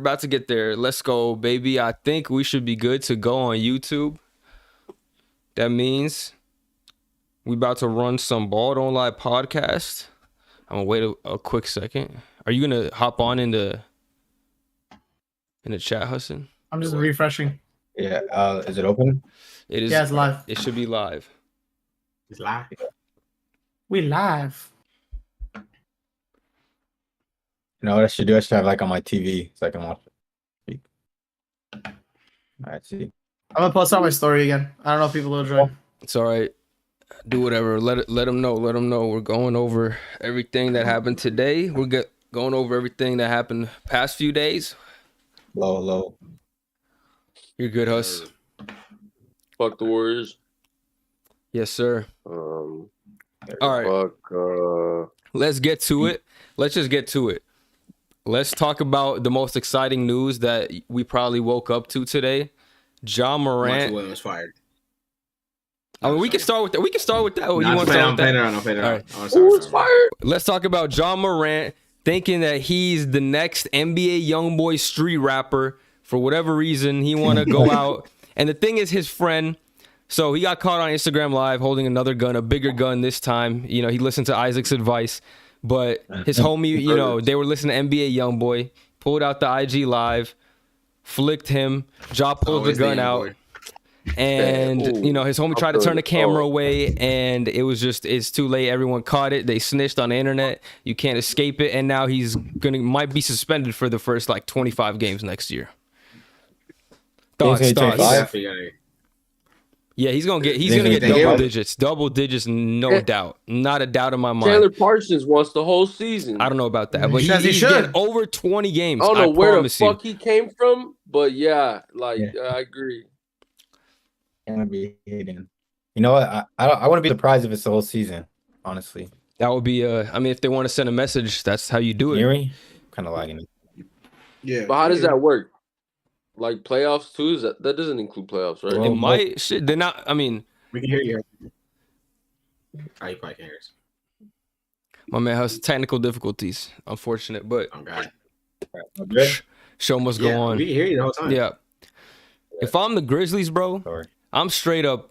about to get there. Let's go, baby. I think we should be good to go on YouTube. That means we about to run some Ball Don't Lie podcast. I'm gonna wait a quick second. Are you gonna hop on in the chat, Hassan? I'm just refreshing. Yeah. Is it open? It is. Yeah, it's live. It should be live. It's live. We live. You know what I should do? I should have like on my TV so I can watch it. All right, see. I'm gonna post on my story again. I don't know if people will join. It's all right. Do whatever. Let them know. Let them know. We're going over everything that happened today. We're going over everything that happened past few days. Low. You're good, Huss. Fuck the Warriors. Yes, sir. All right. Fuck. Let's get to it. Let's just get to it. Let's talk about the most exciting news that we probably woke up to today. Ja Morant. Williams fired. I mean, we can start with that. We can start with that. No, You want to start with that? I'm playing it All out. right. Who's fired? Let's talk about Ja Morant thinking that he's the next NBA YoungBoy street rapper. For whatever reason, he want to go out. And the thing is, his friend, so he got caught on Instagram Live holding another gun, a bigger gun this time. You know, he listened to Isaac's advice. But his homie, you know, they were listening to NBA YoungBoy, pulled out the IG Live, flicked him. Ja pulled the gun out. And, you know, his homie tried to turn the camera away, and it's too late. Everyone caught it. They snitched on the internet. You can't escape it. And now he's might be suspended for the first, 25 games next year. Thoughts. Yeah, he's gonna get double digits, no doubt, not a doubt in my mind. Taylor Parsons wants the whole season. I don't know about that, but He he's should. getting over 20 games. I don't know where the you. fuck he came from, but I agree. Gonna be hating. You know what? I wouldn't be surprised if it's the whole season. Honestly, That would be. I mean, if they want to send a message, that's how you do it. hear me? Kind of lagging. Yeah. But how does that work? Like playoffs too? That doesn't include playoffs, right? It might. Shit, they're not. I mean, We can hear you. Oh, you probably can't hear us. my man has technical difficulties. Unfortunate, but Oh, God. show must go on. We can hear you the whole time. Yeah. If I'm the Grizzlies, bro, Sorry. I'm straight up,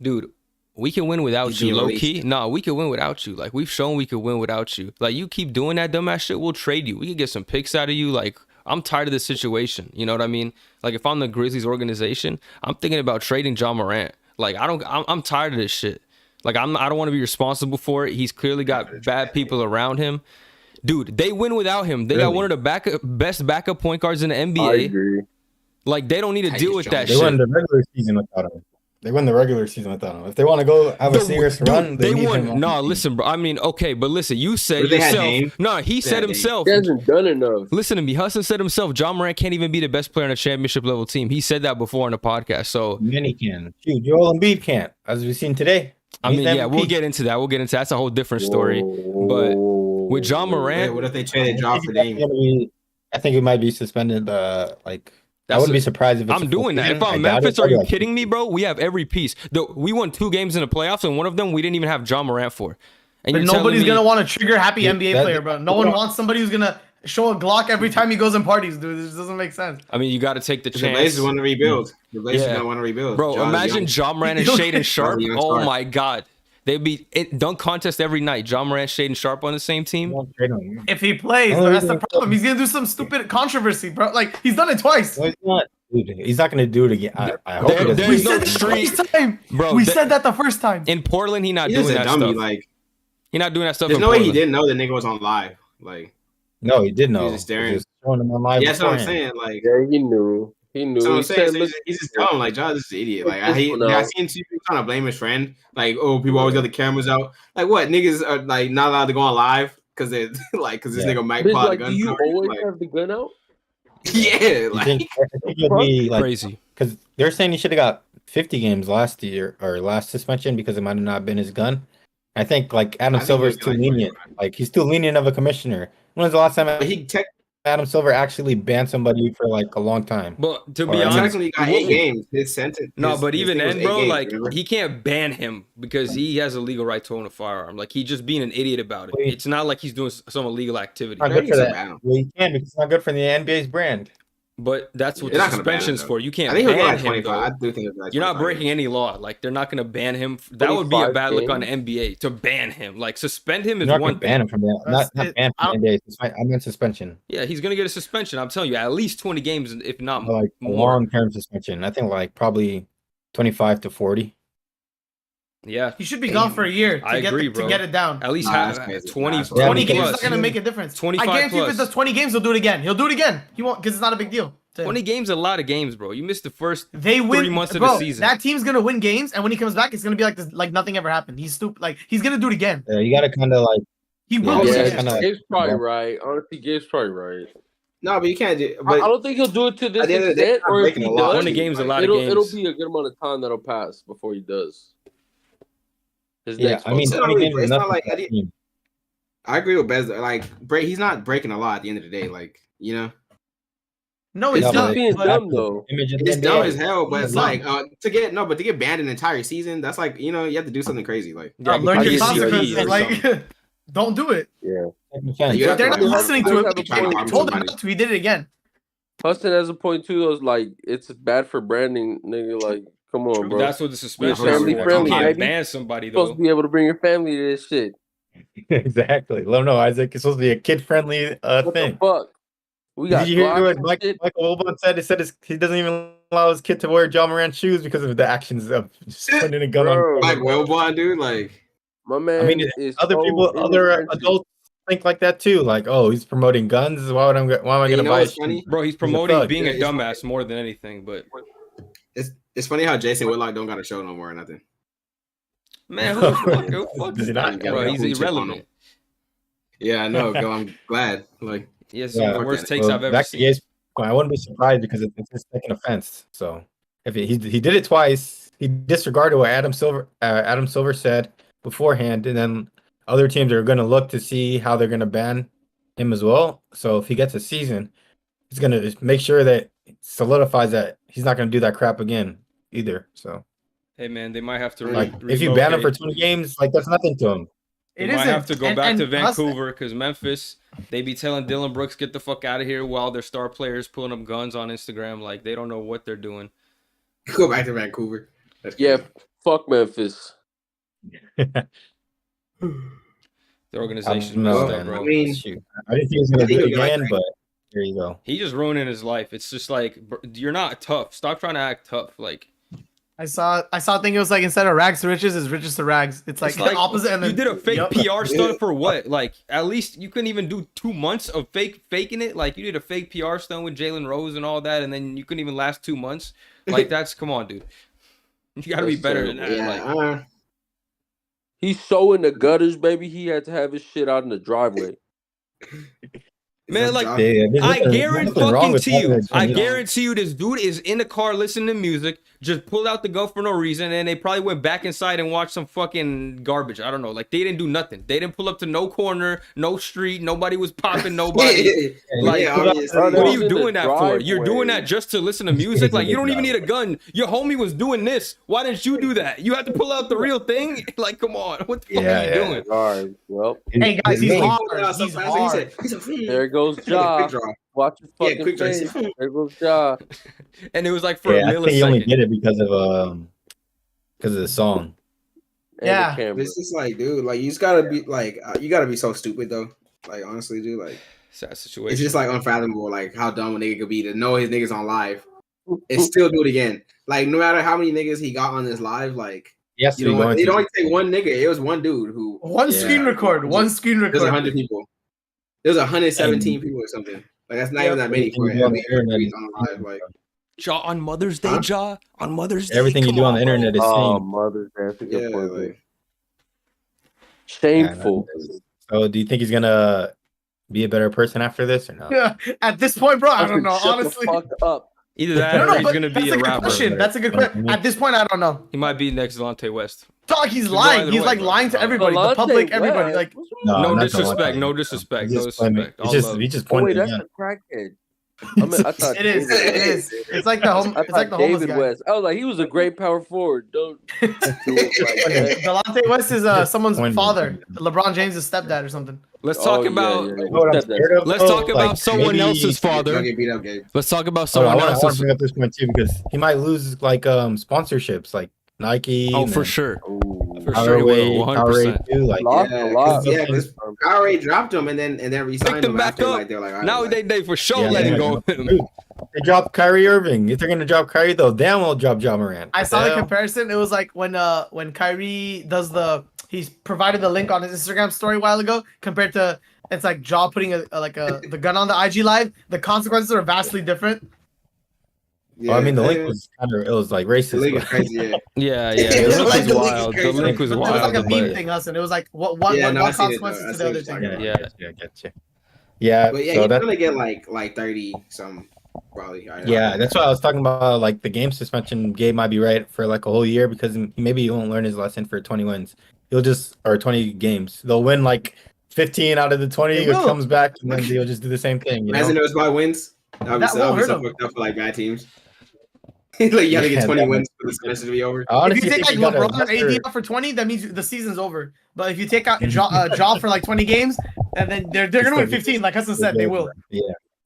dude. We can win without He's you, being low released. key. Nah, we can win without you. Like, we've shown we can win without you. Like, you keep doing that dumbass shit, we'll trade you. We can get some picks out of you. Like, I'm tired of this situation. You know what I mean? Like, if I'm the Grizzlies organization, I'm thinking about trading Ja Morant. Like, I'm tired of this shit. Like, I don't want to be responsible for it. He's clearly got bad people around him. Dude, they win without him. They got one of the best backup point guards in the I NBA. agree. Like, they don't need to deal with that They shit. won the regular season without him. If they want to go have a serious run, they need him on No, the team. listen, bro. I mean, okay, but listen, you said But they had yourself. Dame. No, he said had Dame. himself. He hasn't done enough. Listen to me. Hassan said himself, Ja Morant can't even be the best player on a championship level team. He said that before on the podcast. So, Many can. Shoot, Joel Embiid can't, as we've seen today. I He's mean, yeah, MVP. we'll get into that. That's a whole different story. But with Ja Wait, Morant, what if they traded Ja for Dame? I think it might be suspended. I wouldn't be surprised if it's I'm doing that. If I'm Memphis, are you kidding me, bro? We have every piece. We won 2 games in the playoffs, and one of them we didn't even have Ja Morant for. And But you're telling nobody's me- gonna want to trigger happy Yeah, NBA that- player, bro. No one wants somebody who's gonna show a Glock every time he goes in parties, dude. This doesn't make sense. I mean, you got to take the The chance. Blazers want to rebuild. The Blazers Yeah. don't want to rebuild. Bro, Ja's imagine young. Ja Morant and Shaden Sharp. Young Oh star. my God. They'd be dunk contest every night. Ja Morant, Shaden Sharp on the same team. If he plays, Oh, that's the yeah. problem. He's gonna do some stupid controversy, bro. Like he's done it twice. No, he's not. Dude, he's not going to do it again. I hope he doesn't. There's We no said that the street- first time. Bro, we that- said that the first time. In Portland, he not He's doing just a that dummy. stuff. Like, He not doing that stuff there's in no way he Portland. didn't know the nigga was on live. Like, No, he did know. He was just staring. He was showing him on live yeah, that's what I'm beforehand. saying. Like, Yeah, he knew. He knew. that's what I'm He saying. said, So "Look, he's just dumb. Like, Josh is an idiot. Like, I No. seen people trying to blame his friend. Like, oh, people always got the cameras out. Like, what niggas are like not allowed to go on live because they because this Yeah. nigga might bitch, pull out the like, gun. do you for him. always Like, have the gun out?" yeah, I like think it'll be like Crazy. because they're saying he should have got 50 games last year or last suspension because it might have not been his gun. I think like Adam I think Silver is he's too like- lenient. Like he's too lenient of a commissioner. When was the last time but he Adam Silver actually banned somebody for like a long time. But to Or be I mean, honest, Technically, he got he 8 won't- games. His sentence. No, his- but his even thing was then, 8 bro, games, like remember? he can't ban him because he has a legal right to own a firearm. Like he's just being an idiot about it. Wait. It's not like he's doing some illegal activity. not Yeah, good he for can that. ban him. Well, you can because it's not good for the NBA's brand. But that's what They're the not gonna ban him, suspension's though. for. You I can't think he'll get ban like him 25. I though. do think it's like You're not 25 breaking games. any law. Like they're not gonna ban him. That would be a 25 bad look on the games? NBA to ban him. Like suspend him You're is not one going to ban thing. him from that. That's Not it. ban from the NBA. I meant suspension. Yeah, he's gonna get a suspension. I'm telling you, at least 20 games, if not Like a more. long-term suspension. I think like probably 25 to 40. Yeah, He should be gone for a year to I get agree, to bro. get it down. at least Nah, have that's crazy. 20, Nah, that's 20 20 games plus. is not gonna make a difference. 25 I guarantee if plus. it does 20 games, he'll do it again. He'll do it again. He won't because it's not a big deal. to him. 20 games, a lot of games, bro. You missed the first They win 3 months of bro, the season. That team's gonna win games, and when he comes back, it's gonna be like this, like nothing ever happened. He's stupid. Like he's gonna do it again. Yeah, you got to kind of like He will Yeah, do yeah, it it's again. kinda- Gabe's probably Yeah. right. Honestly, Gabe's probably right. No, but you can't do. I But don't think he'll do it to this at the end of the day, extent, I'm or if breaking he a law. does, 20 games, a lot of it'll games. be a good amount of time that'll pass before he does. His yeah. next I mean, It's not 20 really- games is it's not nothing like for that any- team. I agree with Bez. Like, he's not breaking a law at the end of the day. Like, you know, No, It's it's Yeah, not not. being but- dumb though. Image of it's the dumb NBA. as hell. But it's It's like to get banned an entire season. That's like, you know, you have to do something crazy. Like, Yeah, learn I your get consequences. COD or Like, don't do it. Yeah. Taking offense. You have They're to, not like, listening to have him. a He point. told him Somebody. not to. He did it again. Huston has a point too. Though, is like it's bad for branding, nigga. Like, come on, bro. That's what the suspension We're is family for. friendly, You can't baby. ban somebody, You're supposed though. to be able to bring your family to this shit. Exactly. Let him know, Isaac. It's supposed to be a kid-friendly What thing. the fuck? We got Did you hear Glocks what and Mike shit. Wilbon said? He said he doesn't even allow his kid to wear Ja Morant shoes because of the actions of just putting a gun Bro. on. like Wilbon, dude. Like, My man I mean, is other so people, other inoffensive. adults think like that too. Like, oh, he's promoting guns. Why am I you going to know buy what's a funny? Bro, he's a promoting thug. being Yeah, a it's dumbass more than anything, but It's funny how Jason Whitlock don't got a shoe no more or nothing. man, who the fuck Does he is not? that? Bro, he's Chip on him. irrelevant. Yeah, I know. Go, I'm glad. Like, He has some of the fuck worst that. takes Well, I've ever back to seen. Gabe's point, I wouldn't be surprised because it's his second offense. So if he did it twice, he disregarded what Adam Silver said beforehand, and then other teams are going to look to see how they're going to ban him as well. So if he gets a season, he's going to make sure that it solidifies that he's not going to do that crap again either. So Hey, man, they might have to like if you ban him for 20 games, like that's nothing to him. They It might isn't. have to go And- back to and Huston- Vancouver because Memphis, they be telling Dylan Brooks, get the fuck out of here while their star players pulling up guns on Instagram. Like, they don't know what they're doing. go back to Vancouver. That's Yeah, crazy. fuck Memphis. The organization's I don't know, messed up, man. bro. I mean, Shoot. I didn't think he was going to I think do it he'll be like again, but here you go. He just ruining his life. It's just like, you're not tough. Stop trying to act tough. Like, I saw a thing. It was like instead of rags to riches, it's riches to rags. It's like, the opposite. And you then, did a fake Yup. PR stunt for what? Like, at least you couldn't even do 2 months of faking it. Like, you did a fake PR stunt with Jalen Rose and all that, and then you couldn't even last 2 months. Like, that's, come on, dude. You gotta be That's better than that. Yeah, Like, He's so in the gutters, baby. He had to have his shit out in the driveway. Man, like, Yeah, there's I nothing- guarantee nothing wrong fucking with to you. having a I genius. guarantee you this dude is in the car listening to music, just pulled out the gun for no reason, and they probably went back inside and watched some fucking garbage. I don't know. Like, they didn't do nothing. They didn't pull up to no corner, no street. Nobody was popping nobody. Like, yeah, what obviously. are was you in the doing that for? You're doing driveway. that just to listen to music? Like, you don't even need a gun. Your homie was doing this. Why didn't you do that? You had to pull out the real thing? Like, come on. What the fuck Yeah, are you yeah. doing? All right, well, Hey guys, he's He- hard. He He's hard. there goes Ja. Watch his Yeah, fucking quick draw. face. There goes Ja. And it was like for Yeah, a I think he only millisecond. did it because of the song. And Yeah. the camera. It's just like, dude, like you just gotta be like, you gotta be so stupid though. Like honestly, dude, like Sad it's situation. just like unfathomable, like how dumb a nigga could be to know his niggas on live and still do it again. Like no matter how many niggas he got on this live, like Yes, you know, it only take one nigga. It was one dude who One Yeah. screen record. One screen there's record. 100 people. There's 117 people or something. Like that's not even that many for Everything you do on the every internet tweet on live. Like Ja on Mother's Day, Huh? Ja on Mother's Day. Everything you Come do on the bro. internet is Oh, seen. mother, that's a good yeah, point. like Shameful. So, do you think he's gonna be a better person after this or not? Yeah. At this point, bro, I don't Huston, know. shut Honestly, the fuck up. Either that no, or no, he's but gonna that's be a a good rapper. question. That's a good question. At this point, I don't know. He might be next Delonte West. Dog, he's Could go lying. either He's way, like bro. lying to everybody, the Delonte public, everybody. West? Like, What's wrong? No not disrespect, Delonte. no disrespect, He's no just playing- disrespect. All He's love. just Oh, pointing wait, the that's gun. a crackhead. I thought it is. David It West. is. It's like the home. I It's like thought the homeless David guy. West. I was like, he was a great power forward. Don't do it like that. Delonte West is someone's Pointing the father, gun. LeBron James' stepdad or something. Let's talk Oh, about. yeah. You know what I'm scared of? Let's though? talk about Like, someone maybe- else's Don't father. get beat up, Gabe. Let's talk about Hold on, someone I want to else's. bring up this point too because he might lose like sponsorships like Nike. Oh, and for then sure. Ooh. For sure, he will. Powerade 100%. too. Like Lost Yeah, a lot. yeah, because Powerade dropped him and then re-signed Picked him him back after. up. Like they're like, all right, Now like, they for sure Yeah, letting yeah. go of him. Dude, they dropped Kyrie Irving. If they're gonna drop Kyrie though, damn well drop Ja Morant. I saw the Damn. comparison. It was like when Kyrie does he's provided the link on his Instagram story a while ago compared to it's like Ja putting the gun on the IG live. The consequences are vastly different. yeah, Well, I mean, the link was it was like racist. the link is but- crazy. Yeah. Yeah, yeah. It The was link like was the link is wild. The crazy. link was It was like wild. a meme But thing, Hassan. It was like what Yeah, no, I seen it, consequences though. I to the see other what thing. you're talking Yeah. I get you. Yeah, But yeah, so he's that's gonna get like 30 some probably. yeah, that's why I was talking about like the game suspension. Gabe might be right for like a whole year because maybe he won't learn his lesson for 20 wins. He'll just or 20 games. They'll win like 15 out of the 20. They It will. comes back and then he'll just do the same thing. You Imagine know? those by wins. That'll be That so, won't that'll be so hurt him. fucked up for like bad teams. Like you have to Yeah, get 20 that wins for the semester to be over. I If honestly you take think like he got a LeBron or lesser- AD out for 20, that means the season's over. But if you take out Ja for like 20 games, and then they're gonna win 15, like Hassan said, they will. Yeah,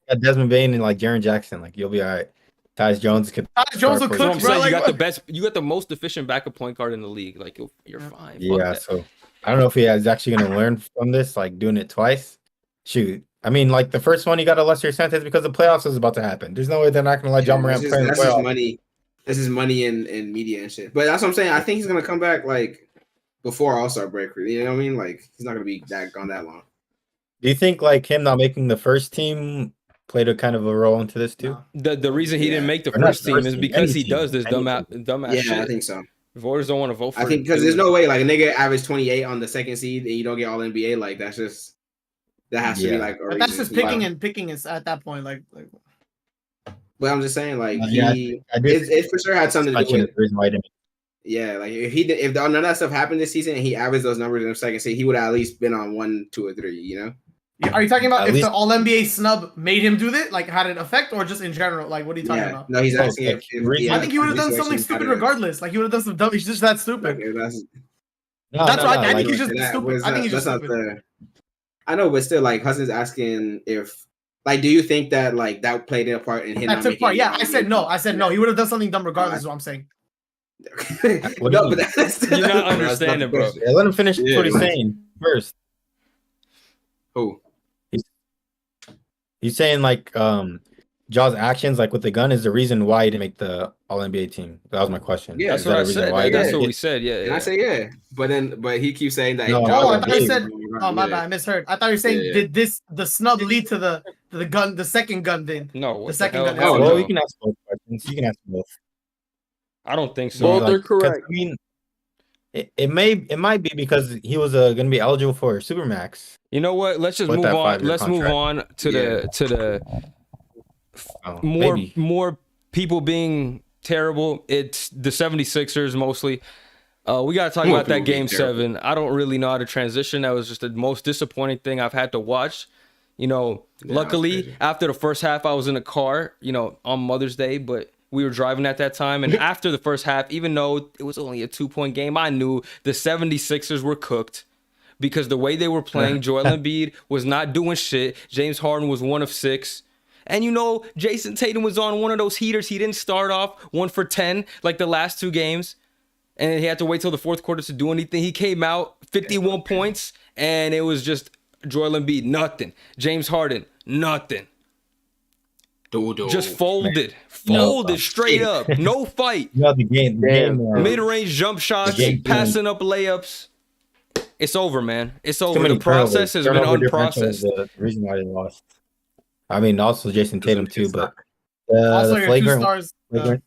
got Desmond Bain and like Jaren Jackson. Like you'll be all right. Tyus Jones could. Tyus Jones will start for that's what cook, I'm bro. saying. Like, You got the what? best. You got the most efficient backup point guard in the league. Like you're fine. Fuck Yeah, that. so I don't know if he is actually going to learn from this, like doing it twice. Shoot, I mean, like the first one, he got a lesser sentence because the playoffs was about to happen. There's no way they're not going to let John Morant that's play in the just playoffs. money. This is money in media and shit. But that's what I'm saying. I think he's gonna come back like before All-Star break. You know what I mean? Like he's not gonna be gone that long. Do you think like him not making the first team played a kind of a role into this too? No. The reason he didn't make the Or not first team first is team, because any he does team, this any dumbass Yeah, shit. I think so. Voters don't want to vote for. I think because there's no way like a nigga average 28 on the second seed and you don't get all NBA. Like that has to be Yeah. like. A But that's reason. just picking is at that point. Like But I'm just saying like Yeah, I do. it for sure had something to do Suspension with. is the reason why he didn't. Yeah, like if none of that stuff happened this season and he averaged those numbers in the second seed, he would have at least been on 1, 2, or 3. You know. are you talking about At if least- the All NBA snub made him do that? Like had an effect, or just in general? Like what are you talking Yeah. about? No, he's Oh, asking like, if I think he would have done situation something stupid had a- regardless. Like he would have done some dumb. He's just that stupid. Okay, that's No, That's right. I think like, he's just that stupid. was I think not- he's just that's not stupid. I know, but still, like Hudson's asking if, like, do you think that like that played a part in him? That not took making part. it Yeah, on I said no. I said no. He would have done something dumb regardless. Is what I'm saying. What do you no, but mean? that's You're not that's understanding, the bro. question. Yeah, let him finish Yeah, what he's like- saying first. Who? He's saying like Jaw's actions like with the gun is the reason why he didn't make the All NBA team. That was my question. Yeah, That's Is what that I a reason said. why he That's didn't what get- we said. Yeah. And yeah. I say yeah, but he keeps saying that. No, he no, Oh, I no, thought you Gabe. said. Oh my bad, I misheard. I thought you were saying Yeah. did the snub lead to the gun, the second gun thing? No. What The second hell? gun- Hell Oh, Well, no. you can ask both questions. You can ask both. I don't think so. Both are 'cause, correct. I mean, it might be because he was going to be eligible for Supermax. You know what? Let's just With move that on. 5-year Let's move on to the Oh, more maybe. more people being terrible. It's the 76ers mostly. We got to talk More about that people being game terrible. 7. I don't really know how to transition. That was just the most disappointing thing I've had to watch. You know, Yeah, luckily that's crazy. after the first half I was in a car, you know, on Mother's Day, but we were driving at that time, and after the first half, even though it was only a 2-point game, I knew the 76ers were cooked. Because the way they were playing, Joel Embiid was not doing shit. James Harden was 1 of 6. And you know, Jason Tatum was on one of those heaters. He didn't start off 1 for 10 like the last 2 games. And he had to wait till the fourth quarter to do anything. He came out 51 points, and it was just Joel Embiid, nothing. James Harden, nothing. Just folded. Folded straight up. No fight. You know, the game. Mid-range jump shots, game plan. passing up layups. It's over, man. It's Too over. many The process has been turnover differential is unprocessed. the reason why they lost. I mean, also Jason Tatum too, but Also, the your two flagrant, stars. flagrant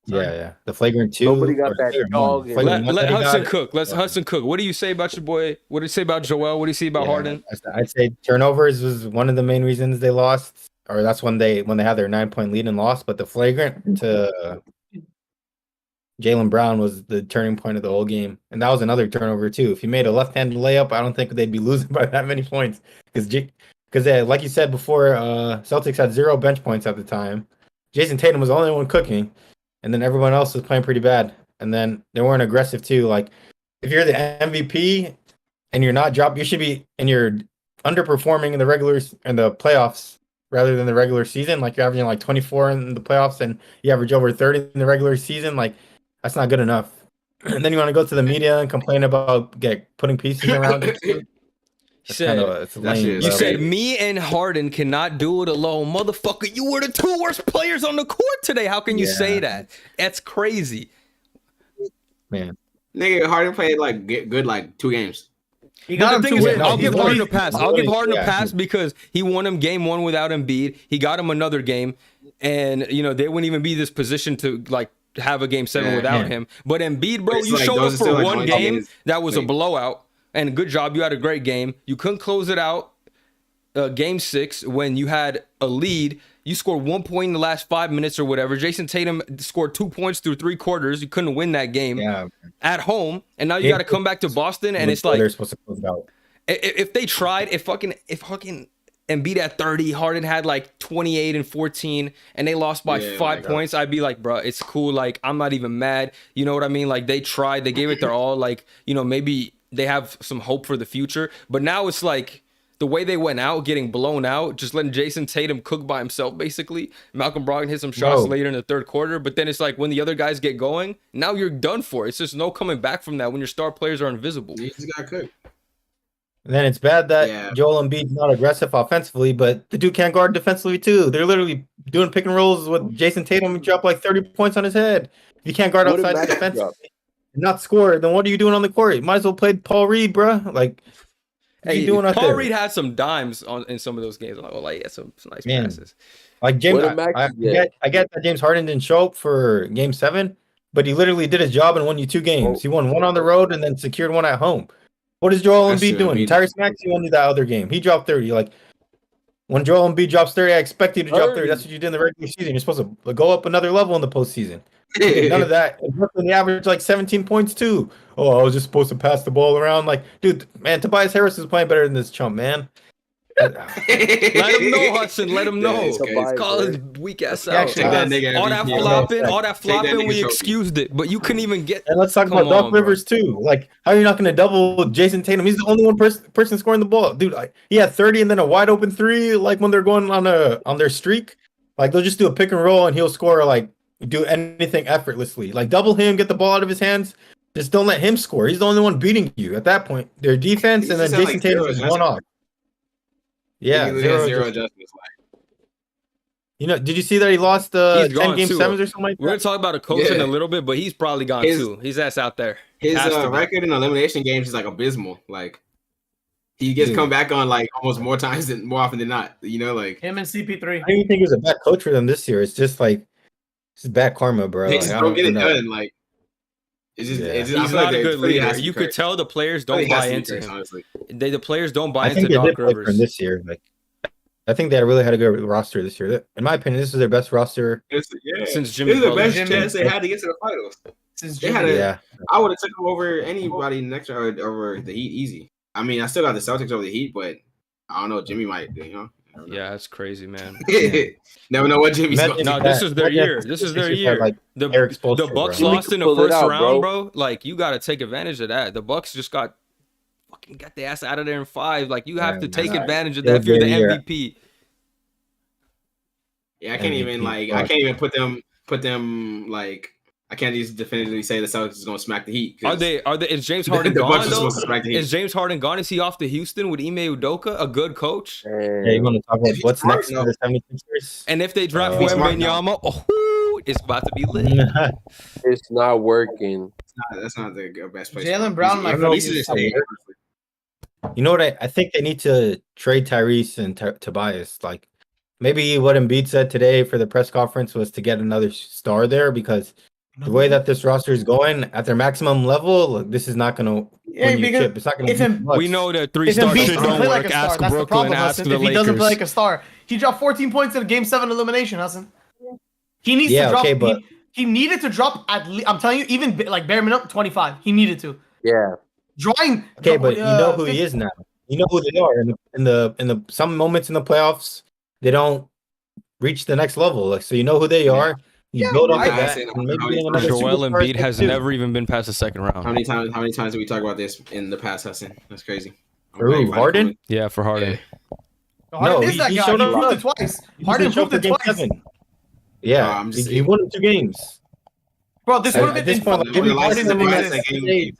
sorry. yeah, the flagrant 2. Nobody got or that flagrant dog one. in Flagrant Let one that he Hudson got, cook. Let's Hudson cook. What do you say about your boy? What do you say about Joel? What do you say about yeah, Harden? I'd say turnovers was one of the main reasons they lost, or that's when they had their 9-point lead and lost. But the flagrant to Jaylen Brown was the turning point of the whole game, and that was another turnover too. If he made a left-handed layup, I don't think they'd be losing by that many points because like you said before, Celtics had 0 bench points at the time. Jason Tatum was the only one cooking, and then everyone else was playing pretty bad. And then they weren't aggressive too. Like if you're the MVP and you're not dropped, you should be, and you're underperforming in the playoffs rather than the regular season. Like you're averaging like 24 in the playoffs and you average over 30 in the regular season. Like that's not good enough. And then you want to go to the media and complain about putting pieces around it. It's lame. You said me and Harden cannot do it alone, motherfucker. You were the 2 worst players on the court today. How can you say that? That's crazy, man. Nigga, Harden played like good like 2 games. I'll give Harden a pass. I'll give Harden a Yeah. pass because he won him game 1 without Embiid. He got him another game, and they wouldn't even be this position to like have a game 7 without him. But Embiid, bro, It's you like, showed up those are for still, like, one only game games. that was a blowout, and good job. You had a great game. You couldn't close it out. Game 6 when you had a lead. You scored 1 point in the last 5 minutes or whatever. Jason Tatum scored 2 points through 3 quarters. You couldn't win that game at home, and now you got to come back to Boston, and it's like they're supposed to close it out. If they tried, if fucking Embiid at 30, Harden had like 28 and 14, and they lost by 5 points, I'd be like, bro, it's cool. Like I'm not even mad. You know what I mean? Like they tried, they gave it their all. Like maybe they have some hope for the future. But now it's like the way they went out, getting blown out, just letting Jason Tatum cook by himself, basically. Malcolm Brogdon hit some shots later in the third quarter, but then it's like when the other guys get going, now you're done for. It's just no coming back from that when your star players are invisible. You just got cooked. And then it's bad that Joel Embiid's not aggressive offensively, but the dude can't guard defensively too. They're literally doing pick and rolls with Jason Tatum and drop like 30 points on his head. If you can't guard outside the defense and not score, then what are you doing on the court? You might as well play Paul Reed, bro. Like, what are you doing out Paul there? Reed had some dimes in some of those games. Some nice passes. Like James, I get that James Harden didn't show up for Game 7, but he literally did his job and won you 2 games. He won 1 on the road and then secured 1 at home. What is Joel Embiid doing? Tyrese Maxey won you that other game. He dropped 30. Like when Joel Embiid drops 30, I expect you to drop 30. That's what you did in the regular season. You're supposed to go up another level in the postseason. None of that. They averaged like 17 points too. Oh, I was just supposed to pass the ball around. Like, dude, man, Tobias Harris is playing better than this chump, man. Let him know, Hudson. Let him know. Call his weak ass out. All that flopping, we excused it, but you couldn't even get. And let's talk about Doc Rivers too. Like, how are you not going to double Jason Tatum? He's the only one person scoring the ball, dude. He had 30 and then a wide open 3. Like when they're going on their streak, like they'll just do a pick and roll and he'll score like do anything effortlessly. Like double him, get the ball out of his hands. Just don't let him score. He's the only one beating you at that point. Their defense and then Jason Tatum is one off. Yeah, zero adjustments. Did you see that he lost 10 game 7s or something like that? We're gonna talk about a coach in a little bit, but he's probably gone too. His ass out there. His record in elimination games is like abysmal. Like he gets come back on like almost more often than not. Like him and CP3. I don't even think he was a bad coach for them this year. It's just like it's bad karma, bro. They just don't get it done. Like it's just he's not a good leader. You could tell the players don't buy into him. Honestly, the players don't buy into Doc Rivers this year. Like, I think they really had a good roster this year. In my opinion, this is their best roster since Jimmy. This is the best chance they had to get to the finals. Since Jimmy, I would have took them over anybody next year over the Heat easy. I mean, I still got the Celtics over the Heat, but I don't know. Jimmy might, Yeah, that's crazy, man. Never know what Jimmy's going to do. No, this is their year. This is their year. Like the Bucks lost in the first round, bro. Like, you got to take advantage of that. The Bucks just got their ass out of there in 5. Like, you have to take advantage of that if you're the MVP. Yeah, I can't even put them like. I can't just definitively say the Celtics is going to smack the Heat. Are they? Is James Harden gone though? Is James Harden gone? Is he off to Houston with Ime Udoka, a good coach? Yeah, you want to talk about what's next for the 76ers? And if they draft Wembanyama, it's about to be lit. It's not working. That's not the best place. Jaylen Brown, you know what? I think they need to trade Tyrese and Tobias. Like maybe what Embiid said today for the press conference was to get another star there because. The way that this roster is going at their maximum level, this is not going to win you a chip. It's not going to. We know that 3-star shit don't work. Like ask Brooklyn, ask the Lakers. If he doesn't play like a star, he dropped 14 points in a Game 7 elimination, Hassan. He needs to drop. He needed to drop I'm telling you, even like bare minimum 25. He needed to. Yeah. Drawing. Okay, but you know who he is now. You know who they are in the some moments in the playoffs. They don't reach the next level. Like, so you know who they are. You build up to that. Joel Embiid has never even been past the second round. How many times did we talk about this in the past, Hassan? That's crazy. Who, Harden? Yeah, for Harden. Harden is that guy. He proved it twice. Harden proved it twice. 7. Yeah, he won 2 games. Bro, this would have been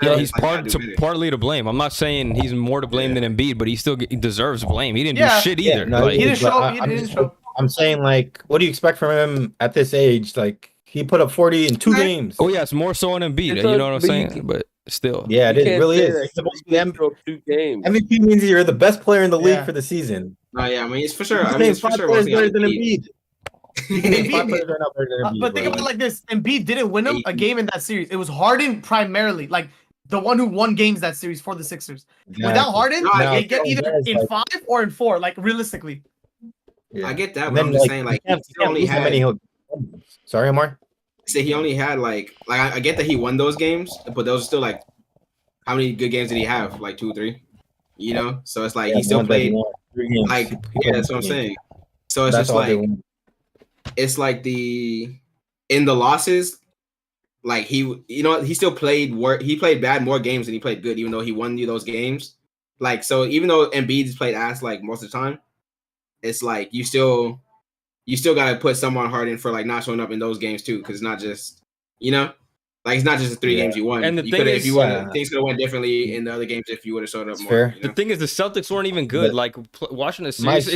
yeah, he's partly to blame. I'm not saying he's more to blame than Embiid, but he still deserves blame. He didn't do shit either. Yeah, no, he didn't show. I'm saying, like, what do you expect from him at this age? Like, he put up 40 in 2 games. Oh yeah, it's more so on Embiid. You know what I'm saying? But still, yeah, it really is. He's supposed to be MVP means you're the best player in the league for the season. No, yeah, I mean it's for sure. It's for sure better than Embiid. But think about it like this: Embiid didn't win him a game in that series. It was Harden primarily, like the one who won games that series for the Sixers. Yeah. Without Harden, they get either in 5 or in 4. Like realistically. Yeah. I get that, but I'm just saying, like, he only had. Sorry, Omar. Say he only had like I get that he won those games, but those are still like, how many good games did he have? Like 2 or 3, you know. So it's like he still played. Like that's what I'm saying. So it's just like. It's like in the losses, like he still played he played bad more games than he played good, even though he won you those games. Like, so even though Embiid's played ass like most of the time, it's like you still gotta put someone hard in for like not showing up in those games too, because it's not just like it's not just the 3 games you won. And the thing is, if you won, things could have went differently in the other games if you would have showed up more. Fair. You know? The thing is, the Celtics weren't even good. Like watching the series,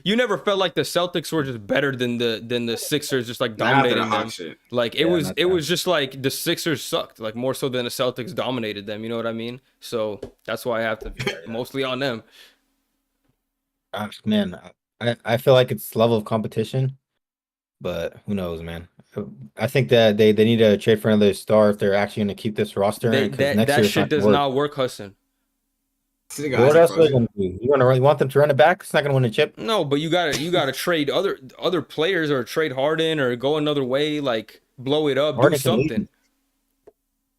you never felt like the Celtics were just better than the Sixers, just like dominating them. Like it was just like the Sixers sucked, like more so than the Celtics dominated them. You know what I mean? So that's why I have to mostly on them. Man, I feel like it's level of competition, but who knows, man. I think that they need to trade for another star if they're actually going to keep this roster. That shit does not work, Hassan. What else are they going to do? You want them to run it back? It's not going to win a chip. No, but you gotta trade other players, or trade Harden, or go another way, like blow it up, do something.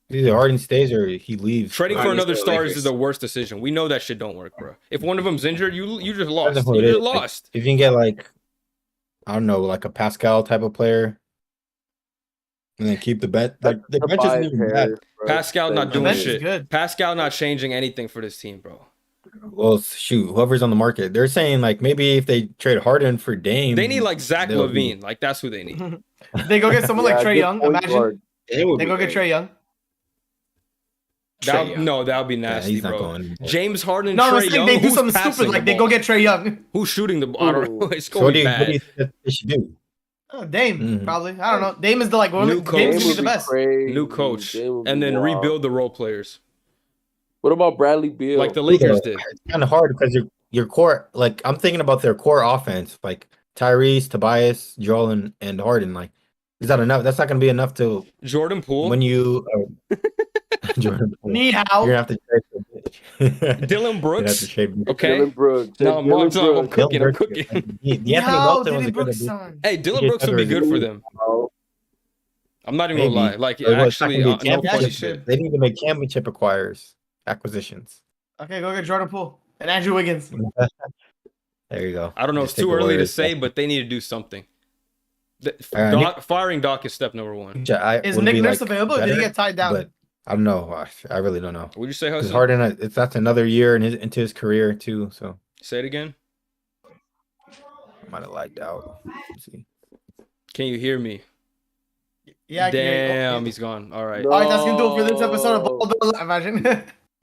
Either Harden stays or he leaves. Trading for another star is the worst decision. We know that shit don't work, bro. If one of them's injured, you just lost. You just lost. If you can get like, I don't know, like a Pascal type of player. And then keep the bet. Like the bench isn't even bad. Pascal not doing shit. Pascal not changing anything for this team, bro. Well, shoot, whoever's on the market, they're saying like maybe if they trade Harden for Dame, they need like Zach LaVine. Like that's who they need. They go get someone like Trae Young. Imagine they go get Trae Young. That would be nasty, he's not bro. going. James Harden, no, Trae Young. They do something stupid like they go get Trae Young. Who's shooting the ball? I don't know. It's So going to be bad. what do you think they should do? Dame, probably. I don't know. Dame is the new coach. Dame's gonna be the best. New coach, and then rebuild the role players. What about Bradley Beal? Like the Lakers did. It's kind of hard because your core. Like I'm thinking about their core offense, like Tyrese, Tobias, Joel, and Harden. Like, is that enough? That's not going to be enough to Jordan Poole. When you Jordan Poole. Need how? You're gonna have to trade for Dylan Brooks. Okay. Dylan Brooks. No, I'm cooking. I'm cooking. Dylan Brooks. Hey, Dylan Brooks would be good for them. I'm not even gonna lie. Like actually, no funny shit. They need to make championship acquisitions. Okay, go get Jordan Poole and Andrew Wiggins. There you go. I don't know. It's too early to say, but they need to do something. Firing Doc is step number 1. Is Nick Nurse available? Or did he get tied down? But I don't know. I really don't know. What'd you say, Hassan? Harden, that's another year into his career too. So say it again. I might have lagged out. Let's see. Can you hear me? Yeah. Damn, he's gone. All right. All right, that's gonna do it for this episode of Ball. Imagine.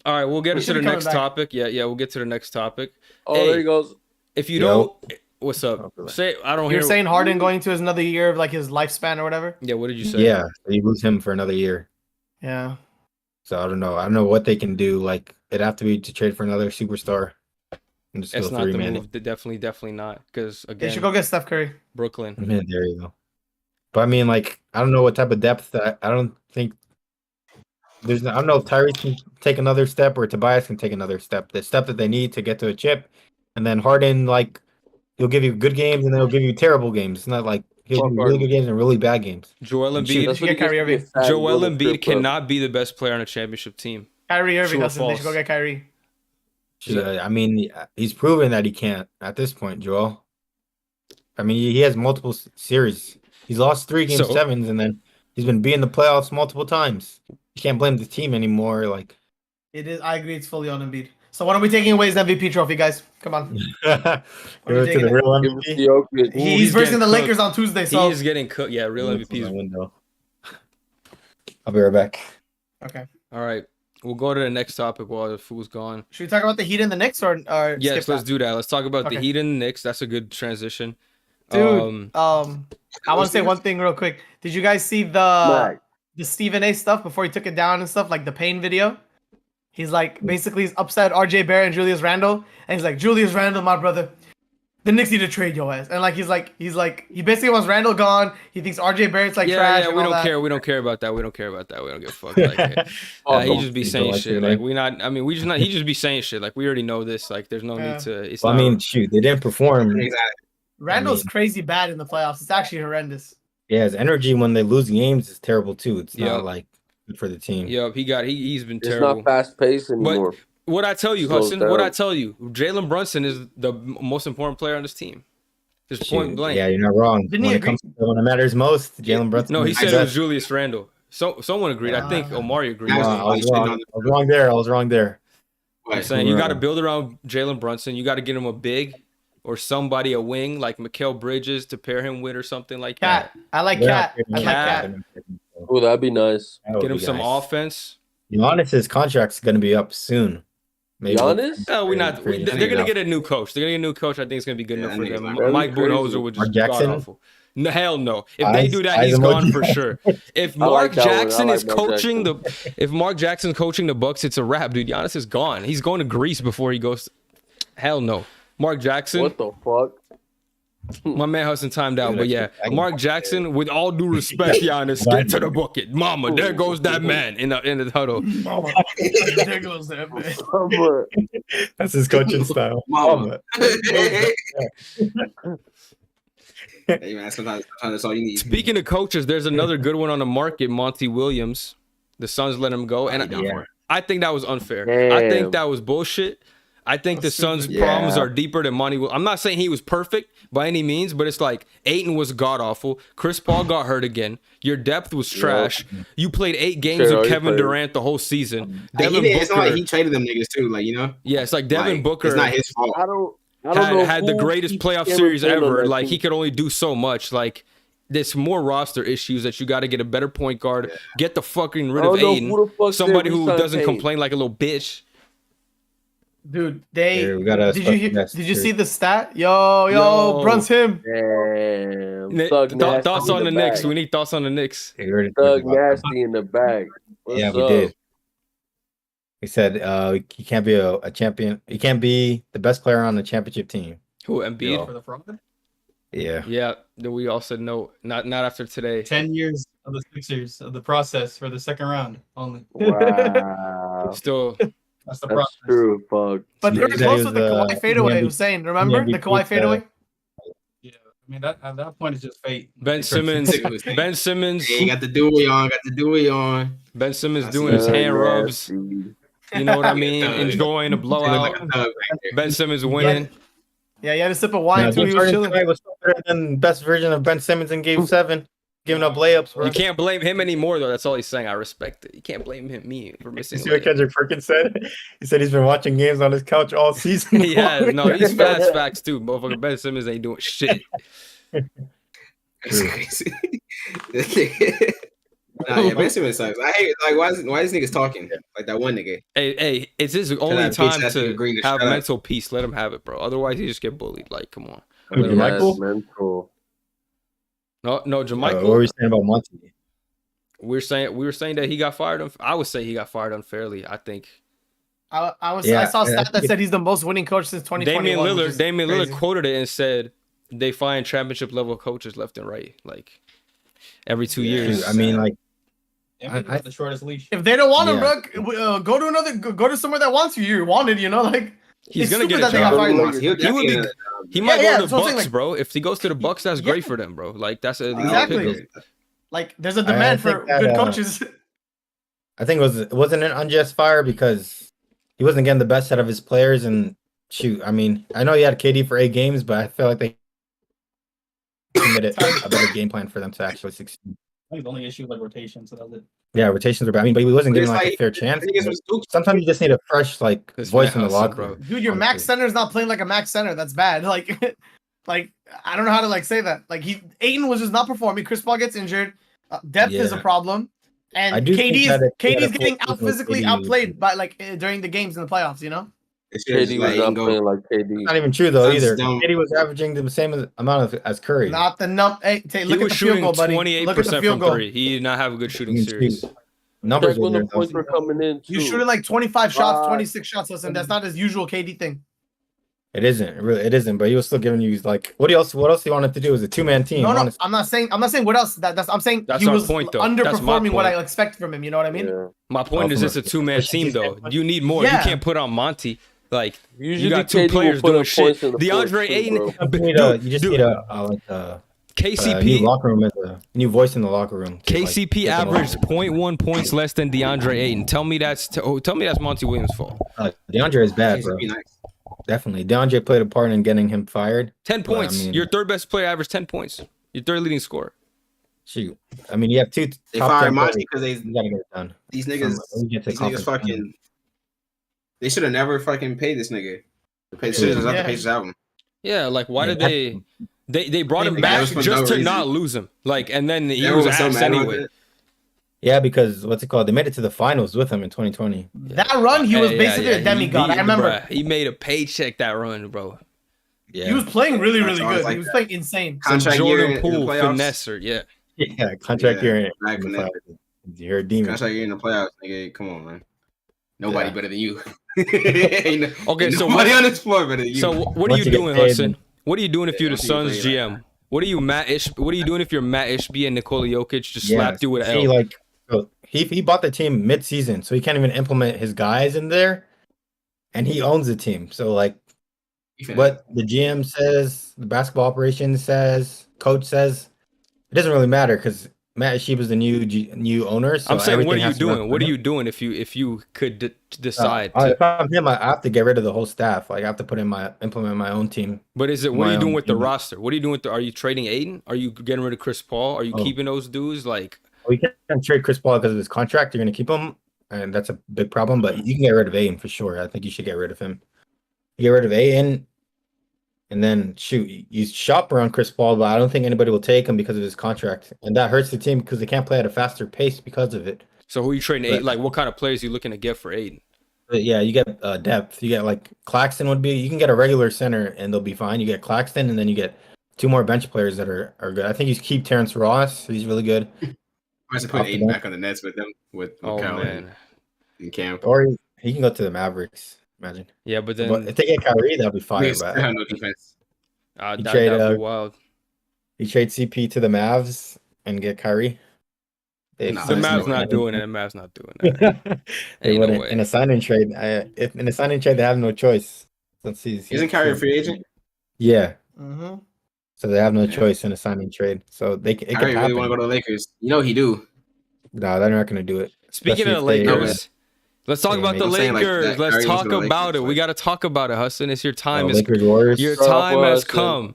All right, we'll get to the next topic. Yeah, we'll get to the next topic. Oh, there he goes. If you don't, what's up? Say I don't hear. You're saying Harden going to another year of like his lifespan or whatever. Yeah. What did you say? Yeah, you lose him for another year. Yeah. So I don't know. I don't know what they can do. Like it'd have to be to trade for another superstar. And just it's not the move. Definitely not. Because again, they should go get Steph Curry. Brooklyn. Yeah, there you go. But I mean, like, I don't know what type of depth. I don't think there's. I don't know if Tyrese can take another step or Tobias can take another step. The step that they need to get to a chip, and then Harden, like, he'll give you good games and then he'll give you terrible games. It's not like He has really good games and really bad games. Joel And Embiid. That's what he Kyrie gets to Irving. get fat and Joel go to strip Embiid club. cannot be the best player on a championship team. Kyrie Irving, True or Hassan. They should go false? get Kyrie. I mean, he's proven that he can't at this point, Joel. I mean, he has multiple series. He's lost 3 game So- 7s, and then he's been beating the playoffs multiple times. You can't blame the team anymore. Like, It is. I agree. It's fully on Embiid. So when are we taking away his MVP trophy, guys? Come on. give it to taking the it? real Give it to MVP. Jokic. Ooh, He's versing getting the cooked. Lakers on Tuesday. So He is getting cooked. Yeah, real MVPs. Window. I'll be right back. okay. All right. We'll go to the next topic while the food's gone. Should we talk about the Heat and the Knicks or Yes, skip let's that? do that. Let's talk about the Okay. Heat and the Knicks. That's a good transition. Dude, I want to say one thing real quick. Did you guys see the Stephen A stuff before he took it down and stuff, like the pain video? He's like, basically, he's upset RJ Barrett and Julius Randle, and he's like, Julius Randle, my brother, the Knicks need to trade your ass. And like, he basically wants Randle gone. He thinks RJ Barrett's like trash. Yeah, and we all don't that. care. We don't care about that. We don't care about that. We don't give a fuck. Like, he just be saying shit. Like we not. I mean, we just not. He just be saying shit. Like we already know this. Like there's no need to. It's Well, not, I mean, shoot, they didn't perform. Exactly. Randle's crazy bad in the playoffs. It's actually horrendous. Yeah, his energy when they lose games is terrible too. It's Yeah. not like good for the team. Yep, he's been It's terrible. not fast paced anymore. What I tell you, Slows Hassan, down. what I tell you, Jalen Brunson is the most important player on this team. Just point Shoot, blank. yeah, you're not wrong. Didn't he When it agree? comes to when it matters most, Jalen Brunson. No, he is said the it was best. Julius Randle. So someone agreed. I think Omari agreed. Yeah, I was wrong there. I was wrong there. I'm saying you got to build around Jalen Brunson. You got to get him a big or somebody a wing like Mikal Bridges to pair him with or something like Cat. that. I like Yeah, Cat. I like Cat. Oh, that'd be nice. That would Get him be some nice. offense. Giannis's contract's going to be up soon. Giannis? No, they're gonna enough. get a new coach. They're gonna get a new coach. I think it's gonna be good Yeah, enough for that them. nigga's not- Mike That'd be Budenholzer crazy. would Mark just god Jackson? awful. No, hell no. If they do that, Eyes he's emoji. gone for sure. If I like Mark that one. I Jackson like is Mark coaching Jackson. if Mark Jackson's coaching the Bucks, it's a wrap, dude. Giannis is gone. He's going to Greece before he goes. Hell no. Mark Jackson, What the fuck? my man Hassan timed out, Dude, but yeah, I can- Mark Jackson. With all due respect, Giannis, get to the bucket, mama. There goes that man in the huddle. Mama. There goes that man. That's his coaching style. Mama. Hey man, sometimes that's all you need. Speaking of coaches, there's another good one on the market, Monty Williams. The Suns let him go, and I think that was unfair. I Damn. think that was bullshit. I think the Suns' problems are deeper than Monty Williams. I'm not saying he was perfect by any means, but it's like Ayton was god awful. Chris Paul got hurt again. Your depth was trash. You played 8 games Sure, with he Kevin played. Durant the whole season. Like, Devin it's not like Booker, he traded them niggas too, like, you know. yeah, it's like Devin Like, Booker. It's not his fault. I don't know had the who greatest he playoff ever series played on ever. that Like team. he could only do so much. Like there's more roster issues that you got to get a better point guard. Get the fucking rid I of don't know Aiden. who the fuck Somebody they who re-signed doesn't Payne. complain like a little bitch. Dude, Here, we got a did you see the stat? Yo, Yo. Brun's him. Damn. Thug nasty Thoughts in on the Knicks? bag. We need thoughts on the Knicks. Thug nasty in the bag. What's Yeah, we up? did. He said he can't be a champion. He can't be the best player on the championship team. Who, Embiid? For the fraud? Yeah. Yeah, then we all said no. Not after today. 10 years of the Sixers of the process for the second round only. Wow. Still, That's the That's process. true, fuck. But they were He close was, with the Kawhi fadeaway. Hussein, remember the MVP, Kawhi fadeaway? Yeah, I mean that at that point it's just fate. Ben Simmons. Ben Simmons. Hey, got the Dewey on. Got the Dewey on. Ben Simmons That's doing his Thug hand rubs. nasty. You know what I mean? Thug. Enjoying the He look blowout. like a thug right there. Ben Simmons winning. Yeah, he had a sip of wine too. He was chilling. Was so better than best version of Ben Simmons in Game 7, giving up layups. Bro. You can't blame him anymore, though. That's all he's saying. I respect it. You can't blame me for You missing. see what Kendrick Perkins said? He said he's been watching games on his couch all season. Yeah, no, he's fast facts too. Motherfucker, Ben Simmons ain't doing shit. That's crazy. Nah, yeah, Ben Simmons sucks. I hate like why is niggas talking like that one nigga? Hey, it's his only that bitch time has to to agree to have shut up. mental peace. Let him have it, bro. Otherwise, he just get bullied. Like, come on. Who, Let him have it. Michael? Mental. No, What Jermichael. were we saying about Monty? We were saying that he got fired. I would say he got fired unfairly. I think I Yeah, saw a stat that yeah. said he's the most winning coach since 2021. Damian Lillard crazy. quoted it and said they find championship level coaches left and right, like every 2 years. I mean, like, Yeah, I- the shortest leash. If they don't want him, Yeah. bro, go to somewhere that wants you. You're wanted, you know, like He's It's gonna stupid get a that they got job. fired. He He would definitely be. get a- He might yeah, go to that's the what I'm saying, Bucks, like- bro. If he goes to the Bucks, that's great for them, bro. Like that's a Exactly. Like, there's a demand for think that, good coaches. I think it wasn't an unjust fire because he wasn't getting the best out of his players. And shoot, I mean, I know he had KD for 8 games, but I feel like they committed a better game plan for them to actually succeed. I think the only issue was rotation, so that was it. Yeah, rotations are bad. I mean, but he wasn't But getting it's like a like- fair chance. I think it's with Stoops. Sometimes you just need a fresh This voice man in the Hassan, locker bro. room. Dude, your max honestly. center is not playing like a max center. That's bad. Like I don't know how to like say that. Like Ayton was just not performing. Chris Paul gets injured. Depth is a Yeah. problem, I and do think that if he had KD's a full getting out season with physically KD, outplayed by like during the games in the playoffs. You know. It should just KD let was Ayton not go. playing like KD. Not even true though Suns either. don't- KD was averaging the same amount as Curry. Not the num. Hey, He look at was the field shooting goal, buddy. 28% Look at the field from goal. 3. He did not have a good shooting I mean, series. shoot, numbers Check when were the there, points though. were coming in too. You shooting like 25 shots, Right. 26 shots. Listen, that's not his usual KD thing. It isn't really. It isn't. But he was still giving you like what else? What else he wanted to do? It was a 2-man team. No, honestly. I'm not saying what else. I'm saying That's he our was point, though. That's my underperforming what point. I expect from him. You know what I mean? Yeah. My point is, from it's a a 2-man team, though. standpoint. You need more. You Yeah. can't put on Monty. Like Usually you got 2 KD will players put doing up shit. points in the DeAndre fourth, too, Ayton, bro. You just need a KCP. new locker room, a new voice in the locker room. to, like, KCP get them averaged along. 0.1 points less than DeAndre Ayton. Tell me that's Monty Williams' fault. DeAndre is bad, Seems bro. to be nice. Definitely, DeAndre played a part in getting him fired. 10 Well, I points. mean- Your third best player averaged 10 points. Your third leading scorer. Shoot, I mean, you have 2 They top fired 10 Monty players. because You gotta get it done. these niggas We get to these niggas conference fucking. They should have never fucking paid this nigga. They should have just let Yeah. the Pacers have him. Yeah, like why Yeah, did they brought him Like, back that was for just no to reason. not lose him. Like and then he Everyone was so asked mad about anyway. it. Yeah, because what's it called? They made it to the finals with him in 2020. That run, he was basically a demigod. I remember. He made a paycheck that run, bro. Yeah, He was playing really, really That's always good. like he was that. playing insane. Some Contract year Jordan in the Poole playoffs. finesser, yeah. yeah, contract Yeah, year in back the when playoffs. You're a demon. Contract year in the playoffs, nigga. Come on, man. Nobody Yeah. better than you. Ain't Okay, so nobody what- on this floor better than you. So what are Once you you get doing, paid, Hudson? What are you doing if you're the once you get Suns paid, GM? What are you doing if you're Matt Ishbia and Nikola Jokic just Yeah, slapped you with an see, L? like so he bought the team mid-season, so he can't even implement his guys in there, and he owns the team. So like, what the GM says, the basketball operations says, coach says, it doesn't really matter because Matt Ishiba's the new owner. So I'm saying, what everything are you has to work doing? for What are him. you doing if you could decide? If I'm him, I have to get rid of the whole staff. Like I have to implement my own team. But is it what are my you doing own with the team. roster? What are you doing with are you trading Aiden? Are you getting rid of Chris Paul? Are you Oh. keeping those dudes? Like We can't trade Chris Paul because of his contract. You're going to keep him, and that's a big problem. But you can get rid of Aiden for sure. I think you should get rid of him. You get rid of Aiden, and then shoot, you shop around Chris Paul, but I don't think anybody will take him because of his contract, and that hurts the team because they can't play at a faster pace because of it. so who are you trading But- Aiden? Like what kind of players are you looking to get for Aiden? But yeah, you get depth. You get like Claxton would be. You can get a regular center, and they'll be fine. You get Claxton, and then you get 2 more bench players that are good. I think you keep Terrence Ross. He's really good. I should put Off the Aiden bench. back on the Nets with them with Oh Cal man, and Cam. Or he can go to the Mavericks. Imagine. yeah, but then But if they get Kyrie, that'll be We fire. still But have no defense. that you that'd trade, be wild. you trade CP to the Mavs and get Kyrie. Nah, The there's Mavs no not way. doing it. The Mavs not doing that. They Ain't no wouldn't way. in a signing trade. If in a signing trade, they have no choice. Since Isn't Kyrie a free agent? Yeah, Mm-hmm. so they have no Yeah. choice in a signing trade. So it Kyrie could really happen. want to go to the Lakers. You know he do. No, they're not going to do it. Speaking of the Especially if they- Lakers, let's talk Yeah, about man. the I'm saying, like, Lakers. that Let's Kyrie talk to the about Lakers, it. We like- got to talk about it, Hudson. It's your time. It's Lakers Warriors. your Stop time has Hudson. come.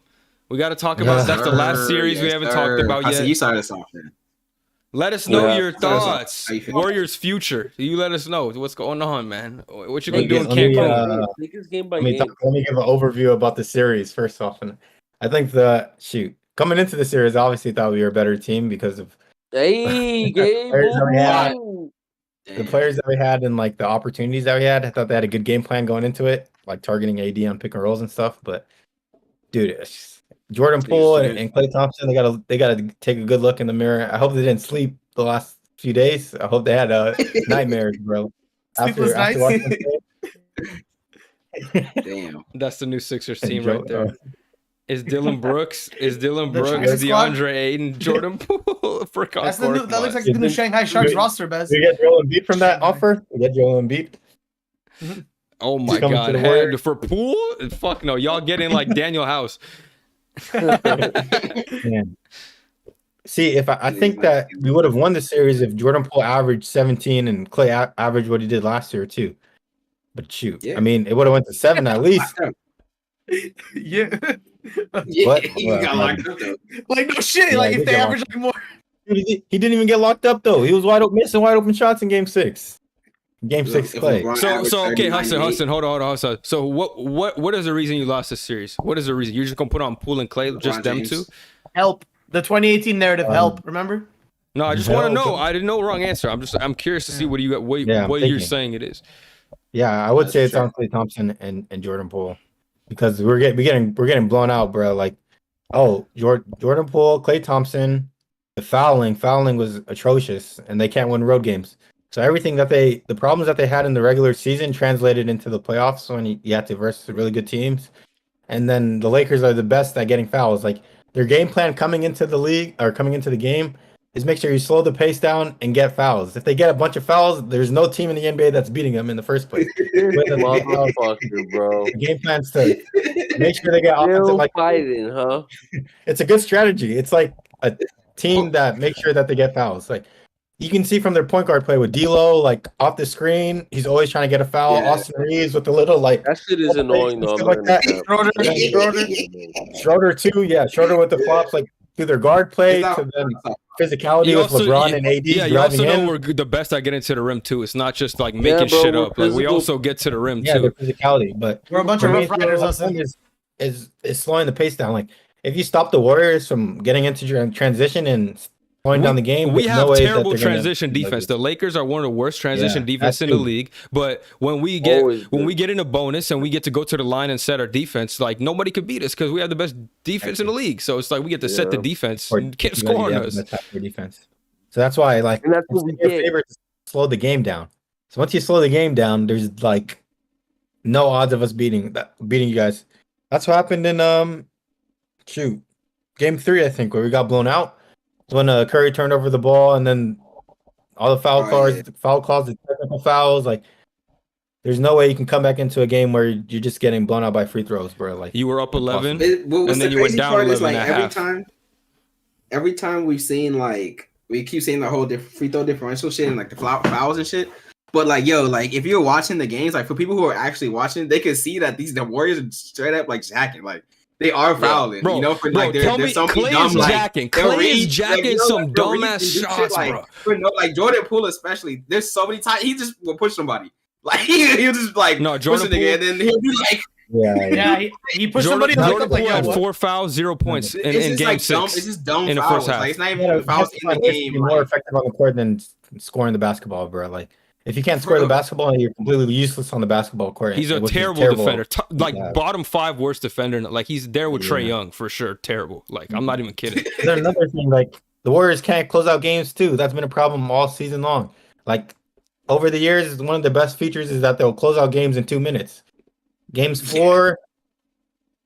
We got to talk about. That's the last series we haven't talked about I see yet. you started this off, man. Let us know Yeah. your Start us off. thoughts. How you feel? Warriors' future. You let us know what's going on, man. What you Hey, gonna do in let me, Cancun? Take this game by Let me, game. let me give an overview about the series first off. And I think coming into the series, I obviously thought we were a better team because of Hey, Gabe. Players that we had. woo-hoo. the players that we had and like the opportunities that we had. I thought they had a good game plan going into it, like targeting AD on pick and rolls and stuff. But dude, Jordan Poole and Klay Thompson, they gotta take a good look in the mirror. I hope they didn't sleep the last few days. I hope they had nightmares, bro. Sleepless nights? watching the game. Damn. That's the new Sixers team Joe- right there. Is Dylan Brooks? Is Dylan The Brooks? Sharks squad? DeAndre Ayton? Jordan Poole? For That's the new, that looks like the new Did- Shanghai Sharks did- roster, Bez. We get Joel Embiid from that offer. We get Joel Embiid. Oh my coming God! to the Warriors. For Poole? Fuck no! Y'all getting like Daniel House. Man. See, if I think that we would have won the series if Jordan Poole averaged 17 and Clay averaged what he did last year too. But shoot, Yeah. I mean, it would have went to 7 at least. Yeah. Yeah, But, he got locked up though. Like no shit. Yeah, Like he if they got average like more. He didn't even get locked up though. He was missing wide open shots in Game 6. Game 6, If Clay. LeBron So averaged okay, 39 and Hassan, 8, hold on, Hassan. So what is the reason you lost this series? What is the reason? You're just gonna put on Poole and Clay, just LeBron them James. two? Help. The 2018 narrative. Help. Remember? No, I just want to No, know. I didn't know the wrong answer. I'm curious to see what you what Yeah, I'm you're thinking. saying it is. Yeah, I would That's say it's true. on Clay Thompson and Jordan Poole because we're getting blown out, bro. Like, oh, Jordan Poole, Clay Thompson, the fouling was atrocious, and they can't win road games. So everything the problems that they had in the regular season translated into the playoffs when you had to versus really good teams. And then the Lakers are the best at getting fouls. Like their game plan coming into the league or coming into the game is make sure you slow the pace down and get fouls. If they get a bunch of fouls, there's no team in the NBA that's beating them in the first place. Motherfucker, bro. The game plan's to make sure they get offensive. Still Like fighting, huh? it's a good strategy. It's like a team that makes sure that they get fouls. Like you can see from their point guard play with D'Lo, like off the screen, he's always trying to get a foul. Yeah. Austin Reeves with the little like That shit is annoying though. stuff like that. Schroeder too, yeah. Schroeder with the flops, like through their guard play to then physicality You with also- LeBron and AD Yeah, you also driving know in. we're the best at getting to the rim too. It's not just like making bro, shit we're up. Like we physical. also get to the rim Yeah, their too. physicality. But We're a bunch for of me, rough riders, the Hassan. point is slowing the pace down. Like if you stop the Warriors from getting into transition and slowing down the game, We there's have no way that terrible they're gonna transition be like defense. this. The Lakers are one of the worst transition Yeah, defense that's in the true. league. But when we Always good. get in a bonus and we get to go to the line and set our defense, like nobody could beat us because we have the best defense in the league. So it's like we get to set the Yeah. defense. Or And can't you score on have us. the top tier defense. So that's why, like, And that's what we it's your get. favorite to slow the game down. So once you slow the game down, there's like no odds of us beating you guys. That's what happened in game 3, I think, where we got blown out. When Curry turned over the ball, and then all the foul calls, the technical fouls. Like, there's no way you can come back into a game where you're just getting blown out by free throws, bro. Like, You were up 11. What's And then the you went crazy down part is 11 like at half. every time we've seen like we keep seeing the whole free throw differential shit and like the fouls and shit. But like like if you're watching the games, like for people who are actually watching, they can see that the Warriors are straight up like jacking, like they are fouling. Bro, you know, for bro, like tell me, there's so many Clay dumb is like jacking. they'll Clay is read, jacking like, some like, they'll read dumbass and do shit, shots, like, bro. For like Jordan Poole especially. There's so many times he just will push somebody. Like he'll just like No, push Jordan a nigga, Poole- and then he'll be like, Yeah, he pushed somebody. Jordan Like, Poole yo, had what? 4 fouls, 0 points in it's just game like 6. dumb. It's just dumb in the fouls. first half. Like it's not Yeah, even fouls in the game. be more Like, effective on the court than scoring the basketball, bro. Like, if you can't score the Bro. basketball, you're completely useless on the basketball court. He's a which is terrible defender. Like Yeah. bottom 5 worst defender. Like he's there with Trae Yeah. Young for sure. Terrible. Like I'm not even kidding. Then another thing, like the Warriors can't close out games too. That's been a problem all season long. Like over the years, one of the best features is that they'll close out games in 2 minutes. Games 4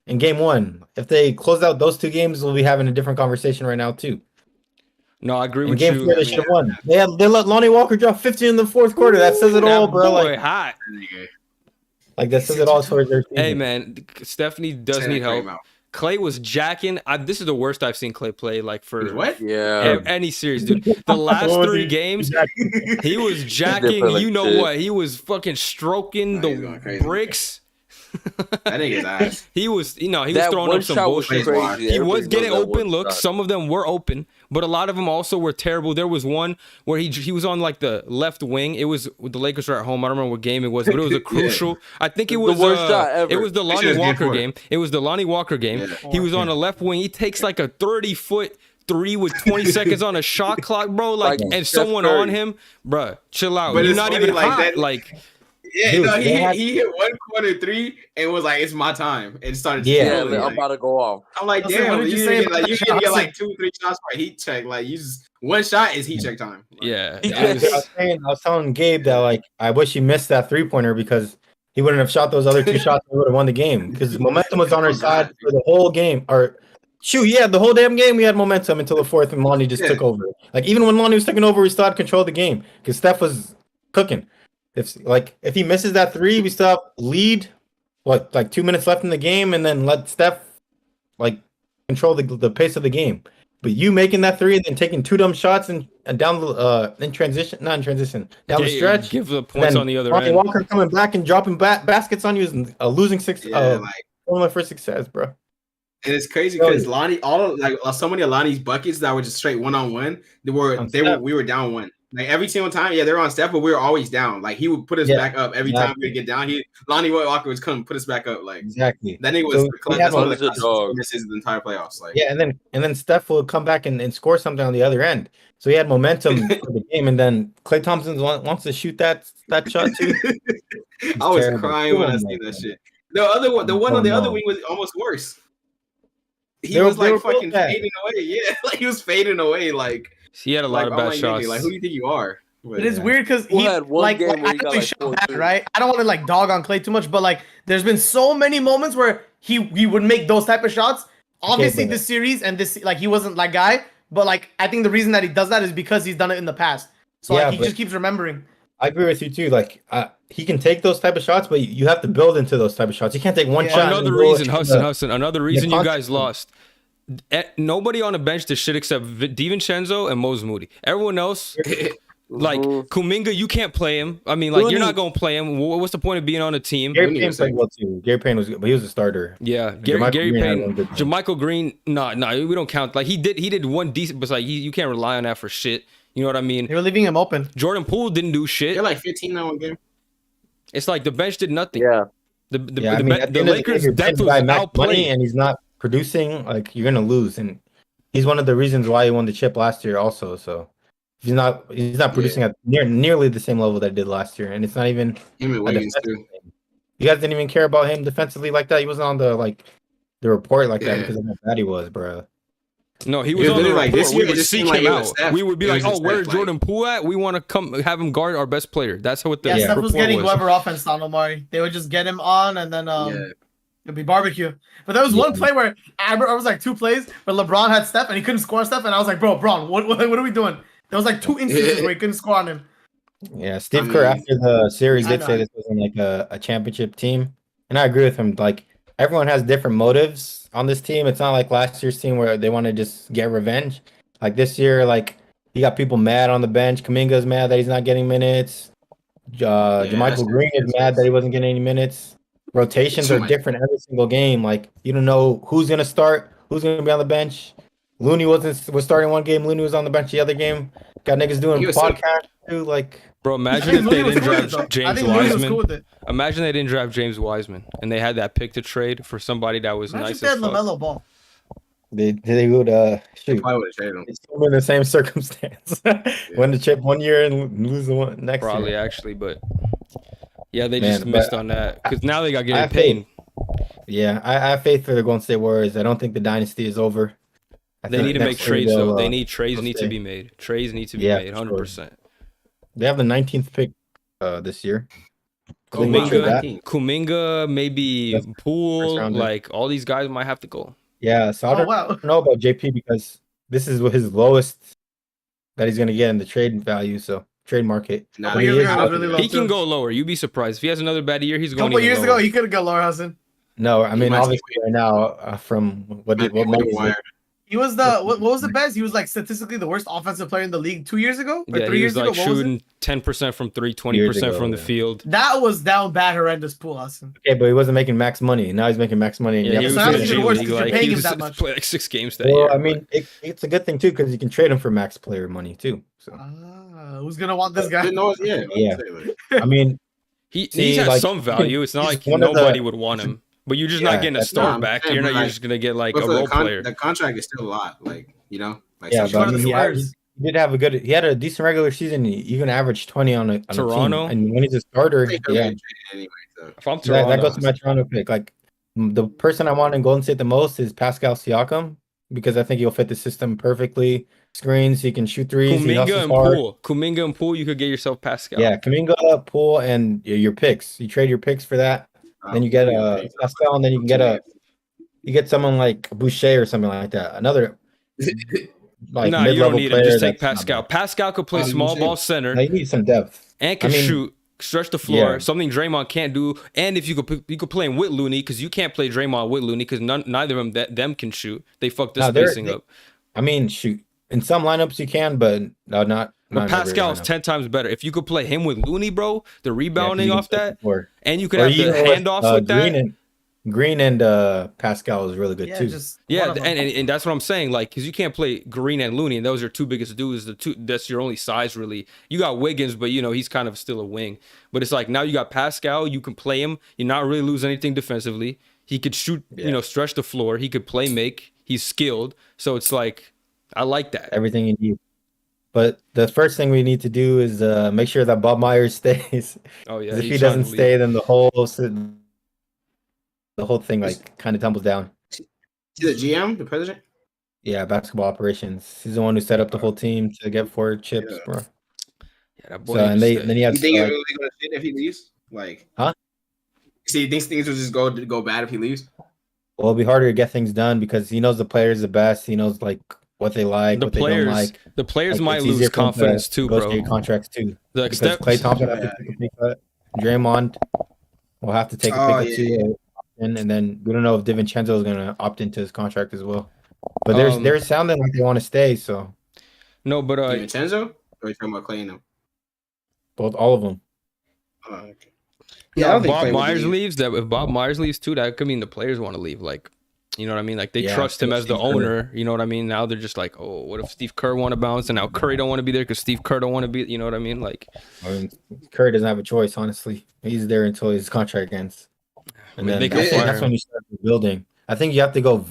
and game 1. If they close out those 2 games, we'll be having a different conversation right now too. No, I agree In with game you. 4, they should have won. They let Lonnie Walker drop 50 in the fourth quarter. That says it all, That bro. boy Like hot. that says it all towards their team. Hey man, Stephanie does need help. Clay was jacking. This is the worst I've seen Clay play. Like for What? Yeah. any series, dude. The last What was 3 he? games, he was Different jacking. like You know shit. what? He was fucking stroking Nah, he's going the crazy. bricks. That nigga's ass. He was, he was That throwing one up some shot was bullshit. crazy. He was Everybody getting knows that open one looks. shot. Some of them were open, but a lot of them also were terrible. There was one where he was on like the left wing. It was the Lakers were at home. I don't remember what game it was, but it was a crucial. I think it The was worst shot ever. It was the This Lonnie is game Walker 4. game. It was the Lonnie Walker game. Yeah. He was on the left wing. He takes like a 30-foot 3 with 20 seconds on a shot clock, bro. Like, Like and Steph someone Curry. on him, bro. Chill out. But You're it's not funny, even like, hot. that- Like, Yeah, Dude, no, they had- he hit 1 quarter 3 and was like, "It's my time," and started. Yeah. Yeah, scrolling, I'm like, about to go off. I'm like, Listen, damn, what did you you say didn't get about like you that didn't get shot? like 2-3 shots for a heat check. Like you just one shot is heat check time. Like, yeah. He it just- was- I was telling Gabe that like I wish he missed that 3-pointer because he wouldn't have shot those other 2 shots and would have won the game because momentum was on our side for the whole game. Or shoot, yeah, the whole damn game we had momentum until the 4th and Lonnie just Yeah. took over. Like even when Lonnie was taking over, we still had control of the game because Steph was cooking. If he misses that three, we still have lead. Like 2 minutes left in the game, and then let Steph like control the pace of the game. But you making that three and then taking 2 dumb shots and down the in transition, not in transition, down the stretch. Give the points on the other end. Walker coming back and dropping baskets on you is losing six. Yeah, like for success, bro. And it's crazy because Lonnie, so many of Lonnie's buckets that were just straight 1-on-1. We were down 1. Like every single time, they were on Steph, but we were always down. Like he would put us back up every time we would get down. Lonnie Walker was coming put us back up. Like exactly. That nigga was that's one of the misses the entire playoffs. Like and then Steph would come back and score something on the other end. So he had momentum for the game, and then Klay Thompson wants to shoot that shot too. I was crying when I seen that shit. The one on the other wing was almost worse. He was like fucking fading away. Yeah, like he was fading away. Like he had a lot of bad shots. Like who do you think you are? But it is weird because he had one game where he got like right? I don't want to like dog on Klay too much, but like there's been so many moments where he would make those type of shots. Obviously, this series and this like he wasn't that guy, but like I think the reason that he does that is because he's done it in the past. So like he just keeps remembering. I agree with you too. Like he can take those type of shots, but you have to build into those type of shots. You can't take one shot. Another reason, Hassan. Another reason you guys lost. Nobody on the bench did shit except DiVincenzo and Moses Moody. Everyone else, like Kuminga, you can't play him. I mean, like you're not gonna play him. What's the point of being on a team? Gary Payne played well too. Gary Payne was good, but he was a starter. Yeah, Gary Payne, JaMychal Green. No, we don't count. Like he did one decent, but like you can't rely on that for shit. You know what I mean? They were leaving him open. Jordan Poole didn't do shit. They're like 15 that one game. It's like the bench did nothing. Yeah. The Lakers' depth was outplayed, and he's not producing. Like you're gonna lose, and he's one of the reasons why he won the chip last year. Also, so he's not producing at nearly the same level that he did last year, and it's not even. Him and Wiggins too. You guys didn't even care about him defensively like that. He wasn't on the report like that because of how bad he was, bro. No, he was on the report. This year, we would seek him out. We would be like, "Oh, where's Jordan Poole at? We want to come have him guard our best player." That's what the Steph was getting whoever offense on Omari. They would just get him on, and then it'd be barbecue. But there was one play where I was like 2 plays where LeBron had Steph and he couldn't score Steph, and I was like, "Bro, Bron, what are we doing?" There was like 2 instances where he couldn't score on him. Yeah, Steve Kerr after the series did say this wasn't like a championship team, and I agree with him. Like everyone has different motives on this team. It's not like last year's team where they want to just get revenge. Like this year, like you got people mad on the bench. Kuminga's mad that he's not getting minutes. JaMychal Green is mad that he wasn't getting any minutes. Rotations are different every single game. Like you don't know who's gonna start, who's gonna be on the bench. Looney was starting one game. Looney was on the bench the other game. Got niggas doing podcasts too. Like, bro, imagine if they didn't draft James Wiseman. Imagine they didn't draft James Wiseman and they had that pick to trade for somebody that was nice as fuck. LaMelo Ball. They would shoot. I would have traded him. It's in the same circumstance. Win the chip one year and lose the one next probably year. Actually, but yeah, they just missed on that because now they got to get paid. Yeah, I have faith for the Golden State Warriors. I don't think the dynasty is over. They need to make trades though. They need trades need to be made. Trades need to be made 100%. They have the 19th pick this year. Kuminga, maybe Poole, like all these guys might have to go. Yeah, so I don't know about JP because this is his lowest that he's going to get in the trade value. So trade market. He can go lower. You'd be surprised if he has another bad year. He's going. A couple years ago, he could have gone lower, Hassan. No, I mean obviously right now from what money he was the what was the best? He was like statistically the worst offensive player in the league 2 years ago or 3 years ago. Like shooting 10% from 3, 20% from the field. That was down bad, horrendous pool, Hassan. Okay, but he wasn't making max money. Now he's making max money. Yeah, he was paying him that much. Played like 6 games that year. I mean, it's a good thing too because you can trade him for max player money too. So who's gonna want this guy? Yeah. I mean, he has some value. It's not like nobody would want him. But you're just not getting a star back. You're just gonna get like a role player. The contract is still a lot, like you know. Like yeah, but I mean, he did have he had a decent regular season. He even averaged 20 on Toronto. A team. And when he's a starter, anyway, so. If I'm Toronto, that goes to my Toronto pick. Like the person I want in Golden State the most is Pascal Siakam because I think he'll fit the system perfectly. Screens, he can shoot threes. Kuminga and Poole, you could get yourself Pascal. Yeah, Kuminga, Poole, and your picks. You trade your picks for that. Then you get a Pascal, and then you can get someone like Boucher or something like that. Another like you don't need him. Just take Pascal. Pascal could play small ball center. No, you need some depth and can shoot. stretch the floor, Yeah. something Draymond can't do. And if you could play him with Looney, because you can't play Draymond with Looney because neither of them can shoot. They fucked this spacing up. I mean, shoot. In some lineups you can, but not. But Not in every Pascal's lineup. 10 times better. If you could play him with Looney, bro, the rebounding Yeah, off that, and you could or have the even handoffs with that. Green and Pascal is really good too. And that's what I'm saying. Like, because you can't play Green and Looney, and those are your two biggest dudes. That's your only size, really. You got Wiggins, but he's kind of still a wing. But it's like now you got Pascal. You can play him. You're not really losing anything defensively. He could shoot. Stretch the floor. He could play make. He's skilled. So it's like I like that. Everything you need. But the first thing we need to do is make sure that Bob Myers stays. Oh yeah. If he doesn't stay, then the whole thing like kind of tumbles down. He's the GM, the president. Yeah, basketball operations. He's the one who set up the whole team to get 4 chips, bro. Yeah, that boy. So, and then he has. You think he's really gonna shit if he leaves? Like, huh? See, he thinks things will just go bad if he leaves. Well, it'll be harder to get things done because he knows the players the best. He knows like what they like, what they don't like. The players Like, might it's easier lose for them to confidence too, bro. negotiate contracts too. Like Because Klay Thompson have to take a pay cut. Draymond will have to take a pay cut too. And then we don't know if DiVincenzo is gonna opt into his contract as well. But they're sounding like they want to stay. So no, but DiVincenzo, or are you talking about Klay and them? all of them. Oh, okay. Yeah, I don't if think Bob Klay would Myers leave. leaves, if Bob Myers leaves too, that could mean the players want to leave. Like, you know what I mean? Like they Yeah, trust him as the Steve Kerr. owner. You know what I mean? Now they're just like, oh, what if Steve Kerr want to bounce, and now Curry don't want to be there because Steve Kerr don't want to be. You know what I mean? Like, I mean, Curry doesn't have a choice. Honestly, he's there until his contract ends. And then that's when you start rebuilding. I think you have to go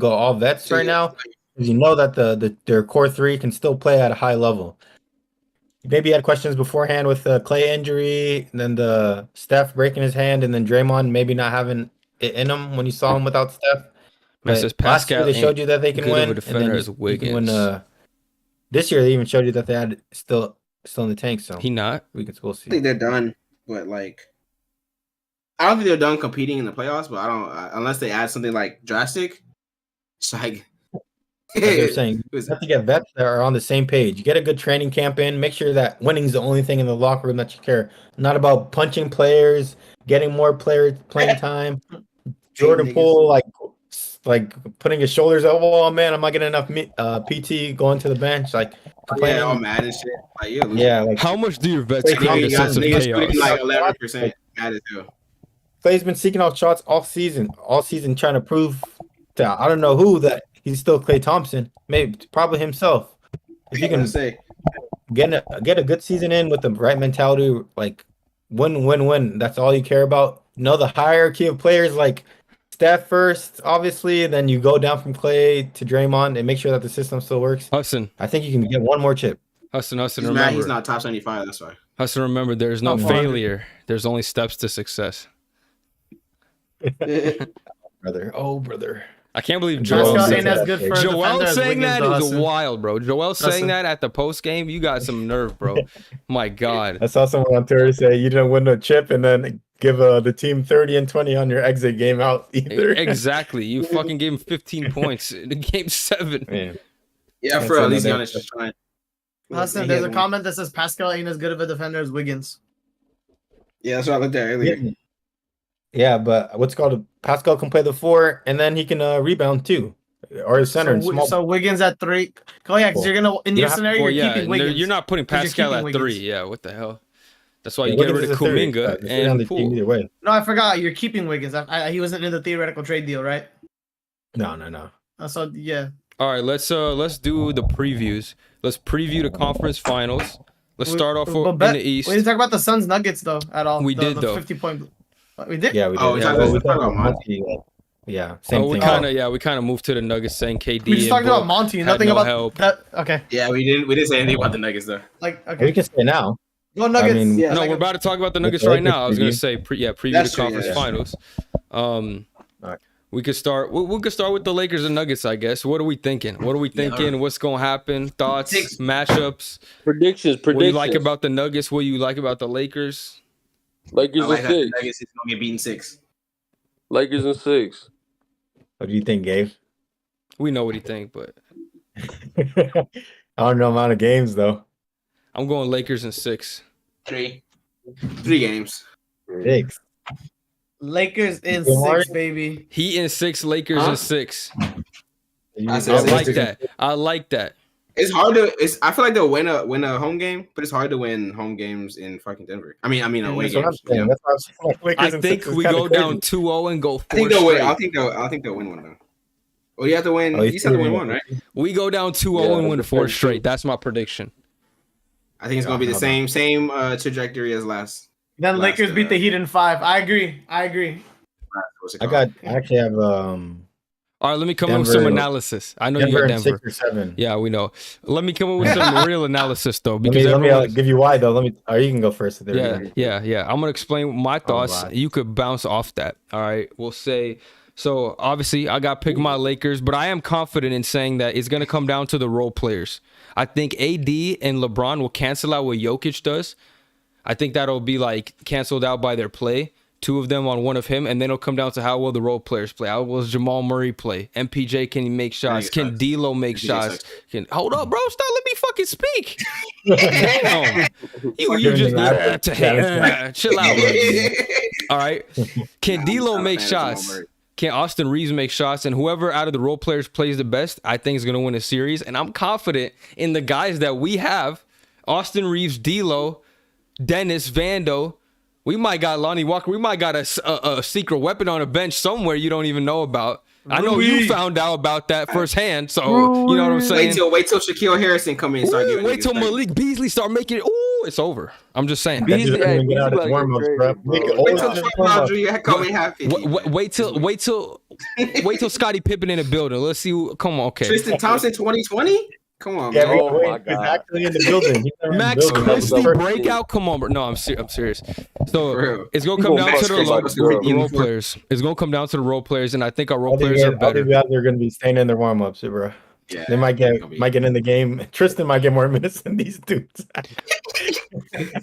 all vets right now, because you know that their core 3 can still play at a high level. Maybe you had questions beforehand with the Klay injury, and then the Steph breaking his hand, and then Draymond maybe not having it in him when you saw him without Steph. But last year they showed you that they can win, and then you can win. This year they even showed you that they had still in the tank. So he not. We can still see. I think they're done, but like, I don't think they're done competing in the playoffs. But I don't unless they add something like drastic. It's like. Like they're saying, you have to get vets that are on the same page. You get a good training camp in. Make sure that winning is the only thing in the locker room that you care. Not about punching players, getting more players playing time. Jordan Poole, like putting his shoulders up. Oh man, I'm not getting enough PT going to the bench. Like complaining all mad and shit. Like, like how much do your vets create a sense of chaos? Like 11% mad as hell. Clay's been seeking out shots all season trying to prove to I don't know who that he's still Klay Thompson. Maybe probably himself. If you can get a good season in with the right mentality, like win. That's all you care about. Know the hierarchy of players, like Steph first, obviously, and then you go down from Klay to Draymond and make sure that the system still works. Hassan, I think you can get one more chip. Hassan, remember, he's not top 75. That's why. Hassan, remember, there's no failure. There's only steps to success. brother. I can't believe Joel saying that is wild, bro. Joel saying that at the post game, you got some nerve, bro. My God. I saw someone on Twitter say you didn't win a chip and then give the team 30 and 20 on your exit game out either. Exactly. You fucking gave him 15 points in game 7. Man. Yeah, for at least Giannis just trying. Listen, there's a comment that says Pascal ain't as good of a defender as Wiggins. Yeah, that's what I looked at earlier. Yeah, but what's called Pascal can play the 4 and then he can rebound too, or his center. So Wiggins at 3. Oh yeah, because you're gonna in your scenario you're keeping Wiggins. You're not putting Pascal at 3. Yeah, what the hell? That's why you get rid of Kuminga and Poole. Either way. No, I forgot. You're keeping Wiggins. He wasn't in the theoretical trade deal, right? No. So yeah. All right, let's do the previews. Let's preview the conference finals. Let's start off in the East. We didn't talk about the Suns Nuggets though at all. We did though. 50-point. We did. Yeah, we did. We talked about Monty. Yeah, same thing. We kind of moved to the Nuggets saying KD. We just talked about Monty. Nothing about help. that. Okay. Yeah, we didn't say anything about the Nuggets though. Like okay. We can say now. Go Nuggets. I mean, no, we're about to talk about the Nuggets right now. I was gonna say preview the conference finals. Right. We could start. We could start with the Lakers and Nuggets, I guess. What are we thinking? What's gonna happen? Thoughts, matchups, predictions. What do you like about the Nuggets? What do you like about the Lakers? Lakers in 6. The Nuggets is gonna get beaten 6. Lakers in 6. What do you think, Gabe? We know what he think, but I don't know amount of games though. I'm going Lakers in 6. 3. 3 games. 6. Lakers in Omari? 6, baby. Heat in 6, Lakers in 6. I I said like six. that. I like that. It's hard to. I feel like they'll win a home game, but it's hard to win home games in fucking Denver. I mean away That's what I'm games. saying. That's why I'm saying, like, I Lakers in think 6 is we kinda go crazy. down 2-0 and go 4 I think they'll win. straight. I think they'll win one though. Well, you have to win. Oh, You just have to win one, right? We go down 2-0 Yeah, and win that's 4 the straight. That's my prediction. I think it's gonna be the same trajectory as last. Then Last, Lakers beat the Heat in 5. I agree. What's it I called? actually have All right, let me come up with some Denver- analysis. I know you Denver got in Denver. 6 or 7. Yeah, we know. Let me come up with some real analysis though, Let because me everyone. give you why though. Or you can go first. If they're Yeah, gonna- yeah. I'm gonna explain my thoughts. wow. You could bounce off that. All right, we'll say. So obviously, I got picked my Lakers, but I am confident in saying that it's gonna come down to the role players. I think AD and LeBron will cancel out what Jokic does. I think that'll be like canceled out by their play. 2 of them on 1 of him, and then it'll come down to how well the role players play. How well does Jamal Murray play? MPJ can make shots. Can D'Lo make shots? Hold up, bro. Stop. Let me fucking speak. Damn. You just chill out. All right. Can D'Lo make shots? Can Austin Reeves make shots? And whoever out of the role players plays the best, I think is going to win a series. And I'm confident in the guys that we have: Austin Reeves, D'Lo, Dennis, Vando. We might got Lonnie Walker. We might got a secret weapon on a bench somewhere you don't even know about. I know you found out about that firsthand, so you know what I'm saying. Wait till Shaquille Harrison come in and start giving. Wait till Malik Beasley start making it. Ooh, it's over. I'm just saying. Beasley, That dude's hey, gonna get out Beasley his warm-ups, like bro. crazy, Make bro. it Wait till older. Troy come in half 50. Wait till Scottie Pippen in the building. Let's see. Come on, okay. Tristan Thompson 2020. Come on, Yeah, man. Oh wait, my he's God. actually in the building. He's never in the Max building. Christie First breakout. Come on, bro. No, I'm serious. So For real. it's gonna come down Max to Christie, the role players. It's gonna come down to the role players, and I think our role players are All these better. guys are going to be staying in their warm-ups, bro. Yeah, They might get in the game. Tristan might get more minutes than these dudes.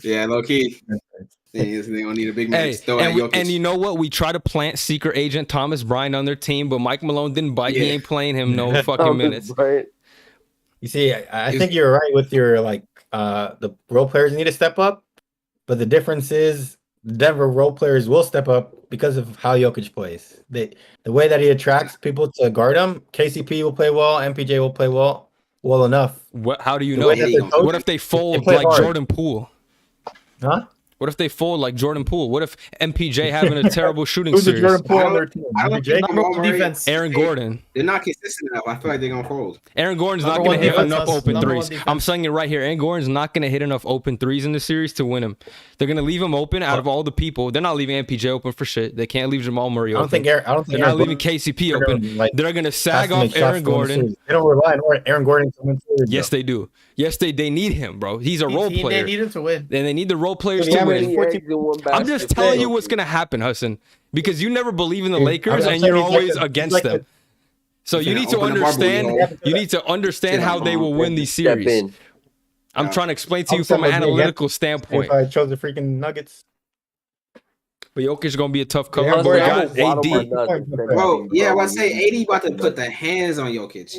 yeah, low key. They gonna need a big man. Hey, and you know what? We try to plant secret agent Thomas Bryant on their team, but Mike Malone didn't bite. He Yeah. ain't playing him no fucking minutes. Right. You see, I think you're right with your the role players need to step up, but the difference is the Denver role players will step up because of how Jokic plays. The way that he attracts people to guard him, KCP will play well, MPJ will play well enough. How do you The know? way that they're coaching, What if they fold play like hard. Jordan Poole? Huh? What if they fold like Jordan Poole? What if MPJ having a terrible shooting Who's the series? Jordan Poole on their team? I don't MPJ? think number one defense. Aaron Gordon. They're not consistent enough. I feel like they're gonna fold. Aaron Gordon's Number not going one to hit defense, enough us. open Number one threes. defense. I'm saying it right here. Aaron Gordon's not going to hit enough open threes in the series to win him. They're going to leave him open out of all the people. They're not leaving MPJ open for shit. They can't leave Jamal Murray I open. don't think Aaron They're not Gordon- leaving KCP they're open. gonna, like, They're going to has sag to make off shots Aaron to win the Gordon. series. They don't rely on Aaron Gordon to win series. Yes, they do. Yes, they need him, bro. He's a role They player. need him to win. And they need the role players But to yeah, win. but 14 I'm just telling you what's going to happen, Hassan, because you never believe in the Lakers I'm and saying you're he's like always a- against he's like them. So you gonna need to open the bubble, understand. you know? You need to understand how they will win these Step series. in. I'm trying to explain to you I'm from an saying, like, analytical If standpoint. I chose the freaking Nuggets, But Jokic is going to be a tough cover. Yeah, We boy, got I'm a waddle AD. Bro, yeah, I was saying AD about to put the hands on Jokic.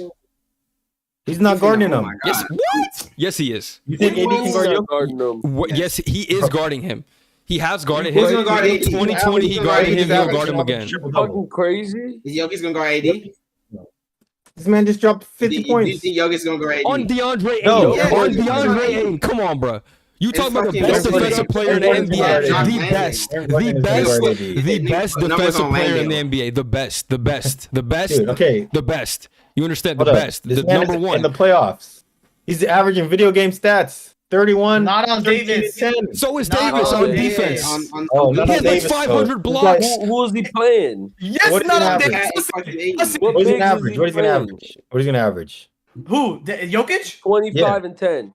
he's not guarding Oh him. my God. Yes, what? Yes, he is. You think AD can guard Jokic? Yes, he is guarding him. He has guarded Who's him. gonna guard AD? 2020, he guarded him. He'll guard him again. Fucking crazy. Is Jokic's gonna guard AD? This man just dropped 50 Do you points. think Jokic's gonna guard AD? On DeAndre Ayton. No. Yeah, On yeah. DeAndre Ayton. Come on, bro. You talking about the fucking best nobody- defensive player in the Aaron NBA. Gordon. The Aaron best. Gordon The is best. gonna guard The AD. best Numbers defensive on player in Landale. the NBA. The best. The best. The best. Dude, okay. The best. You understand? The Hold up. best. This The man number is one. in the playoffs. He's averaging video game stats. 31. Not on 13, Davis. 10. So is Not Davis on on Davis. defense. Oh, He not has on like Davis, 500 though. blocks. Who is he playing? Yes, What is not he on average? Davis. What What is he bigs gonna is average? he What is he gonna playing? average? What is he gonna average? Who? Jokic? 25 and 10.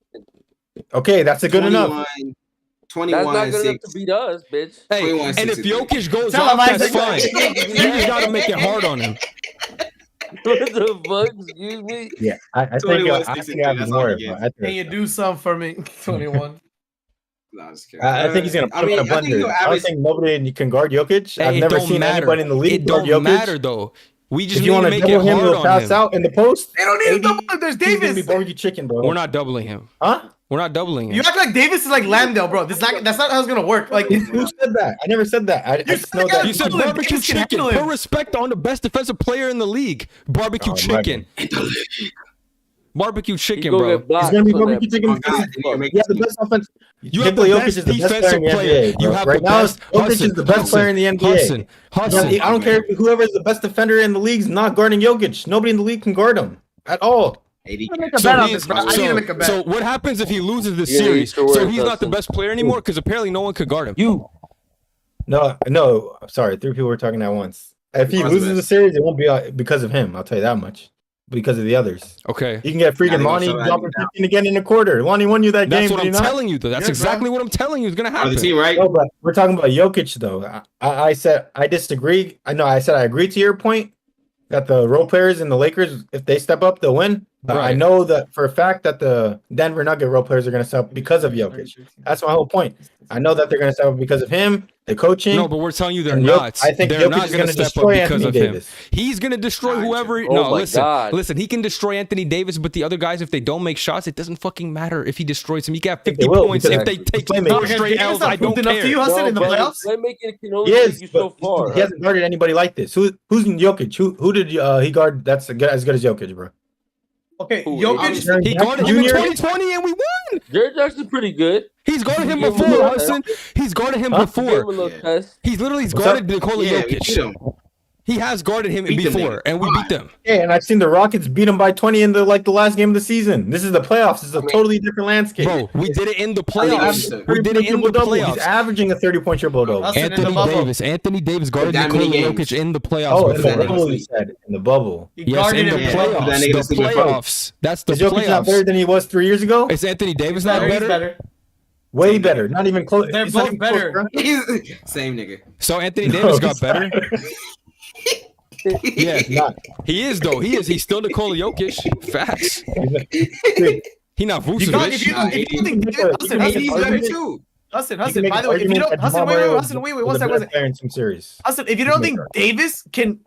Okay, that's a good enough. 21 That's not good enough 6. to beat us, bitch. Hey, 21, and if 63. Jokic goes Tell off, him, that's Isaac. fine. You just got to make it hard on him. What the fuck? Excuse me? Yeah, I think 21, I 63, think I have that's more. all he but gets. I Can you do something for me? 21. No, I'm just kidding. I think he's gonna put him in a I think blender. he'll I don't average. think nobody can guard Jokic. Hey, I've it never don't seen matter. anybody in the league It guard don't Jokic. matter though. We just If need you to want to make double it him, hard he'll on pass him. out in the post. They don't need AD, to double. There's He's gonna be Davis. barbecue chicken, bro. We're not doubling him. Huh? We're not doubling You it. act like Davis is like Lambdale, bro. That's not how it's gonna work. Like, Who said that? I never said that. I just know that. You said Davis barbecue can chicken. handle him. Put respect on the best defensive player in the league. Barbecue chicken. Barbecue chicken, bro. He's gonna be barbecue chicken. Oh, God, He has the best offense. You have Nikola the Jokic best is the best player in defensive the player. NBA. You bro. have Right the now, best. Jokic is the best player in the NBA. Hassan. I don't care if whoever is the best defender in the league is not guarding Jokic. Nobody in the league can guard him at all. I need to make a bet. So what happens if he loses this Yeah, series? he's So he's not the Hassan. best player anymore because apparently no one could guard him. No. Sorry, 3 people were talking at once. If he loses the series, it won't be because of him. I'll tell you that much. Because of the others. Okay. You can get freaking Lonnie dropping 15 again in a quarter. Lonnie won you that game. That's what I'm telling you, though. That's Yeah, exactly what I'm telling you is gonna On the happen. team, right? No, but we're talking about Jokic though. I said I disagree. I said I agree to your point that the role players in the Lakers, if they step up, they'll win. But I Right. know that for a fact that the Denver Nugget role players are going to step up because of Jokic. That's my whole point. I know that they're going to step up because of him, the coaching. No, but we're telling you they're And not. I think they're Jokic not is going gonna to step up destroy because Anthony of Davis. him. He's going to destroy Nah, whoever. oh No, my listen, God. listen. He can destroy Anthony Davis, but the other guys, if they don't make shots, it doesn't fucking matter if he destroys him. He got think 50 they will, points. because If they he's take playmaker. 4 Okay, straight Davis L's, not I don't proved enough to you, care. Hassan, in the playoffs? Playmaking can only Yes, take you but so far. he hasn't guarded anybody like this. Who's in Jokic? Who did he guard? That's as good as Jokic, bro. Okay, Who, Jokic. He guarded him in Junior? 2020 and we won. Jared Jackson's pretty good. He's guarded him Give him before, a- Hudson. He's guarded him Huh? Give him a before. little Yeah. test. He's What's guarded up? Nikola Yeah, we beat Jokic. him. He has guarded him Beat them before, niggas. and we beat them. Yeah, and I've seen the Rockets beat him by 20 in the last game of the season. This is the playoffs. This is a totally different landscape. Bro, we did it in the I mean, playoffs. We did it in the He's playoffs. averaging a 30-point triple double. Hassan, in the bubble. Anthony Davis guarded That many Nikola games. Jokic in the playoffs Oh, in the before. bubble, he said. In the bubble. He Yes, guarded in the him. Yeah. That playoffs. nigga The doesn't even playoffs. That's the Is Jokic not better playoffs. than he was 3 years ago? Is Anthony Davis No, not he's better? Way better. Not even close. They're It's not both even close, better. bro. Same nigga. So Anthony No, Davis got he's better. Yeah, Not. he is though. He is. He's still Nikola Jokic. Facts. He not You got, if you, Vucevic. if you think Nicola, Hassan, you AD's can Hassan, better make too. Hassan, You can make by an the way, if you argument don't, that Hassan, Jamal wait, Murray Hassan, wait, one was the second, best player in some series. Hassan, if you don't think Davis can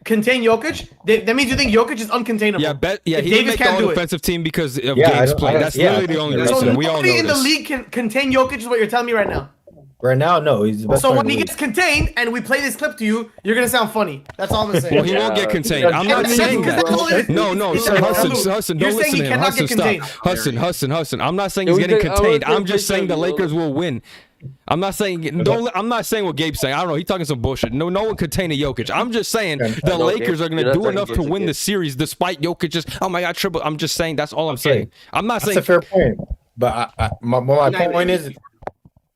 contain Jokic, that means you think Jokic is uncontainable. Yeah, yeah. If He didn't Davis make the can't do it. all-defensive team because of Yeah, I Gabe's don't- play. I- That's yeah, literally the only that's- So reason. We all nobody know in the this. league can contain Jokic is what you're telling me right now. Right now, no. He's the best So player when in he the gets contained and we play this clip to you, you're gonna sound funny. That's all I'm gonna say. Well, he won't get contained. I'm not Yeah, saying because that. that's all it is. No, no, He's Hudson, saying- Hudson, You're don't saying listen he to him. cannot Hudson, get stop. contained. Hudson. I'm not saying Yeah, he's we getting think- I contained. was I'm just gonna saying the say, Lakers will win. I'm not saying I'm not saying what Gabe's saying. I don't know. He's talking some bullshit. No one contained Jokic. I'm just saying the No, Lakers Gabe, are going you're to not do enough talking to win bullshit, the series despite Jokic just, oh my God, triple. I'm just saying that's all I'm Okay. saying. I'm not That's saying a fair point. But my point is,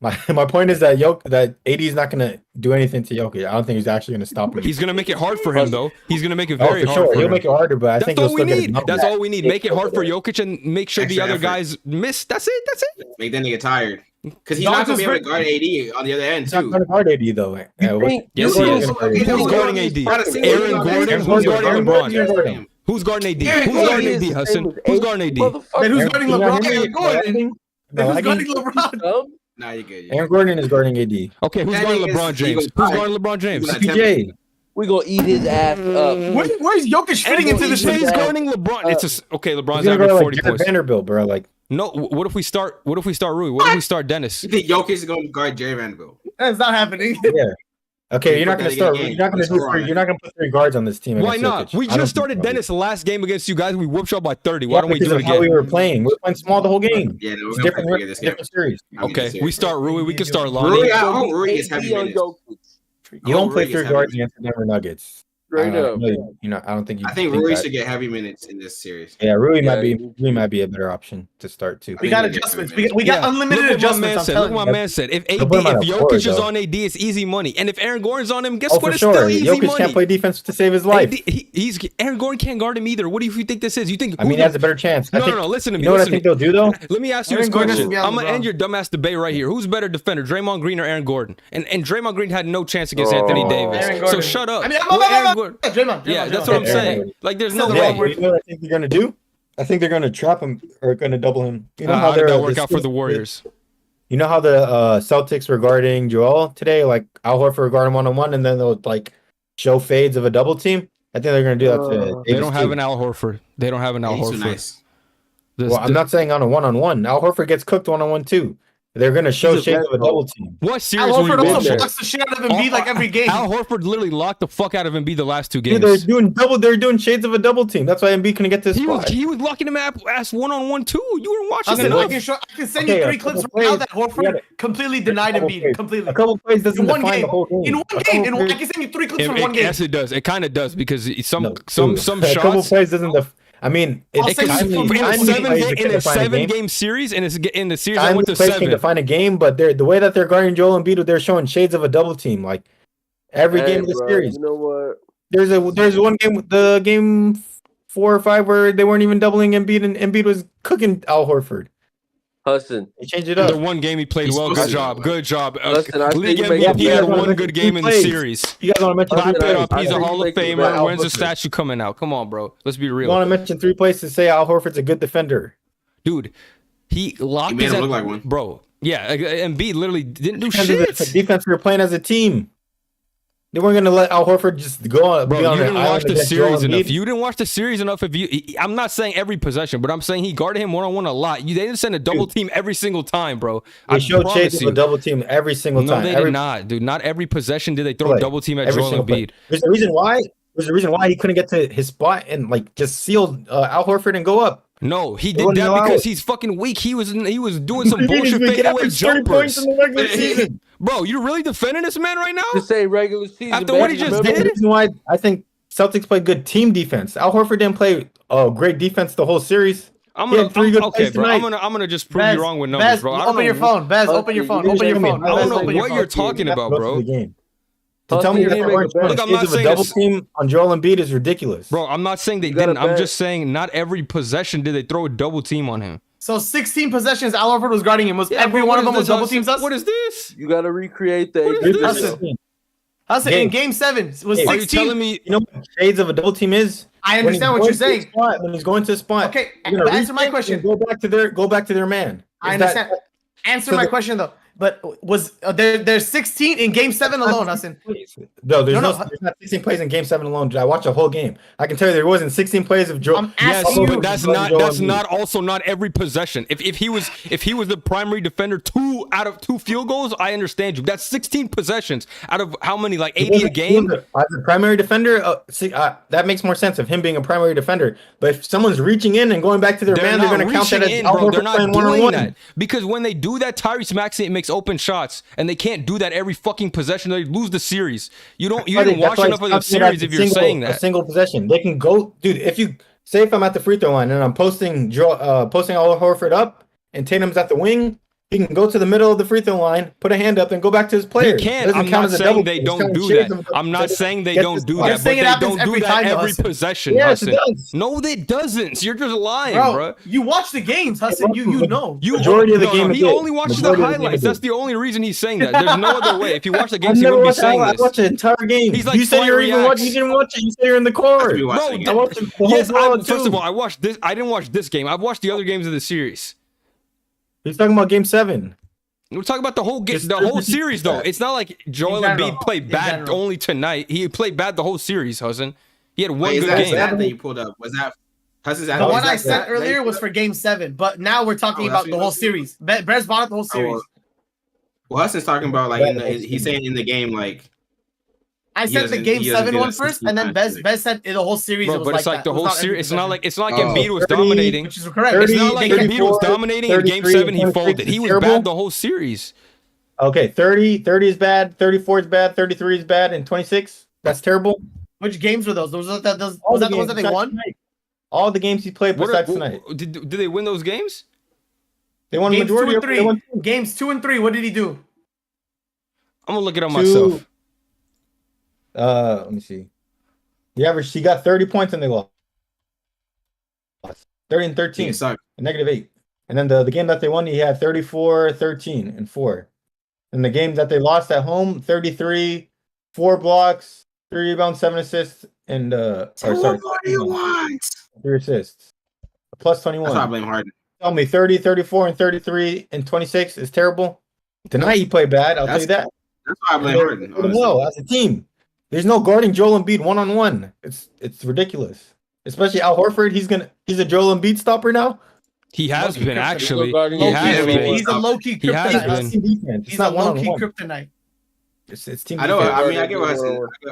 my point is that that AD is not going to do anything to Jokic. I don't think he's actually going to stop him. he's going to make it hard for him though. He's going to make it Oh, very for hard sure. for He'll him. make it harder, but I That's think he'll all we still get need. enough. That's all we need. Make it hard for Jokic and make sure the Extra other effort. guys miss. That's it. That's it. Make that nigga tired. Because he's No, not gonna be just able to guard AD on the other end He's not too. going to guard AD though. Yes, he is. Who's guarding AD? Aaron Gordon. Who's guarding LeBron? Who's guarding AD? Who's guarding AD, Hudson? Who's guarding AD? Then who's guarding LeBron? Aaron Gordon. Then who's Aaron guarding LeBron? Nah, you're good. Gordon is guarding AD. Okay, who's That guarding nigga's- LeBron he James? goes Who's high. guarding LeBron James? Who's PJ. We gonna eat his ass up. Where's Jokic fitting into this He's thing? guarding LeBron. Okay. LeBron's He's going to averaging go like 40 Jared points. Vanderbilt, bro. Like, No, what if we start Rui? What if we start Dennis? You think Jokic is gonna guard Jerry Vanderbilt? That's not happening. yeah. Okay, You you're not put going to that start. again. You're not going Let's to do score on three. it. You're not going to put 3 guards on this team. Why against not? Jokic. We I don't just started think so. Dennis the last game against you guys. We whooped y'all by 30. Why Yeah, don't we because do of it how we again? were playing. We were playing small the whole game. Yeah, no, we're It's gonna different. figure this game. Different series. Okay, we start Rui. We can start Rui, Lonnie. I hope Rui gets heavy minutes. You don't play Rui 3 gets guards heavy against the Denver Nuggets. Straight up. I don't think you. I think Rui should get heavy minutes in this series. Yeah, Rui Yeah, might be a better option to start too. We got adjustments. We got unlimited Look what my adjustments. man I'm said. Look telling what you. my man said. If They'll put him on a Jokic forward, is though. on AD, it's easy money. And if Aaron Gordon's on him, guess Oh, what? for It's sure. still easy Jokic money. can't play defense to save his life. He's Aaron Gordon can't guard him either. What do you think this is? You think? I mean, he has a better chance. No. Listen to me. You know what I listen think to me. they'll do though? Let me ask you Aaron this Gordon question. doesn't be on I'm gonna LeBron. end your dumbass debate right here. Who's better defender, Draymond Green or Aaron Gordon? And Draymond Green had no chance against Anthony Davis. Aaron So Gordon. shut up. I mean, Well, Aaron Gordon- Draymond. Yeah, that's what I'm Aaron saying. Gordon. Like, there's Still no the way. wrong word. You know what I think they're gonna do? I think they're gonna trap him or gonna double him. You know How did that work the- out for the Warriors? You know how the Celtics were guarding Joel today? Like Al Horford guard him 1-on-1, and then they'll like show fades of a double team. I think they're gonna do that to They Davis don't have too. an Al Horford. They don't have an Al He's too Horford. nice. Well, I'm not saying on a one-on-one. Al Horford gets cooked one-on-one too. They're gonna show shades of a double team. What series Al were you Horford also watching? blocks the shit out of Embiid like every game. Al Horford literally locked the fuck out of Embiid the last 2 games. Dude, they're doing shades of a double team. That's why Embiid couldn't get to his spot. He was locking him ass one-on-one too. You weren't watching Hassan, enough. I can send you 3 clips right now that Horford completely denied Embiid. Completely. A couple plays doesn't In one define game. the whole game. In one game. I can send you 3 clips from one game. Yes, it does. It kind of does because some A shots. couple plays doesn't. I mean, I'll it's send you in a timely 7-game series, and it's in the series I timely went to plays can 7. define a game, but the way that they're guarding Joel Embiid, they're showing shades of a double team. Like every game of the series. You know what? There's one game, the game 4 or 5, where they weren't even doubling Embiid, and Embiid was cooking Al Horford. Hassan. They changed it The up. one game he played He's well. supposed Good to. job. Good job. Listen, I League think you MVP make- had Yeah, one good game in the plays. series. You guys want to mention Clap three it plays? up. He's a think Hall of you make Famer. Al When's the Horford. statue coming out? Come on, bro. Let's be You real. want to mention 3 plays to say Al Horford's a good defender. Dude, he locked He made his him look like one. Bro, yeah, Embiid literally didn't do Defense shit. is a defense we were playing as a team. They weren't going to let Al Horford just go on. Bro, be on you an didn't watch island the against series Joel enough. Embiid. You didn't watch the series enough. I'm not saying every possession, but I'm saying he guarded him one-on-one a lot. They didn't send a double team every single time, bro. They I showed promise shades of you. a double team every single No, time. they did not, dude. Not every possession did they throw a play. double team at Every Joel single play. Embiid. There's a reason why. There's a reason why he couldn't get to his spot and like just seal Al Horford and go up. No, he They did wouldn't that allow because it. he's fucking weak. He was doing some He bullshit didn't get fadeaway average 30 points jumpers. in the regular season. Bro, you really defending this man right now? Just say regular season. After what he man. just That's did? the reason why I think Celtics played good team defense. Al Horford didn't play great defense the whole series. He had 3 good okay, plays bro. tonight. I'm gonna just prove Bez, you wrong with numbers, Bez, bro. I don't open know your phone. Bez, open your phone. you Open your didn't phone. show me. I don't Bez, know open your what phone. you're talking about, Most of bro. the game. To tell me you that they didn't weren't make a showing Look, I'm shades not of a saying double this- team on Joel Embiid is ridiculous. Bro, I'm not saying they You gotta didn't. I'm bet. just saying not every possession did they throw a double team on him. So 16 possessions Al Horford was guarding him. Was every bro, one of what them is was this? double teams us? What is this? You gotta recreate the. What is eight this? video. Hassan, in Gabe. game 7 was Gabe. Are you 16. telling me? You know what shades of a double team is? I When he's understand what going you're to saying. the spot, when he's going to the spot. Okay, you're gonna but answer my reach in question. and Go back to their man. I Is that- understand. Answer so my the- question though. But was there's 16 in game 7 alone, Hassan? No, there's No, no, no. there's not 16 plays in game 7 alone. I watched a whole game. I can tell you there wasn't 16 plays of Joel. I'm Yes, asking you. but that's not also not every possession. If he was the primary defender, 2 out of 2 field goals, I understand you. That's 16 possessions out of how many? Like 80 a game. As a primary defender, that makes more sense of him being a primary defender. But if someone's reaching in and going back to their man, they're going to count that as in, Al bro. Horford They're not playing doing one-on-one. that because when they do that, Tyrese Maxey makes open shots, and they can't do that every fucking possession. They lose the series. You didn't watch enough of the series if you're saying A that. single possession, they can go, dude. If I'm at the free throw line and I'm posting Al Horford up and Tatum's at the wing, he can go to the middle of the free throw line, put a hand up, and go back to his player. He can. Doesn't I'm count not as a saying double they team. don't It's do counting shades that. of a I'm not double saying they team. don't do You're that, but saying they it happens don't do every that time, though, every Hassan. possession. Yes, it Hassan. does. No, it doesn't. You're just lying, Bro, bro. you watch the games, Hassan. You know. Majority of the game He it did. only watches the Majority of the game highlights. it That's did. the only reason he's saying that. There's no other way. If you watch the I've games, he never wouldn't be watched. saying I this. watched the entire game. He's like you said you were flight even watching. reacts. You didn't watch it. You said you're in the court. We watched Bro, the game. I watched the whole yes, blowout, first too. of all, I watched this. I didn't watch this game. I've watched the other games of the series. He's talking about game 7. We're talking about the whole game, Just the whole 30 series, though. that. It's not like Joel In general. Embiid played In bad general. only tonight. He played bad the whole series, Hassan. He had one Wait, is good that game. that you pulled up? Was that Hudson's The No, one I exactly. sent earlier was for game 7, but now we're talking Oh, about that's the what whole you- series. Brez bought up the whole series. Well, Hudson's talking about like he's saying in the game like I he sent the doesn't- game he doesn't 7 do one that first, 16 and then times. Bez said the whole series. Bro, it was but it's like that. the It was whole not every series. It's not possession. like Embiid was 30, dominating. Which is correct. 30, It's not like 34, Embiid was dominating in game 33, 7. He 26 folded. He is was terrible. bad the whole series. Okay, 30 is bad, 34 is bad, 33 is bad, and 26, that's terrible. Which games were those? Was that the All ones games that they besides won? tonight. All the games he played besides tonight. Did they win those games? They won the Games 2 majority and of them. 3. Games 2 and 3. What did he do? I'm gonna look it up Two- myself. Let me see. He got 30 points and they lost. 30 and 13. it sucked. And -8. And then the game that they won, he had 34, 13, and 4. And the game that they lost at home, 33, 4 blocks, 3 rebounds, 7 assists, and What more do you want? 3 assists. Plus That's why I 21. blame Harden. Tell me 30, 34, and 33 and 26 is terrible. Tonight he played bad, I'll tell you that. That's why I blame Harden. honestly. No, as a team. There's no guarding Joel Embiid one-on-one. It's ridiculous. Especially Al Horford. He's a Joel Embiid stopper now. He has Low-key been kryptonite. actually. Guarding He him. has Yeah, been. He's a low-key He has kryptonite. been. It's team defense. It's He's not a one on low-key one. kryptonite. It's team I know. defense. I mean, I get what Hassan.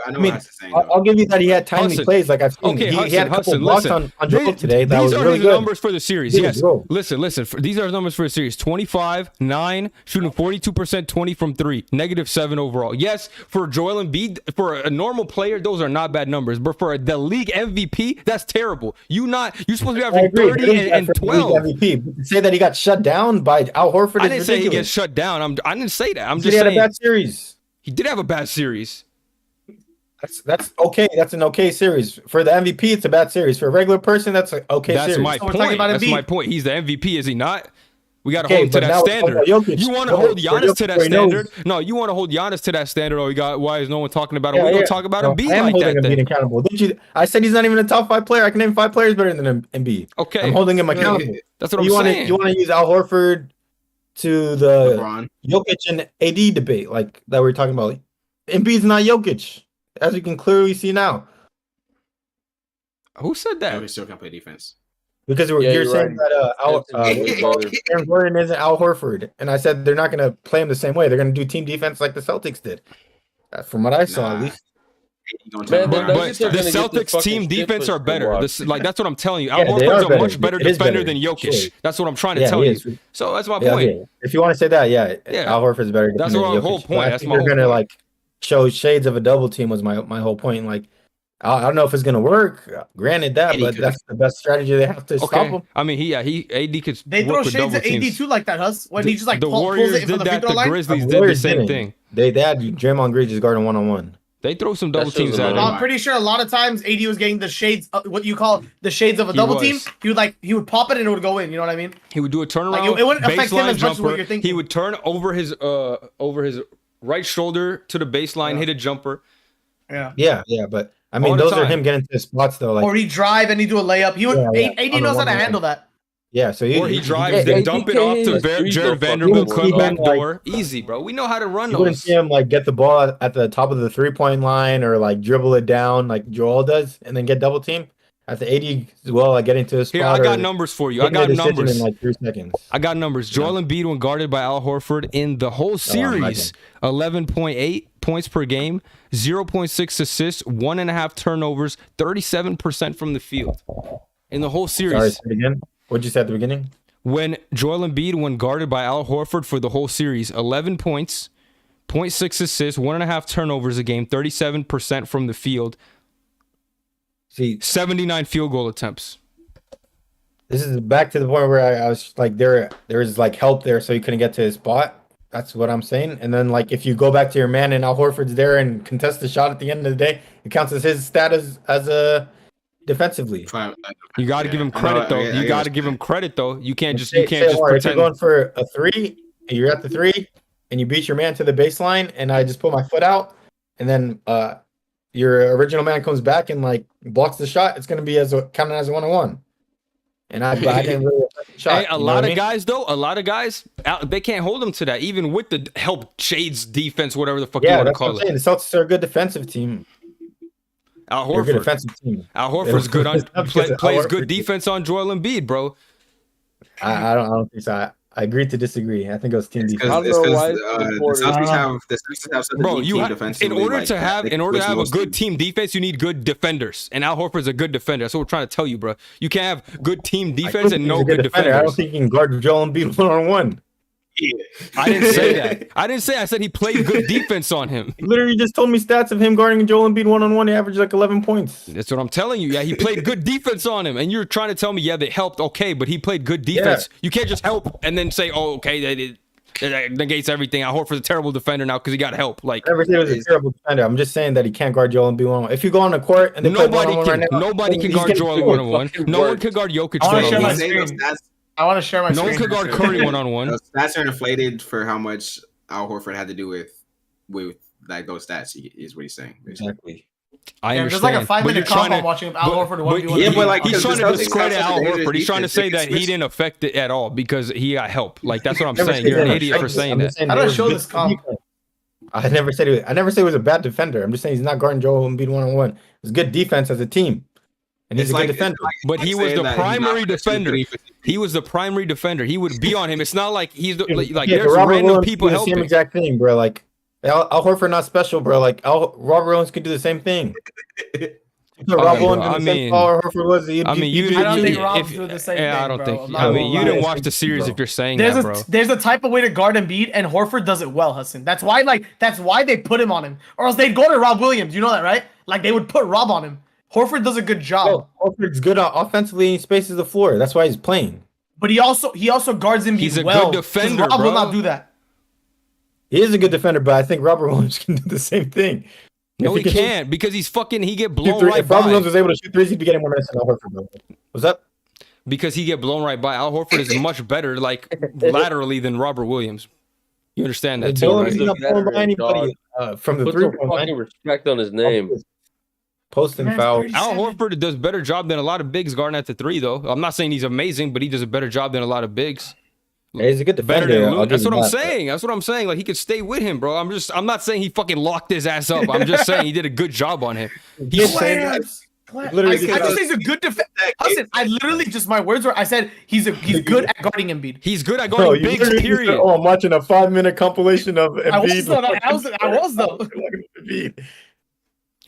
I know what Hassan's saying. I'll Though. give you that he had timely Hudson. plays. Like I've seen, Okay, he had a couple Hudson, blocks listen. on Joel today. That These was are really his good. numbers for the series. Good, Yes. bro. Listen. These are his numbers for the series. 25, 9, shooting 42%, 20 from 3, -7 overall. Yes, for Joel Embiid, for a normal player, those are not bad numbers. But for the league MVP, that's terrible. You're supposed to be I averaging agree. 30 and For the league 12. MVP. But to say that he got shut down by Al Horford I is didn't say he ridiculous. gets shut down. I didn't say that. I'm He just had a saying bad series. he did have a bad series. That's okay. That's an okay series. For the MVP, it's a bad series. For a regular person, that's an okay That's series. my So we're talking point. about That's Embiid. my point. He's the MVP, is he not? We got to Okay, hold him to but that now we're talking standard. about Jokic. You want to For hold Jokic, Giannis to that where he knows- standard? No, you want to hold Giannis to that standard. Oh, why is no one talking about him? Yeah, We're going yeah. to talk about No, Embiid I am like holding that Embiid then. accountable. Did you? I said he's not even a top 5 player. I can name 5 players better than Embiid. Okay. I'm holding him accountable. That's what I'm You want saying. to use Al Horford to the LeBron. Jokic and AD debate like that we're talking about. Embiid's not Jokic, as we can clearly see now. Who said that? We still can play defense. Because Yeah, you're you're saying right. that Aaron Gordon isn't Al Horford, and I said they're not going to play him the same way. They're going to do team defense like the Celtics did. From what I saw, at Nah. least. Man, But they're the gonna get this Celtics fucking team shit defense pushed are better. to This, like that's what I'm telling you. Al Yeah, they Horford's are a better. much better It is defender better. than Jokic. Sure. That's what I'm trying to Yeah, tell he you. is. So that's my Yeah, point. okay. If you want to say that, yeah, Yeah. Al Horford's better. That's defender my than whole Jokic. point. But I That's think my they're whole gonna point. like show shades of a double team. Was my whole point. Like I don't know if it's gonna work. Granted that, Any but could. that's the best strategy they have to stop Okay. him. I mean, AD could They throw work with shades double at AD teams. too like that, Hus. When he just like the pulls Warriors it from did the free that. throw The line. Grizzlies did the Warriors same didn't. thing. They had Draymond Green just guarding 1-on-1. They throw some double That shows teams them at a him. lot. I'm pretty sure a lot of times AD was getting the shades, what you call the shades of a He double was. team. He would pop it and it would go in. You know what I mean? He would do a turnaround, Like, it wouldn't affect him baseline as much as what jumper. you're thinking. He would turn over his right shoulder to the baseline, hit a jumper. Yeah. Yeah, but I All mean, the those are time. him getting to his spots though. Like, Or he drive and he do a layup. He would. Yeah, AD on a knows how to one-on-one. handle that. yeah, so Or he drives, Yeah, then AD dump it can't off hit to his threes Jared though, Vanderbilt, fucking cut well. back Like- door. Easy, bro. We know how to run you wouldn't those. see him like get the ball at the top of the 3-point line or like dribble it down like Joel does and then get double team. At the 80 as well, like getting to his spot. Here, I got or numbers for you. I getting a got decision numbers. in like 3 seconds. I got numbers. Joel Embiid, when guarded by Al Horford in the whole series, 11.8 points per game, 0.6 assists, 1.5 turnovers, 37% from the field. In the whole Sorry, series. say it again. What'd you say at the beginning? When Joel Embiid, when guarded by Al Horford for the whole series, 11 points, 0.6 assists, 1.5 turnovers a game, 37% from the field, See, 79 field goal attempts. this is back to the point where I was like, there was like help there, so he couldn't get to his spot. That's what I'm saying. And then like if you go back to your man and Al Horford's there and contest the shot at the end of the day, it counts as his status as a defensively. You got to give him credit though. You got to give him credit though. You can't just Say just more. If you're pretend. going for a 3, and you're at the 3, and you beat your man to the baseline, and I just put my foot out, and then your original man comes back and like blocks the shot, it's gonna be counted as a 1-on-1. And I didn't really affect the shot. Hey, you a know lot what of I mean? guys though, they can't hold him to that, even with the help shades defense, whatever the fuck you Yeah, want to that's what call I'm it. saying. The Celtics are a good defensive team. Al They're a good Horford. defensive team. Al Horford's good on It's not because of plays Al good Horford. defense on Joel Embiid, bro. I don't think so. I agreed to disagree. I think it was team It's defense. I because don't know why it's the important. Celtics have such a Bro, deep you team have defensively. in order like, to have they a push good most team defense, you need good defenders, and Al Horford's a good defender. That's what we're trying to tell you, bro. You can't have good team defense and He's no a good defender. I don't defenders. think he can guard Joel Embiid 1-on-1. I didn't say that. I said he played good defense on him. You literally just told me stats of him guarding Joel Embiid 1-on-1. He averaged like 11 points. That's what I'm telling you. Yeah, he played good defense on him, and you're trying to tell me, yeah, they helped. Okay, but he played good defense. You can't just help and then say, oh, okay, that negates everything. Al Horford's a terrible defender now because he got help. Like I never said he was a terrible defender. I'm just saying that he can't guard Joel Embiid 1-on-1. If you go on the court and they play nobody 1-on-1 can, right now, nobody can he's guard getting Joel killed. 1-on-one. fucking No one work. can guard Jokic I wanna share my 1-on-one. Say those screen. stats, I want to share my No one screen. can guard Curry 1-on-one. those stats are inflated for how much Al Horford had to do with like those stats. Is what he's saying. basically. Exactly. I Yeah, there's understand. like a 5 but you're minute comp trying I'm to. watching of Al Horford But 1v1. he- Yeah, but, like, he's because trying the to Celtics discredit have such Al a dangerous Horford. He's trying to defense, say they that can he switch. didn't affect it at all because he got help. Like that's what I'm Never saying. said You're an that. idiot for saying I'm that. just saying How do he I was show good this comp? defense. I never said he was a bad defender. I'm just saying he's not guarding Joel Embiid 1-on-1. It's good defense as a team. and he's It's a good like- defender. But he was saying the that he's not primary gonna shoot defender. 3 for 3. He was the primary defender. He would be on him. It's not like he's the, like Yeah, there's but Robert random Williams people can do the same helping. exact thing, bro. Like Al Horford not special, bro. Like Robert Williams could do the same thing. Rob bro, Williams I the same mean- Al Horford was. I mean, you I don't you- think Rob's if- doing the same yeah, I thing, don't bro. think. I'm not I gonna mean, you lie. didn't watch the series Bro. if you're saying There's that, bro. there's a type of way to guard Embiid, and Horford does it well, Hassan. That's why they put him on him, or else they'd go to Rob Williams. You know that, right? Like they would put Rob on him. Horford does a good job, Bro, Horford's good offensively. He spaces the floor. That's why he's playing. but he also guards Embiid He's a well. good 'cause defender, Rob will bro. not do that. He is a good defender, but I think Robert Williams can do the same thing. No, If he can shoot can't because he's fucking. He get shoot blown three- right if Robert Williams by. was able to shoot threes, he'd be getting more minutes than Al Horford. Bro. What's up? Because he get blown right by. Al Horford is much better, like laterally, than Robert Williams. You understand that too, Dylan, right? he's not pulling by anybody from the Put some 3-point fucking line. respect on his name. Posting Man's foul. 30. Al Horford does better job than a lot of bigs guarding at the 3, though. I'm not saying he's amazing, but he does a better job than a lot of bigs. Yeah, he's a good Better defender. than I'll Luke. give That's you what I'm that, saying. That's what I'm saying. Like he could stay with him, bro. I'm not saying he fucking locked his ass up. I'm just saying he did a good job on him. but- He's Literally, Literally I just said- say he's a good defender. Hassan, I literally just my words were I said he's good at guarding Embiid. he's good at Bro, guarding you bigs, literally just said, period. oh, I'm watching a 5-minute compilation of Embiid. I was though. I was though. Embiid.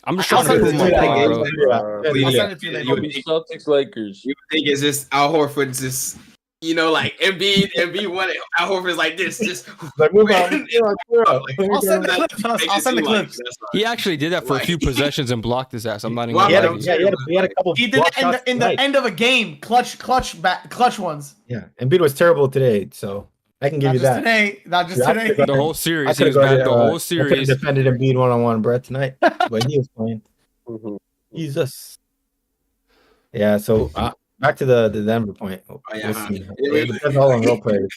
I'm just trying to I'll prove send my it to point, you. bro. Yeah. I'll send it to you You later. would Celtics Lakers. You would think it's just Al Horford's just, like Embiid won it. Al Horford's like this, just Like, move on. I'll send the clip. I'll send the clips. He actually did that for a few possessions and blocked his ass. I'm not even Well, gonna He lie had, to you. he had a couple. He did block that shots in the tonight. end of a game. Clutch ones. Yeah, Embiid was terrible today, so I can give Not you just that. today. Not just Yeah, I today. could've The whole I series, he could was have bad. guarded. The whole I could have series. defended Embiid one-on-one, Brett, tonight, but he was playing. Mhm. Jesus. Yeah. So back to the Denver point. yeah, We'll huh. see. Yeah, It depends all on role players.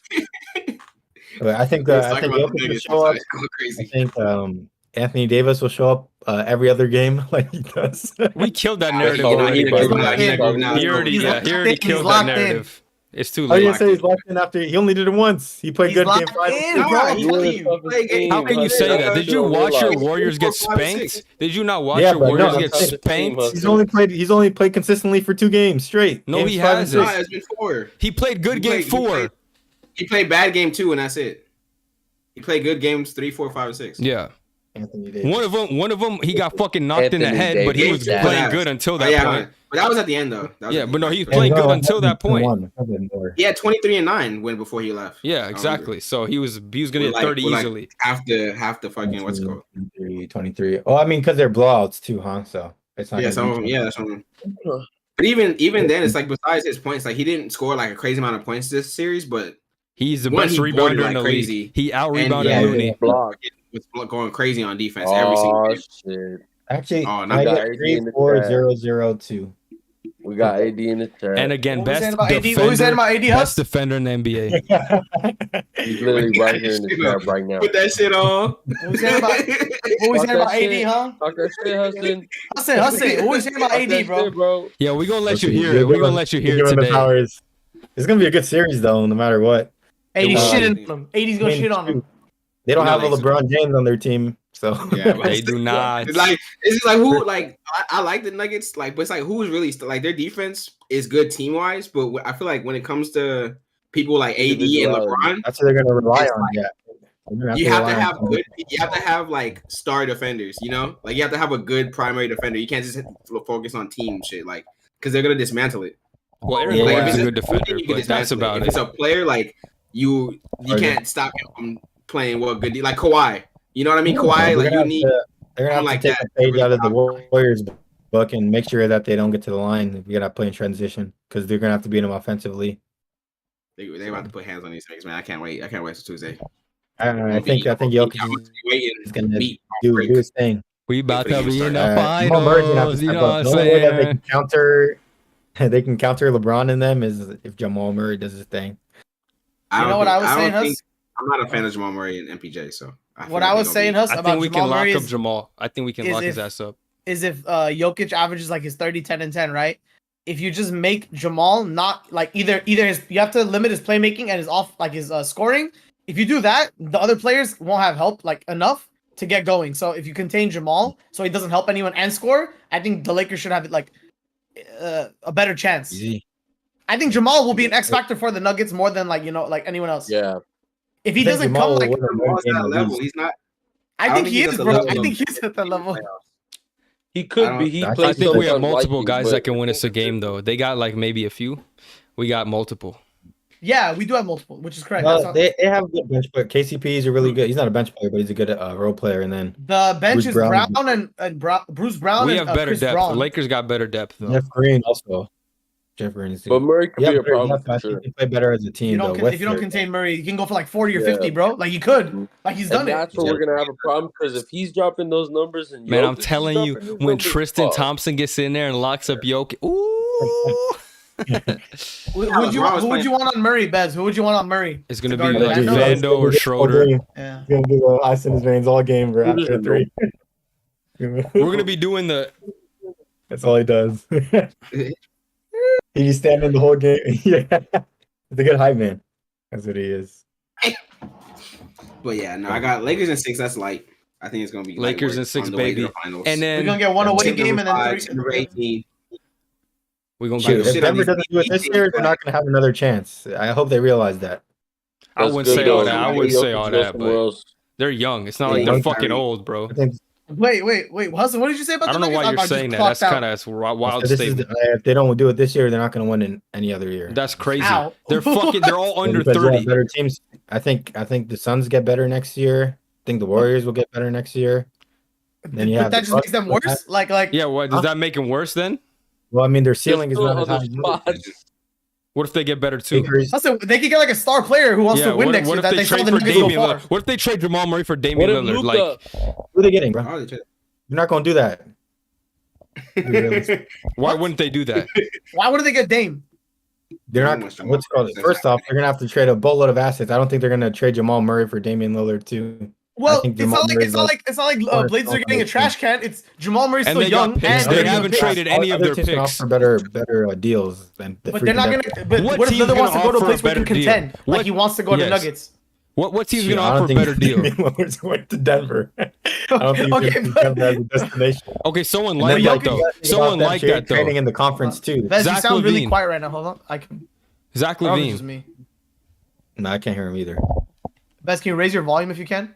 But I think Let's I talk think about the Jokic will Nuggets. show up. Go I crazy. think Anthony Davis will show up every other game like he does. We killed that That's narrative all already, we bro. need. He already, He's yeah, locked he already in. killed He's that locked in. narrative. It's too Oh, you late. say he's locked in after he only did it once. He played He's good game locked 5. in, and bro. 6. I'm telling you. How can you say that? Did you watch your Warriors get spanked? Did you not watch Yeah, your but no, Warriors I'm get saying- spanked? He's only played consistently for 2 games straight. No, Games he 5 and hasn't. 6. No, it's been 4. He played good game 4. He played bad game 2, and that's it. He played good games 3, 4, 5, and 6. Yeah. Anthony Davis. One of them, he got fucking knocked in the Anthony head, but he Davis, was yeah. playing good until that point. But that was at the end, though. That was Yeah, at the but no, end. he was playing good until that point. He had 23 and 9 when before he left. Yeah, exactly. So he was gonna get 30 easily. Half the fucking what's it called? 23. Oh, I mean, because they're blowouts too, huh? So it's not. Yeah, gonna some be of them. too Yeah, much. some of them. But even then, it's like besides his points, like he didn't score like a crazy amount of points this series, but He's the One, best he boarded rebounder like in the crazy. league. He out And rebounded yeah, Looney. Block. was going crazy on defense every single Oh game. shit! Actually, Oh, I not got that. 3-4-0-0-2. We got AD in the chat. And again, What was best that about AD? What was that defender, about AD? best Huss? defender in the NBA. He's literally right here in the chat right now. Put that shit on. What was that about? What was Talk that about that AD? shit. Huh? Talk that shit, Hudson. Hussein. What was that about Talk AD, that bro? shit, bro. Yeah, we're gonna let you Okay, hear you're it. We're giving- gonna let you hear you're it giving the today. powers. It's gonna be a good series though, no matter what. AD's Uh, shitting on him. AD's gonna shit on him. They don't You know have a they- LeBron James on their team, so Yeah, but They do not. It's like it's just like who like I like the Nuggets like, but it's like who's really like their defense is good team wise, but I feel like when it comes to people like AD and LeBron, that's what they're gonna rely It's on. like- Yeah, They're gonna you have to rely have on- good. You have to have like star defenders. You know, like you have to have a good primary defender. You can't just focus on team shit, like because they're gonna dismantle it. Well, Aaron Yeah, Gordon's if a it's good a- defender, you can but that's dismantle it. about If it. it's a player like you can't stop him from playing well good. Like Kawhi, you know what I mean? Kawhi, They're like gonna you have need. to- They're gonna have like to take that. a page out of the Warriors book and make sure that they don't get to the line if you're gonna play in transition because they're gonna have to beat them offensively. They're about to put hands on these things, man. I can't wait. I can't wait till Tuesday. I think Jokic I'm waiting is gonna beat do his thing. We about to be in the Jamal Murray's gonna have to finals. You step know what up. I'm The only way that they saying? can counter they can counter LeBron in them is if Jamal Murray does his thing. You know what I was saying, Huss? I'm not a fan of Jamal Murray and MPJ, so What I was saying, Huss, I about think we Jamal can lock Murray up is, Jamal. I think we can is lock his if- ass up. is if Jokic averages like his 30, 10, and 10, right? If you just make Jamal not like either his, you have to limit his playmaking and his his scoring. If you do that, the other players won't have help like enough to get going. So if you contain Jamal, so he doesn't help anyone and score, I think the Lakers should have it like a better chance. Easy. I think Jamal will be an X factor for the Nuggets more than like anyone else. Yeah. If he doesn't come like, Jamal's that level. He's not. I think he is, at the bro. level I of- think he's at that level. He could be. He I plays. I think we so have multiple unlikely, guys but that can win us a game, though. They got like maybe a few. We got multiple. Yeah, we do have multiple, which is correct. Well, they have good bench player. KCP is a really good. He's not a bench player, but he's a good role player. And then the bench Bruce is Brown. Brown and Bruce Brown. We and, have better Chris depth. Braun. The Lakers got better depth, though. Jeff Green also. Jeff Green is. But Murray could Yeah, be a better problem depth. I for think sure. they play better as a team. though. If you don't contain Murray, you can go for like 40 or Yeah. 50, bro. Like you could. Like he's done And it. that's where we're gonna have a problem because if he's dropping those numbers and Man, I'm Jokic is telling you, dropping those when numbers, Tristan fuck. Thompson gets in there and locks up Jokic, ooh, Who would you want on Murray, Bez? Who would you want on Murray? it's gonna To be guard like Vando? Vando or Schroeder. Yeah. He's gonna do ice in his veins all game, bro. After three. We're gonna be doing the. That's all he does. He's standing the whole game. Yeah, he's a good hype man. That's what he is. But yeah, no, I got Lakers in 6. That's light. I think it's gonna be Lakers light in 6, on the way to baby. the finals. And We're then gonna get one away Team game number and then 5, team number 18. we're gonna Shoot, get. if shit Denver on doesn't do it this these year, they're not gonna have another chance. I hope they realize that. I That's wouldn't good, say all though. that. I wouldn't say all Jokic goes that, somewhere but else. they're young. It's not Yeah, like they're young fucking Kyrie. old, bro. I think wait. Hassan, what did you say about I don't know the why Nuggets? you're I just saying that. clocked That's out. kind of wild this is statement. if they don't do it this year, they're not gonna win in any other year. That's crazy. Ow. They're fucking. They're all under Because, yeah, 30. better teams. I think the Suns get better next year. I think the Warriors will get better next year. Then you But have that the just makes them Bucks. worse. Like Yeah, what does that make them worse then? Well, I mean, their ceiling is There's not still as high. other as spots. What if they get better too? Lakers. Hassan, they could get like a star player who wants Yeah, to win what, next what year. if That they they saw trade the for Nuggets go Damian far. Lillard? What if they trade Jamal Murray for Damian What if Lillard? Luka? Like, Who are they getting, bro? Oh, they trade- You're not gonna do that. Be realistic. why wouldn't they do that? Why wouldn't they get Dame? They're not. What's it called? First off, they're gonna have to trade a boatload of assets. I don't think they're gonna trade Jamal Murray for Damian Lillard too. Well, think it's Jamal not like Murray's it's not like it's not like cornerstone Blazers are of getting a this trash can. It's Jamal Murray's And still they got young, picks. and They they're haven't picks. traded any of Other their teams can picks. offer better deals than the But they're not freaking gonna. But What what if team's Lillard wants to gonna go to a offer place a where he can better deal? contend? What- Like he wants to go to Yes. Nuggets. What team's Shoot, gonna I don't offer a think better deal? Damian Lillard's going to Denver. I don't think Okay, he's but- Denver as a destination. Okay, someone And like then, that like, though. you gotta think Someone about them like that trading though. in the conference too. Vez, you Zach sound really LaVine. quiet right now. Hold on, I can. Zach Or it's just Levine. me. No, I can't hear him either. Vez, can you raise your volume if you can?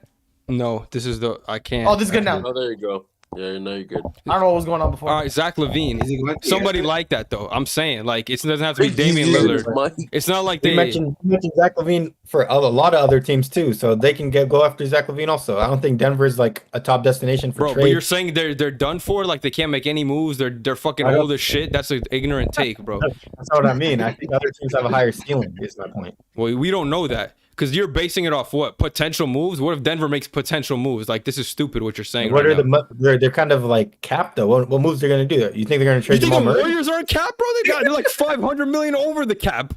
No, this is the. I can't. Oh, this is good now. Oh, there you go. Yeah, now you're good. I don't know what was going on before. All right, Zach Levine. Is he going to? Somebody Yeah. like that though. I'm saying like it doesn't have to be Damian He's Lillard. Mike. It's not like You they. mentioned Zach Levine for a lot of other teams too, so they can go after Zach Levine also. I don't think Denver is like a top destination for Bro, trade. but you're saying they're done for? Like they can't make any moves? They're fucking I don't- old as shit? That's an ignorant take, bro. That's not what I mean. I think other teams have a higher ceiling. Is my point. Well, we don't know that. Because you're basing it off what? Potential moves? What if Denver makes potential moves? Like, this is stupid what you're saying What right are now. they're kind of like capped though. What moves they're gonna do? You think they're gonna You trade think the Jamal Murray? Warriors are a cap, bro? They're like 500 million over the cap.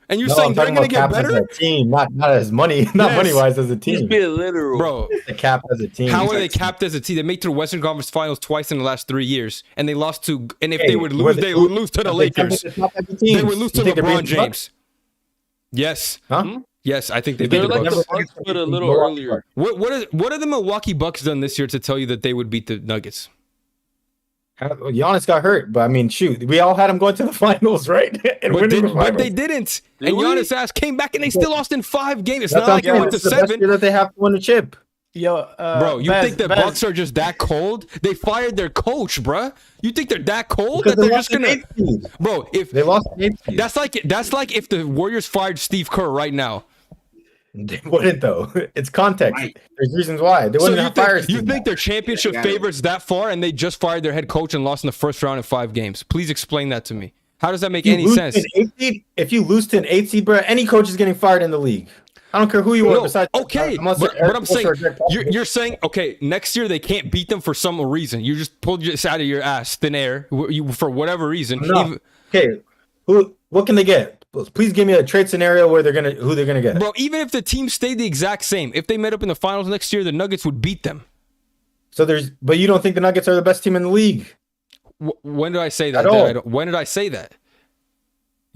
And you're No, saying I'm they're talking going to about get cap as better? a team, not as money, not Yes. money wise as a He's team. being literal. Bro, The cap as a team. how are they capped as a team? They made it to the Western Conference Finals twice in the last 3 years. And they lost to, and if they would lose, they would lose to the Lakers. They would lose to LeBron James. Yes. Huh? Yes, I think they They're beat the like Bucks. the Bucks, but a little earlier. What are the Milwaukee Bucks done this year to tell you that they would beat the Nuggets? Giannis got hurt, but I mean, shoot, we all had him going to the finals, right? And But, winning the but finals. they didn't. Did And we? Giannis' ass came back and they still lost in 5 games. It's That's not like what it I'm went to saying. It's the best 7. year that they have to win a chip. Yo, Bro, you Bez, think the Bez, Bucks are just that cold? They fired their coach, bruh. You think they're that cold Because that they they're lost just an gonna, eighth seed. bro? If They lost an eighth seed. that's like if the Warriors fired Steve Kerr right now. They wouldn't though. It's context. Right. There's reasons why they So wouldn't have fired. you Steve. think their championship Yeah. favorites that far, and they just fired their head coach and lost in the first round in 5 games? Please explain that to me. How does that make If you any lose sense? to an eighth seed, if you lose to an 8 seed, bro, any coach is getting fired in the league. I don't care who you are. No, Besides, okay, unless but you're Eric I'm Spoelstra saying or Greg Popovich. you're saying okay, next year they can't beat them for some reason. You just pulled this out of your ass, thin air, for whatever reason. No. Even- Okay, what can they get? Please give me a trade scenario where who they're gonna get. Bro, even if the team stayed the exact same, if they met up in the finals next year, the Nuggets would beat them. But you don't think the Nuggets are the best team in the league? When did I say that? At all. When did I say that?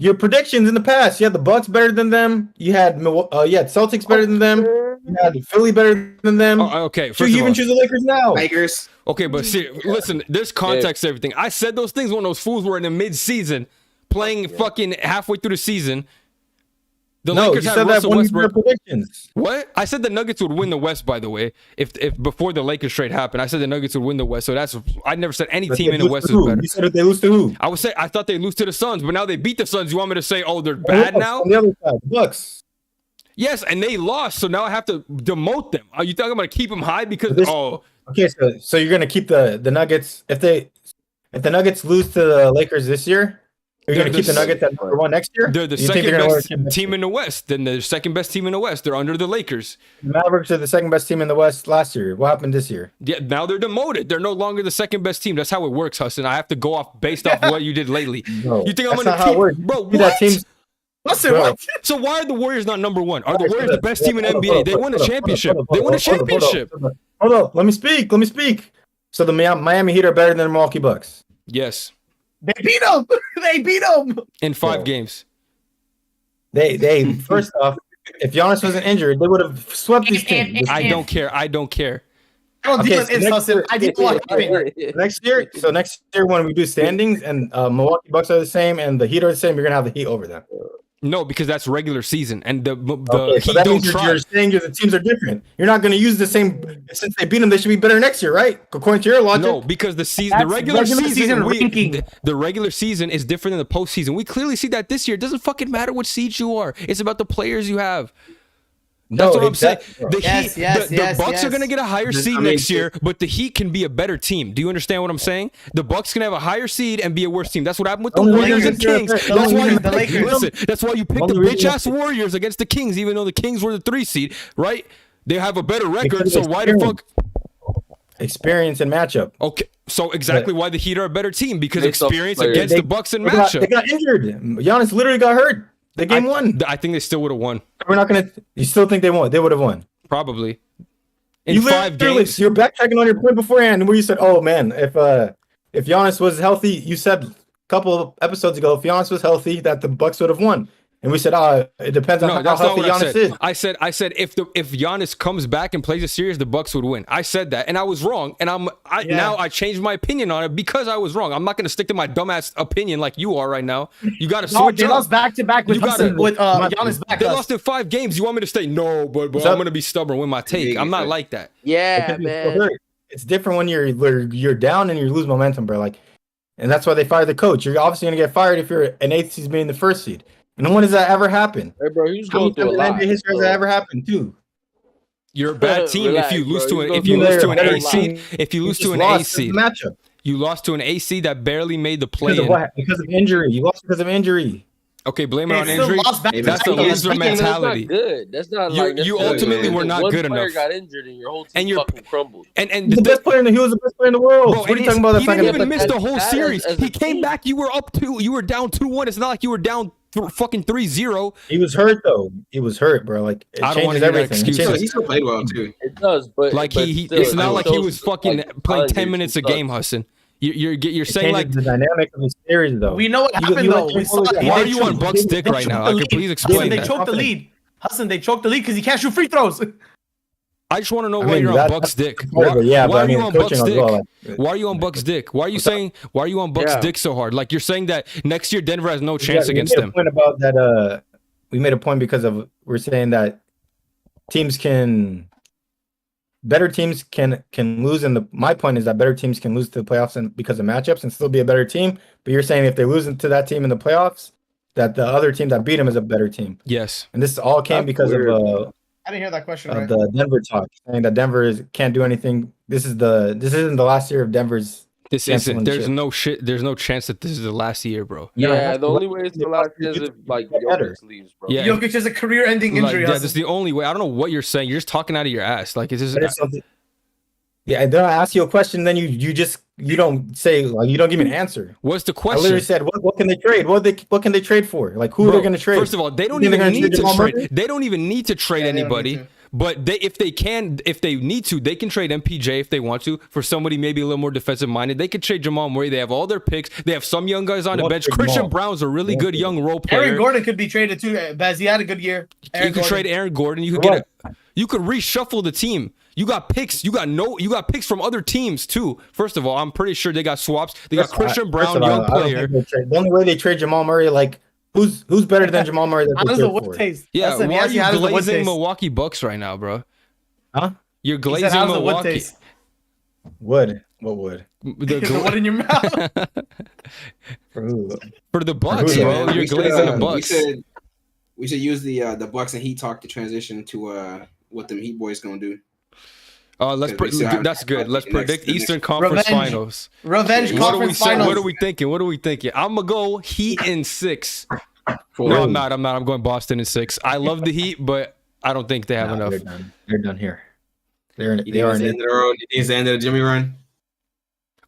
Your predictions in the past, you had the Bucks better than them. You had Celtics better than them. You had Philly better than them. Okay, So you even choose the Lakers now. Lakers. Okay, but see, listen, there's context to everything. I said those things when those fools were in the mid-season, playing fucking halfway through the season. The Lakers you had said Russell that one of Westbrook. your predictions. What? I said the Nuggets would win the West, by the way. If before the Lakers trade happened, I said the Nuggets would win the West. So I never said any team in the West is better. You said if they lose to who? I would say I thought they lose to the Suns, but now they beat the Suns. You want me to say, oh, they're bad now? On the other side, Bucks. Yes, and they lost, so now I have to demote them. Are you think I'm going to keep them high because Okay, so you're gonna keep the Nuggets if the Nuggets lose to the Lakers this year, you're gonna keep the Nuggets at number 1 next year. They're the second best team in the West. Then the second best team in the West. They're under the Lakers. The Mavericks are the second best team in the West last year. What happened this year? Yeah, now they're demoted. They're no longer the second best team. That's how it works, Hassan. I have to go off based off what you did lately. Bro, you think I'm that's gonna not how it works. bro? See that What? team's- Listen, Bro. what? So why are the Warriors not number 1? Are the Alright, Warriors the best team in the hold NBA? up, They won a hold up, championship. hold up, They won a hold up, championship. Hold up. Let me speak. So the Miami Heat are better than the Milwaukee Bucks. Yes, They beat them. They beat them. in 5 Bro. games. They first off, if Giannis wasn't injured, they would have swept these teams. I don't care. I don't Okay, deal so with next Hassan. year- I didn't want Next year when we do standings and Milwaukee Bucks are the same and the Heat are the same, you're gonna have the Heat over them. No, because that's regular season, and the Okay, so Heat that don't means try. you're saying the teams are different. You're not going to use the same. Since they beat them, they should be better next year, right? According to your logic. No, because the That's regular season, ranking. the regular season is different than the postseason. We clearly see that this year. It doesn't fucking matter what seed you are. It's about the players you have. That's what I'm saying. The Yes, Heat, yes, the yes, Bucks are yes. going to get a higher seed next year, but the Heat can be a better team. Do you understand what I'm saying? The Bucks can have a higher seed and be a worse team. That's what happened with the Only Warriors reason and they're Kings. the That's only why you reason the picked, Lakers- listen. That's why you picked the Only reason bitch ass Warriors against the Kings, even though the Kings were the 3 seed, right? They have a better record, Because so of why the fuck? experience and matchup. Okay, so exactly why the Heat are a better team because Based off experience players. against the Bucks and They matchup. got injured. Giannis literally got hurt. The game won. I think they still would have won, We're not gonna. You still think they won? They would have won. probably. In You 5 literally- games. You're backtracking on your point beforehand, where you said, "Oh man, if Giannis was healthy," you said a couple of episodes ago, if Giannis was healthy, that the Bucks would have won. And we said, it depends on No, how that's not healthy what I Giannis said. is. I said if Giannis comes back and plays a series, the Bucks would win. I said that, and I was wrong. And now I changed my opinion on it because I was wrong. I'm not going to stick to my dumbass opinion like you are right now. You got to No, switch they up. lost back to back with You gotta- Hudson, with Giannis back. They lost in 5 games. You want me to say no, but I'm going to be stubborn with my take. I'm not like that. Yeah, Because you're man. still hurt. It's different when you're down and you lose momentum, bro. Like, and that's why they fired the coach. You're obviously gonna get fired if you're an 8th seed being the 1st seed. And when does that ever happen? Hey, bro, he was How many going through a times in lot. NBA history has that ever happened too? You're a bad team Relax, if you lose bro. to He's an if gonna you be lose there to an better A seed. If you lose to an A seed, matchup you lost to an A seed that barely made the play. because of what? Because of injury. You lost because of injury. Okay, blame it They on still injury. lost back to That's back. the That's loser like- mentality. That's not good. That's not You- like you necessarily ultimately good. were not One good player enough. got injured and your whole team And you're- fucking crumbled. And He's the best player. He was the best player in the world. Bro, What are you talking about? That's he not didn't gonna even miss the whole that series. as a He came team. back. You were down 2-1. It's not like you were down fucking 3-0. He was hurt though. He was hurt, bro. Like it I don't wanna changes hear that everything. It excuse. changes- He still played well too. It does, but Like but he still, it's not it like he shows, was fucking like, playing Kanye 10 minutes a sucks. game, Hassan. You're It saying like, changes the dynamic of the series though. We know what happened though. We saw it. why are They you on choked- Buck's dick they right choked now? the Like, lead. please Hassan, explain they that. choked the lead. Hassan, they choked the lead because he can't shoot free throws. I just want to know I why mean, you're on that- Buck's dick. that's part of it, yeah, why but I are you mean, on coaching Buck's as dick? well, like- Why are you on Buck's dick? Why are you on Buck's Yeah. dick so hard? Like you're saying that next year Denver has no Yeah, chance we against made a them. point about that. We made a point because of we're saying that better teams can lose, and my point is that better teams can lose to the playoffs and because of matchups and still be a better team. But you're saying if they lose to that team in the playoffs, that the other team that beat them is a better team. Yes. And this all came That's because weird. I didn't hear that question of right. the Denver talk, saying that Denver can't do anything. This isn't the last year of Denver's. This isn't. There's Championship. There's no chance that this is the last year, bro. Yeah, the only way it's the last They is if like get better. Jokic leaves, bro. Yeah. Jokic has a career-ending Like, injury. yeah, Hassan. that's the only way. I don't know what you're saying. You're just talking out of your ass. Like it's just. But it's something. Yeah, and then I ask you a question, then you don't say, like, you don't give me an answer. What's the I question? literally said, what can they trade? What can they trade for? Like, who are Bro, they going to trade? First of all, they don't You think even they're gonna need trade to Jamal trade. Murray? They don't even need to trade Yeah, they don't need anybody. to. But if they need to, they can trade MPJ if they want to for somebody maybe a little more defensive minded. They could trade Jamal Murray. They have all their picks. They have some young guys on the bench. Christian Brown's a really good young role player. Aaron Gordon could be traded too. Bez, he had a good year. You could trade Aaron Gordon. You could reshuffle the team. You got picks. You got picks from other teams too. First of all, I'm pretty sure they got swaps. They got Christian Brown, young player. The only way they trade Jamal Murray, like who's better than Jamal Murray? How does the wood taste? Yeah, why are you glazing Milwaukee Bucks right now, bro? Huh? You're glazing Milwaukee. Wood? What wood? The wood in your mouth. For the Bucks, bro. You're glazing the Bucks. We should use the Bucks and Heat talk to transition to what them Heat boys gonna do. That's good. Let's predict Eastern Conference Finals. Revenge Conference Finals. What are we thinking? I'm gonna go Heat in 6. No, I'm not. I'm going Boston in 6. I love the Heat, but I don't think they have enough. They're done here. They are in the end of the Jimmy run.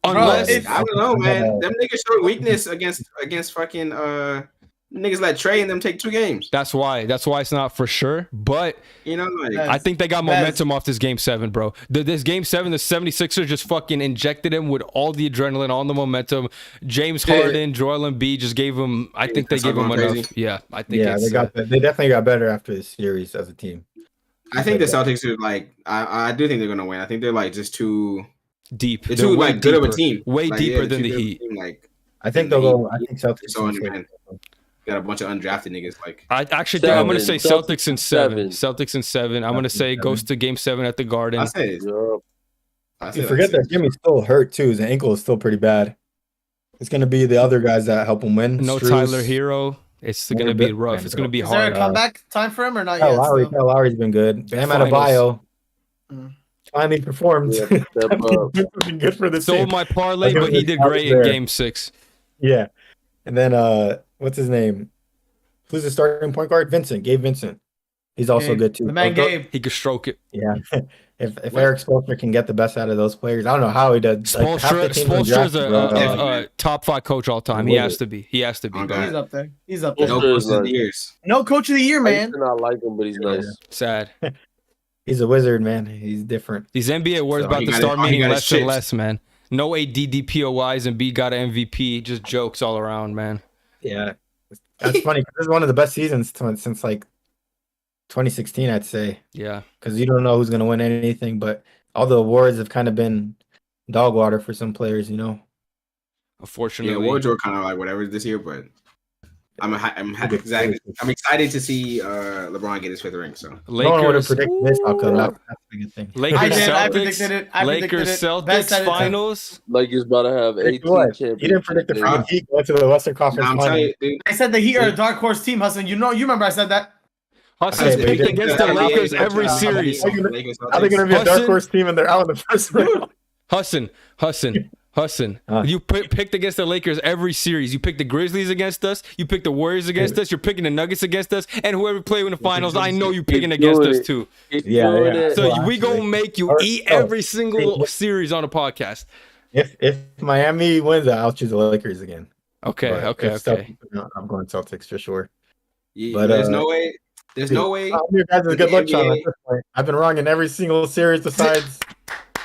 Unless I don't know, man. Them niggas showed weakness against fucking niggas let Trey and them take 2 games. That's why it's not for sure. But I think they got momentum off this game 7, bro. This game 7, the 76ers just fucking injected him with all the adrenaline, all the momentum. James Harden, Joel Embiid just gave him. I think they gave him enough. Crazy. Yeah, I think. Yeah, they definitely got better after this series as a team. I think the Celtics are like. I do think they're gonna win. I think they're like just too deep. They're too like good of a team. Way deeper than the Heat. I think they'll go. I think Celtics. Got a bunch of undrafted niggas. Like I actually think I'm gonna say Celtics in 7. Celtics in 7. I'm gonna say goes to Game 7 at the Garden. I say you forget that Jimmy's still hurt too. His ankle is still pretty bad. It's gonna be the other guys that help him win. No Tyler Hero. It's gonna be rough. It's gonna be hard. Is there a comeback time for him or not yet? Kyle Lowry's been good. Bam Adebayo finally performed. Good for the team. Sold my parlay, but he did great in Game 6. Yeah, and then what's his name? Who's the starting point guard? Gabe Vincent. He's also good too. The man Gabe. He could stroke it. Yeah. If Eric Spoelstra can get the best out of those players, I don't know how he does. Spoelstra's a top 5 coach all time. He has to be. He's up there. No coach of the years. No coach of the year, man. I do not like him, but he's nice. Sad. He's a wizard, man. He's different. These NBA awards about to start meaning less and less, man. No ADDPOYs and B got an MVP. Just jokes all around, man. Yeah. That's funny because this is one of the best seasons since like 2016, I'd say. Yeah. Because you don't know who's going to win anything, but all the awards have kind of been dog water for some players, Unfortunately. Yeah, awards were kind of like whatever this year, but I'm excited to see LeBron get his 5th ring. So Lakers predict this outcome. That's a good thing. I predicted it. Lakers Celtics finals. Lakers about to have 18 champions. You didn't predict the freaking Heat going to the Western Conference Finals. I said the Heat are a dark horse team, Hassan. You remember I said that. Hudson's picked against the Lakers every series. How are they going to be a dark horse team and they're out in the first round? Hassan, you picked against the Lakers every series. You picked the Grizzlies against us. You picked the Warriors against us. You're picking the Nuggets against us. And whoever played in the finals, I know you picking against us too. Yeah. So we gonna make you eat every single series on the podcast. If Miami wins, I'll choose the Lakers again. Okay. I'm going Celtics for sure. Yeah, but there's no way. You guys are good luck, Sean. At this point. I've been wrong in every single series besides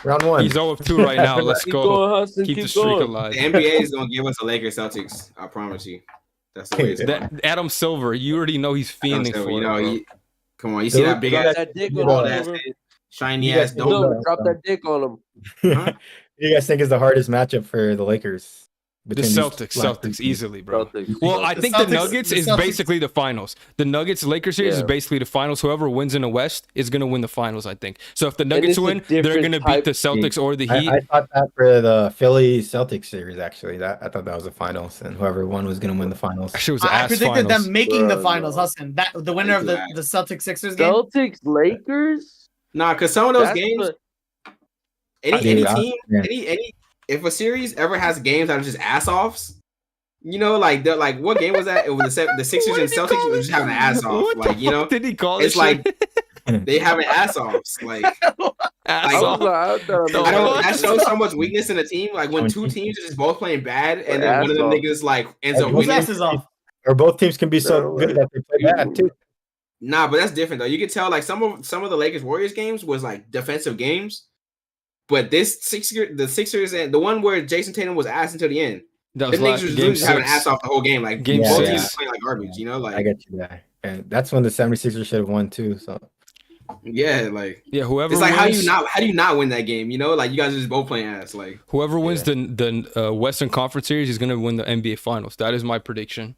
round 1. He's 0-2 right now. Let's go. Keep the streak alive. The NBA is gonna give us a Lakers Celtics. I promise you. That's the way it's going. Adam Silver, you already know he's fiending for it. Come on, you see that big ass, shiny ass dome? Drop that dick on him. Huh? You guys think is the hardest matchup for the Lakers? The Celtics easily, bro. Well, I think the Nuggets is basically the finals. The Nuggets-Lakers series is basically the finals. Whoever wins in the West is going to win the finals, I think. So if the Nuggets win, they're going to beat the Celtics or the Heat. I thought that for the Philly-Celtics series, actually. I thought that was the finals, and whoever won was going to win the finals. I predicted them making the finals, Hassan. The winner of the Celtics-Sixers game. Celtics-Lakers? Nah, because some of those games, any team, if a series ever has games that are just ass offs, like they're like, what game was that? It was the Sixers and Celtics were just having an ass off. Like, did he call it's like they have an ass offs. Like, that shows so much weakness in a team. Like when 2 teams are just both playing bad, and then one of them niggas like ends up winning. Off. Or both teams can be so good that they play bad too. Nah, but that's different though. You can tell like some of the Lakers Warriors games was like defensive games, but the Sixers and the one where Jason Tatum was ass until the end. That The was niggas was game just having 6. ass off the whole game. Like Game both 6. teams playing like garbage, you know? Like I get you there. And that's when the 76ers should have won too. So yeah, like whoever it's like wins, how do you not win that game? You know, like you guys are just both playing ass. Like whoever wins the Western Conference Series is gonna win the NBA Finals. That is my prediction.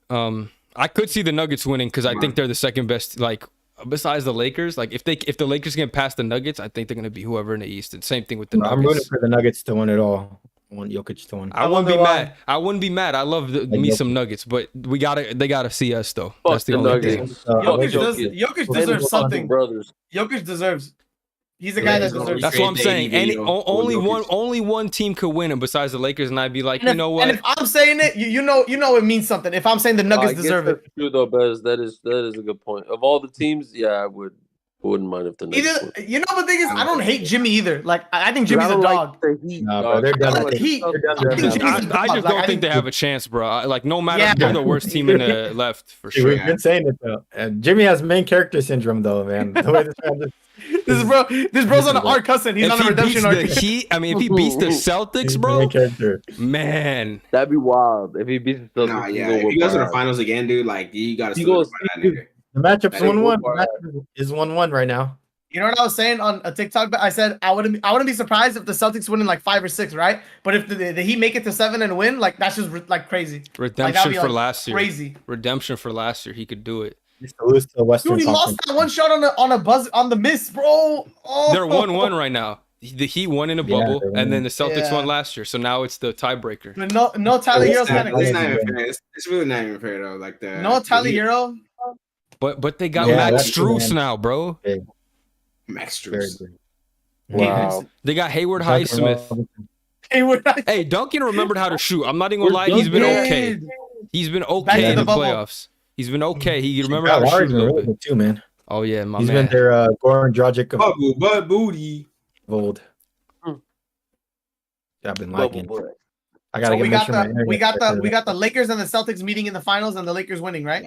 I could see the Nuggets winning because I think they're the second best. Like besides the Lakers, like if the Lakers get past the Nuggets, I think they're gonna be whoever in the East. And same thing with the Nuggets. I'm rooting for the Nuggets to win it all. I want Jokic to win. I wouldn't be mad. I wouldn't be mad. I love me some Nuggets, but they gotta see us though. Fuck That's the only thing. Jokic deserves something. Brothers. Jokic deserves. He's the guy that deserves. That's what I'm saying. Create the Only one team could win it besides the Lakers, and I'd be like, And you know what? And if I'm saying it, you know it means something. If I'm saying the Nuggets deserve it, True though, Bez. That is a good point. Of all the teams, yeah, I wouldn't mind if the Nuggets won. you know the thing is, I don't hate Jimmy either. Like I think Jimmy's a dog. No, bro, they're done. Like, They're done. I think Jimmy's a I dog. just don't think they have a chance, bro. Like no matter, they're the worst team in the left for Dude, sure. we've been saying it though. And Jimmy has main character syndrome though, man. The way this man This bro's on an arc cussing. He's on a redemption arc. if he beats the Celtics, bro, main character. man, That'd be wild if he beats the Celtics. nah, yeah. If he goes to the finals again, dude, like you gotta still goes- that nigga. The matchup's That 1-1. far. The matchup is 1-1 right now. You know what I was saying on a TikTok? But I said I wouldn't be surprised if the Celtics win in like 5 or 6, right? But if the Heat make it to 7 and win, like that's just like crazy. redemption be, for like, last year. Crazy. Redemption for last year. He could do it. He used to lose to the Western Dude, he Conference. lost that one shot on a buzz on the miss, bro. Oh. They're 1-1 right now. The Heat won in a bubble, they're and then the Celtics Yeah. won last year. So now it's the tiebreaker. But no Tyler Hero's kind of It's not crazy. even fair. It's really not even fair though. Like the No Tyler the Heat- Hero. But they got Yeah, Max that's true, Strus man. now, bro. Max Very Strus. good. Wow. They got Hayward Highsmith. Hey, Hey, Duncan remembered how to shoot. I'm not even gonna lie. He's been okay. He's been Back okay to in the the bubble. playoffs. He's been okay. He remembered Yeah, how to Lowry's shoot a been little really bit. good too, man. Oh yeah, my He's man. been their Goran Dragic of But booty. old. I've been liking. Bubble boy. I gotta So we get got my the we got the Lakers and the Celtics meeting in the finals and the Lakers winning, right?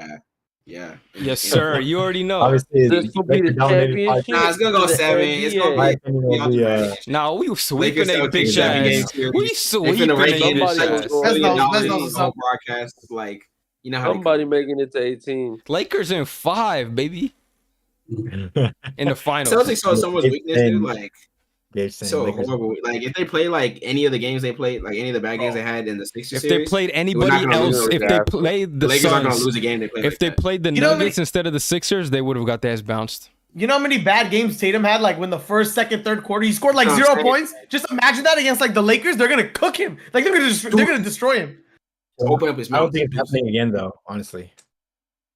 Yeah. Yes, sir. You already know. Obviously, This will be the championship. Nah, it's gonna go The 7. It's gonna my be opinion will be Nah, we sweeping Lakers, a Celtics, bitch seven ass. games here. We They sweeping finna a rake in bitch Somebody ass. was Let's know $1 what's up. broadcast. Like you know how Somebody making it to 18. Lakers in 5, baby. In the finals. Celtics saw someone's weakness, dude. Like Gabe saying so Lakers. horrible. Like if they play like any of the games they played, like any of the bad games they had in the Sixers If series, they played not anybody gonna lose else, it. if they played the Lakers aren't gonna Suns, lose a game they play. if like they that. played the You know how Nuggets instead of the Sixers, they would have got their ass bounced. You know how many bad games Tatum had? Like when the first, second, third quarter, he scored like No, I'm 0 saying- points. Just imagine that against like the Lakers. They're gonna cook him. Like they're gonna destroy him. Open up his I don't mouth. think it's happening again, though. Honestly,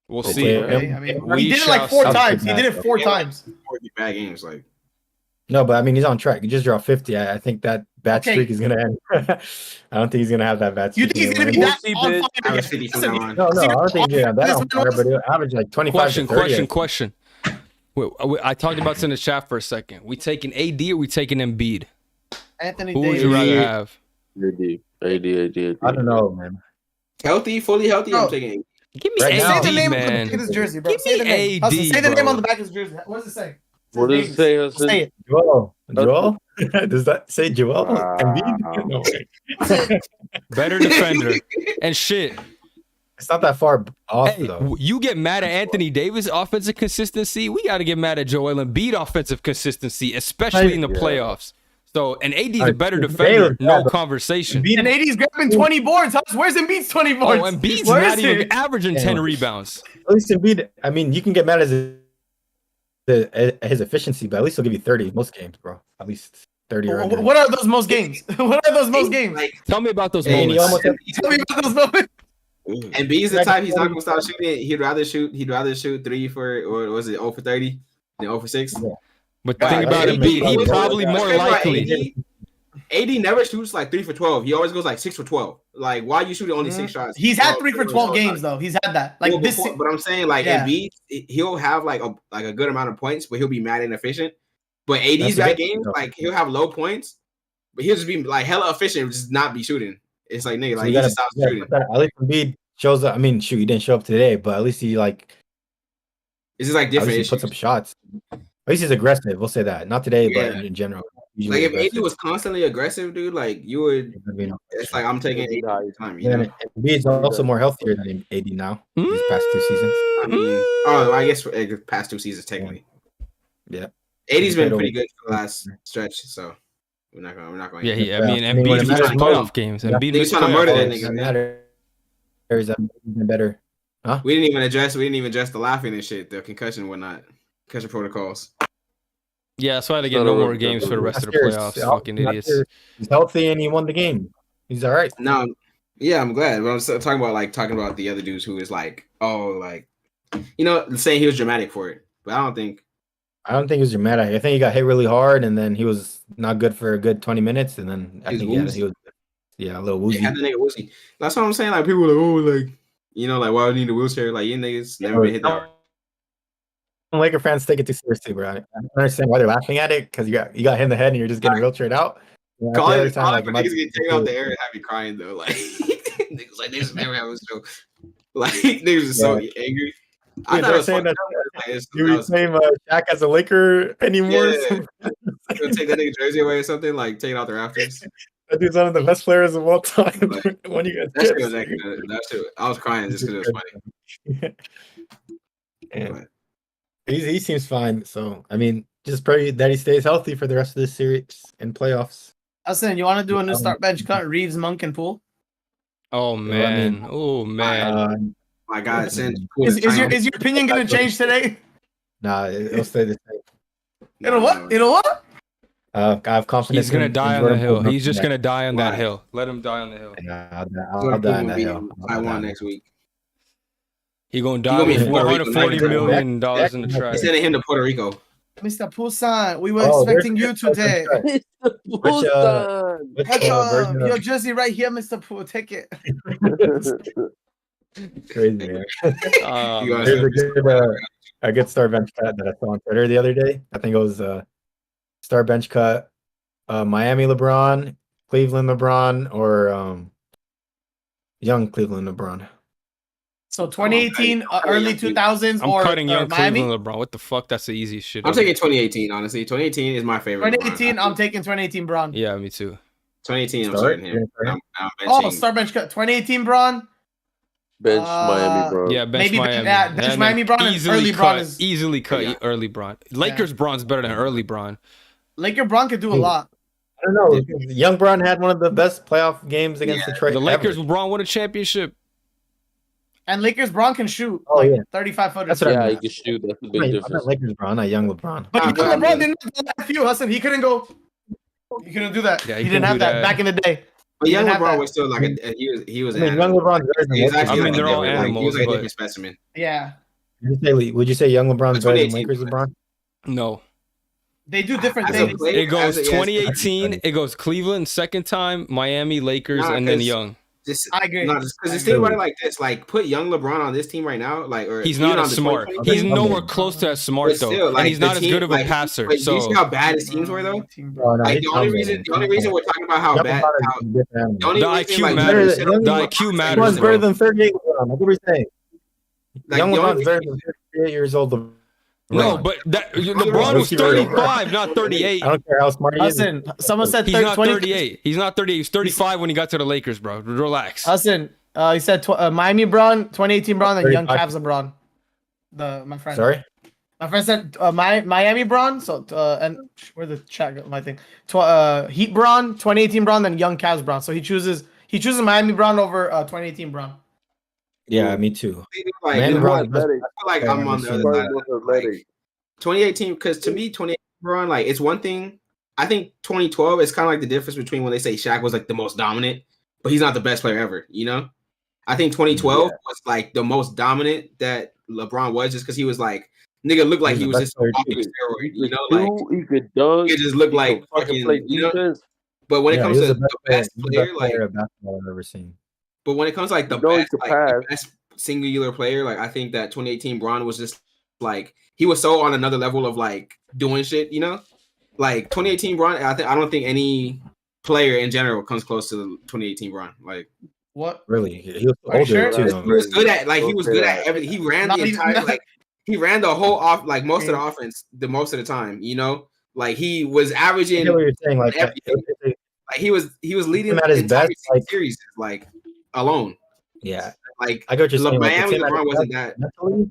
We'll They see. play- Okay? I mean, We he did it shall like 4 see. times. He did it 4 Yeah. times. 40 bad games, like no, but I mean he's on track. He just dropped 50. I think that bad Okay. streak is gonna end. I don't think he's gonna have that bad You streak. think he's gonna be anymore. that see, on bitch. fire? I was again? 50 from Listen, now on. No, I don't think he's gonna have that This on man fire, was- but he'll average like 25 to 30. Question. I talked about this in the chat for a second. We taking AD or we taking Embiid? Anthony Who would Davis. you rather have? AD. I don't know, man. Fully healthy. Bro. I'm taking. Give me Right Say now, AD, the name on the man. back of his jersey, bro. Give Say the me name. AD, Hassan, say the name bro. on the back of his jersey. What does it say? What does it say, Hassan? Say it. Joel? Does that say Joel? Wow. Embiid? No way. Better defender. And shit. It's not that far off Hey, though. you get mad at Anthony Davis offensive consistency. We got to get mad at Joel Embiid offensive consistency, especially in the Yeah. playoffs. So, and AD's a Alright, better Davis, defender, yeah, no but conversation. Embiid- And AD's grabbing 20 boards. Where's Embiid's 20 Oh, boards? Embiid's Where not is even he? averaging 10 Damn. rebounds. At least Embiid. I mean, you can get mad at his efficiency, but at least he'll give you 30 most games, bro. At least 30 or under. What are those most games? What are those most games? Like, Tell me about those And he moments. almost had Tell me about those moments. and B's the type he's not gonna stop shooting. He'd rather shoot 3 for, or was it 0 for 30 than 0 for 6. Yeah. But Yeah, think about AD Embiid. He probably probably more more Think about likely. AD never shoots like 3 for 12. He always goes like 6 for 12. Like, why you shooting only 6 shots? He's had Oh, 3 for 12 games though. He's had that. Like Well, this. before- but I'm saying like Yeah. Embiid, he'll have like a good amount of points, but he'll be mad inefficient. But AD's That's a bad good games, thing, like he'll have low points, but he'll just be like hella efficient, just not be shooting. It's like nigga, So like you he gotta, just stops you gotta shooting. put that- at least Embiid shows up. I mean, shoot, he didn't show up today, but at least he like It's just like At different least he puts issues. up shots. At least he's aggressive. We'll say that. Not today, Yeah. but in general. Like if AD was constantly aggressive, dude, like you would. It's like I'm taking AD all the time. You know. And Embiid's also more healthier than AD now. These past 2 seasons. I mean, I guess for past 2 seasons technically. Yeah. AD's been pretty good for the last stretch, so we're not going. Yeah, I mean, Embiid missed playoff games. Embiid missed trying to murder that playoff nigga. Is that better? Huh? We didn't even address the laughing and shit, the concussion and whatnot, concussion protocols. Yeah, that's why they get no more games for the rest of the playoffs. Fucking idiots. He's healthy and he won the game. He's all right. No, yeah, I'm glad. But I'm talking about the other dudes who is like, saying he was dramatic for it. But I don't think he was dramatic. I think he got hit really hard, and then he was not good for a good 20 minutes, and then I think he was a little woozy. Yeah, the nigga woozy. That's what I'm saying. Like people are like, why do you need a wheelchair? Like you niggas never been hit that hard. Laker fans take it too seriously, bro. I don't understand why they're laughing at it because you got hit in the head and you're just getting wheelchaired out. Calling for niggas get taken out the air and have me crying though. Like niggas like niggas never have a show. Like niggas are so angry. I thought it was saying that you were saying Shaq as a Laker anymore. Yeah. Take that nigga jersey away or something, like take it out the rafters. That dude's one of the best players of all time. When you guys that shit, I was crying just because it was funny. Yeah. He seems fine. So I mean, just pray that he stays healthy for the rest of this series and playoffs. Hassan, you want to do a new start bench cut? Reeves, Monk, and Poole. Oh man! My God, is your opinion gonna change today? Nah, it'll stay the same. It'll what? I have confidence. He's gonna die on the hill. He's just gonna die on that hill. Let him die on the hill. I'll die on that hill. I won next week. He gonna die with $440 million in the trash. He's sending him to Puerto Rico. Mr. Poulsen, we were expecting you today. Your jersey right here, Mr. Poole. Take it. Crazy, man. There's a good star bench cut that I saw on Twitter the other day. I think it was star bench cut, Miami LeBron, Cleveland LeBron, or young Cleveland LeBron. So 2018, early 2000s, I'm cutting young Miami? Cleveland LeBron. What the fuck? That's the easiest shit. I'm taking 2018, honestly. 2018 is my favorite. 2018, I'm taking 2018 Bron. Yeah, me too. 2018, I'm starting here. Star bench cut. 2018 Bron. Bench Miami Bron. Yeah, bench Miami. Bench Miami Bron and early Bron is easily cut. Early Bron. Lakers Bron's better than early Bron. Laker Bron could do a lot. I don't know. Young Bron had one of the best playoff games against Detroit. The Lakers Bron won a championship. And Lakers Bron can shoot 35 footers. He can shoot. That's the big difference. I'm not Lakers Bron, not young LeBron. But young LeBron didn't do that for you, Hassan. He couldn't go. He couldn't do that. Yeah, he didn't have that back in the day. But young LeBron was still like he was. Young LeBron. They're all animals. He was like a different specimen. Yeah. Would you say young LeBron's better than Lakers LeBron? No. They do different things. It goes 2018. It goes Cleveland second time, Miami, Lakers, and then Young. I agree. Because just think about it like this: like put young LeBron on this team right now, he's not as smart. He's nowhere close to as smart though, and he's not as good of a passer. Do you see how bad his teams were though? The only reason we're talking about how bad, the IQ matters. The IQ matters. LeBron's better than 38. What are we saying? Young LeBron's better than 38 years old. No, but LeBron was 35, not 38. I don't care how smart he is. Hassan, someone said he's not 38. He's not 38. He was 35 when he got to the Lakers, bro. Relax. Hassan, he said Miami Bron, 2018 Bron, and young Cavs LeBron. My friend. Sorry? My friend said Miami Bron. So and where the chat my thing? Heat Bron, 2018 Bron, then young Cavs Bron. So he chooses Miami Bron over 2018 Bron. Yeah, me too. I feel like I'm on the other side. 2018, because to me, 2018 Bron, like it's one thing. I think 2012 is kind of like the difference between when they say Shaq was like the most dominant, but he's not the best player ever. You know, I think 2012 was like the most dominant that LeBron was, just because he was like nigga looked like he was just walking steroid. You know, like he could dunk. He just looked like fucking. You know, but when it comes to the best player, like basketball I've ever seen. But when it comes to like the best singular player, like I think that 2018 Bron was just like he was so on another level of like doing shit, you know? Like 2018 Bron, I don't think any player in general comes close to the 2018 Bron. Like what? Really? He was older too. He was good at everything. He ran the entire like he ran the whole off like most of the offense the most of the time. You know, like he was averaging. I get what you're saying. Like, like he was leading at his entire best, like series like alone. Yeah, like I get what you're saying. Miami like, LeBron wasn't that. Mentally,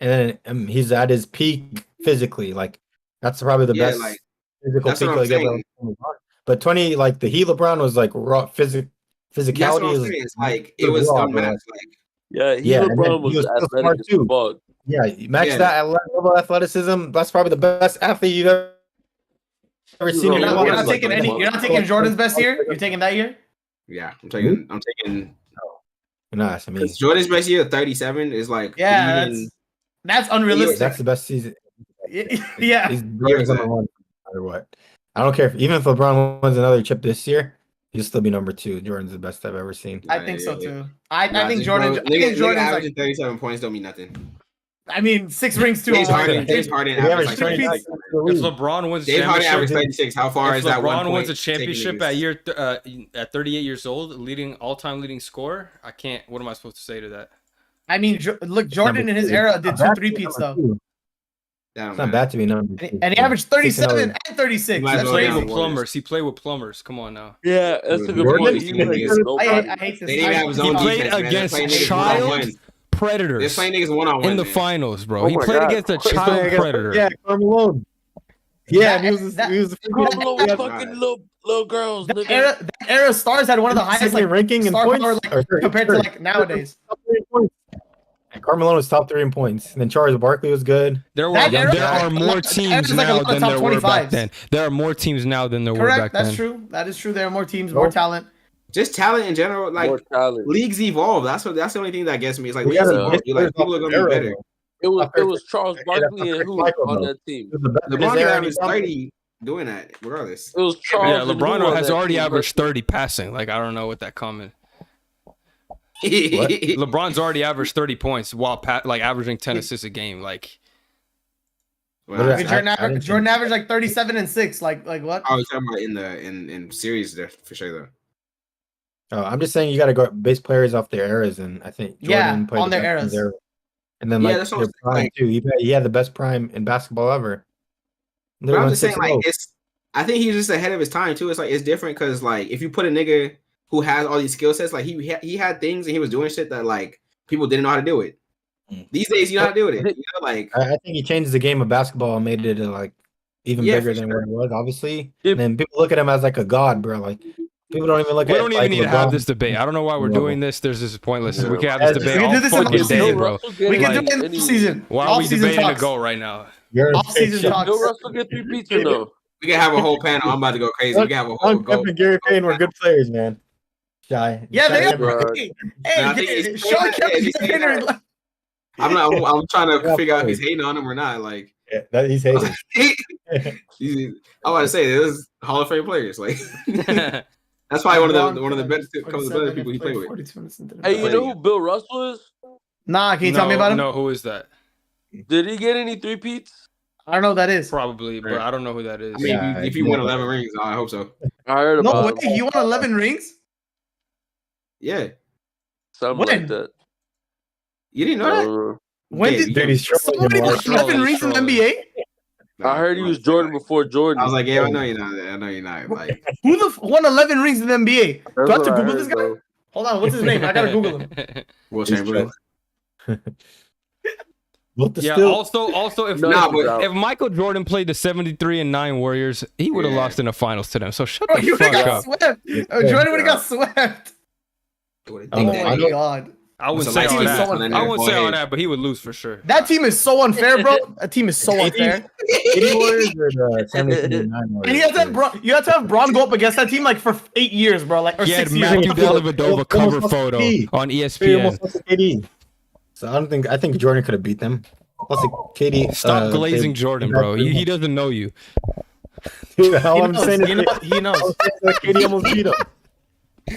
and then he's at his peak physically. Like that's probably the best physical peak like ever. But 20, like the Heat LeBron was like raw physicality. That's what I'm saying. It's like it was unmatched. Like LeBron was athletic as fuck. Yeah, you match that level of athleticism. That's probably the best athlete you've ever seen. You're not taking You're not taking Jordan's best year. You're taking that year. Yeah, I'm taking. You're not asking me. Jordan's best year, 37, is like that's unrealistic. That's the best season. Yeah, he's number one no matter what. I don't care even if LeBron wins another chip this year, he'll still be number 2. Jordan's the best I've ever seen. I think so too. I think Jordan. I think Jordan's averaging 37 points don't mean nothing. I mean, 6 rings too. James Harden averaged like if LeBron wins James Harden averaged 36. How far is that? LeBron wins a championship at 38 years old, all-time leading scorer. I can't. What am I supposed to say to that? I mean, look, Jordan in his era did 2 3-peats though. It's not bad to be number 2. And he averaged 37 and 36. He played with plumbers. He played with plumbers. Come on now. Yeah, that's a good point. I hate this. He played against child predators. They're playing niggas one-on-one in the finals, bro. He played against a child predator. Yeah, Carmelo. Yeah, and he was Carmelo fucking little girls. That era stars had one of the highest ranking in points compared to like nowadays. And Carmelo was top 3 in points. And then Charles Barkley was good. There are more teams now than there were back then. There are more teams now than there were back then. That's true. That is true. There are more teams, more talent. Just talent in general, like leagues evolve. That's the only thing that gets me. It's like leagues evolve. Like people are gonna be better. It was Charles Barkley and who on that team. LeBron averaged 30 doing that, regardless. It was Charles. Yeah, LeBron has already averaged 30 passing. Like I don't know what that comment. LeBron's already averaged 30 points while averaging 10 assists a game. Like Jordan averaged like 37 and 6. Like what? I was talking about in series there for sure though. Oh, I'm just saying you got to go base players off their eras, and I think Jordan played on their eras. And then their prime too. He had the best prime in basketball ever. But I'm just saying, I think he's just ahead of his time too. It's like it's different because like if you put a nigga who has all these skill sets, like he had things and he was doing shit that like people didn't know how to do it. These days, you know how to do it. You know, like I think he changed the game of basketball and made it like even bigger than what it was. Obviously, and then people look at him as like a god, bro. Like. People don't even look at it. We don't even need to have this debate. I don't know why we're doing this. This is pointless. We can have this debate all fucking day, bro. We can do it in the season. Why are we debating to go right now? Off-season talks. Bill Russell get 3 peats or no? We can have a whole panel. I'm about to go crazy. We can have a whole go. Gary Payne were good players, man. Shy. Yeah, they are. Hey, Sean Kemp. I'm trying to figure out if he's hating on him or not. Like, he's hating. I want to say this Hall of Fame players. Like, that's probably one of the best people he played with. Hey, you know who Bill Russell is? Nah, can you tell me about him? No, who is that? Did he get any 3 peats? I don't know who that is. Probably, but I don't know who that is. I mean, if he won 11 rings, I hope so. I heard about it. No way, he won 11 rings? Yeah. Something like that. You didn't know that? When did somebody won 11 rings in the NBA? I heard he was Jordan before Jordan. I was like, yeah, I know you're not. I know you're not. Like, who won 11 rings in the NBA? Do I have to Google this guy? Though. Hold on, what's his name? I gotta Google him. Will Chamberlain. Also, if Michael Jordan played the 73-9 Warriors, he would have lost in the finals to them. So shut the fuck up. Swept. Jordan would have got swept. Oh my god. I wouldn't say all that. I wouldn't say all that, but he would lose for sure. That team is so unfair, bro. That team is so unfair. 80 Warriors or the 73-9 Warriors? And you have to have Braun go up against that team like for 8 years, bro. Like, or he 6 had years. Matthew Dellavedova cover photo on ESPN. So I think Jordan could have beat them. Plus, KD. Stop glazing Jordan, bro. He doesn't know you. Dude, all I'm saying is he knows. KD almost beat him.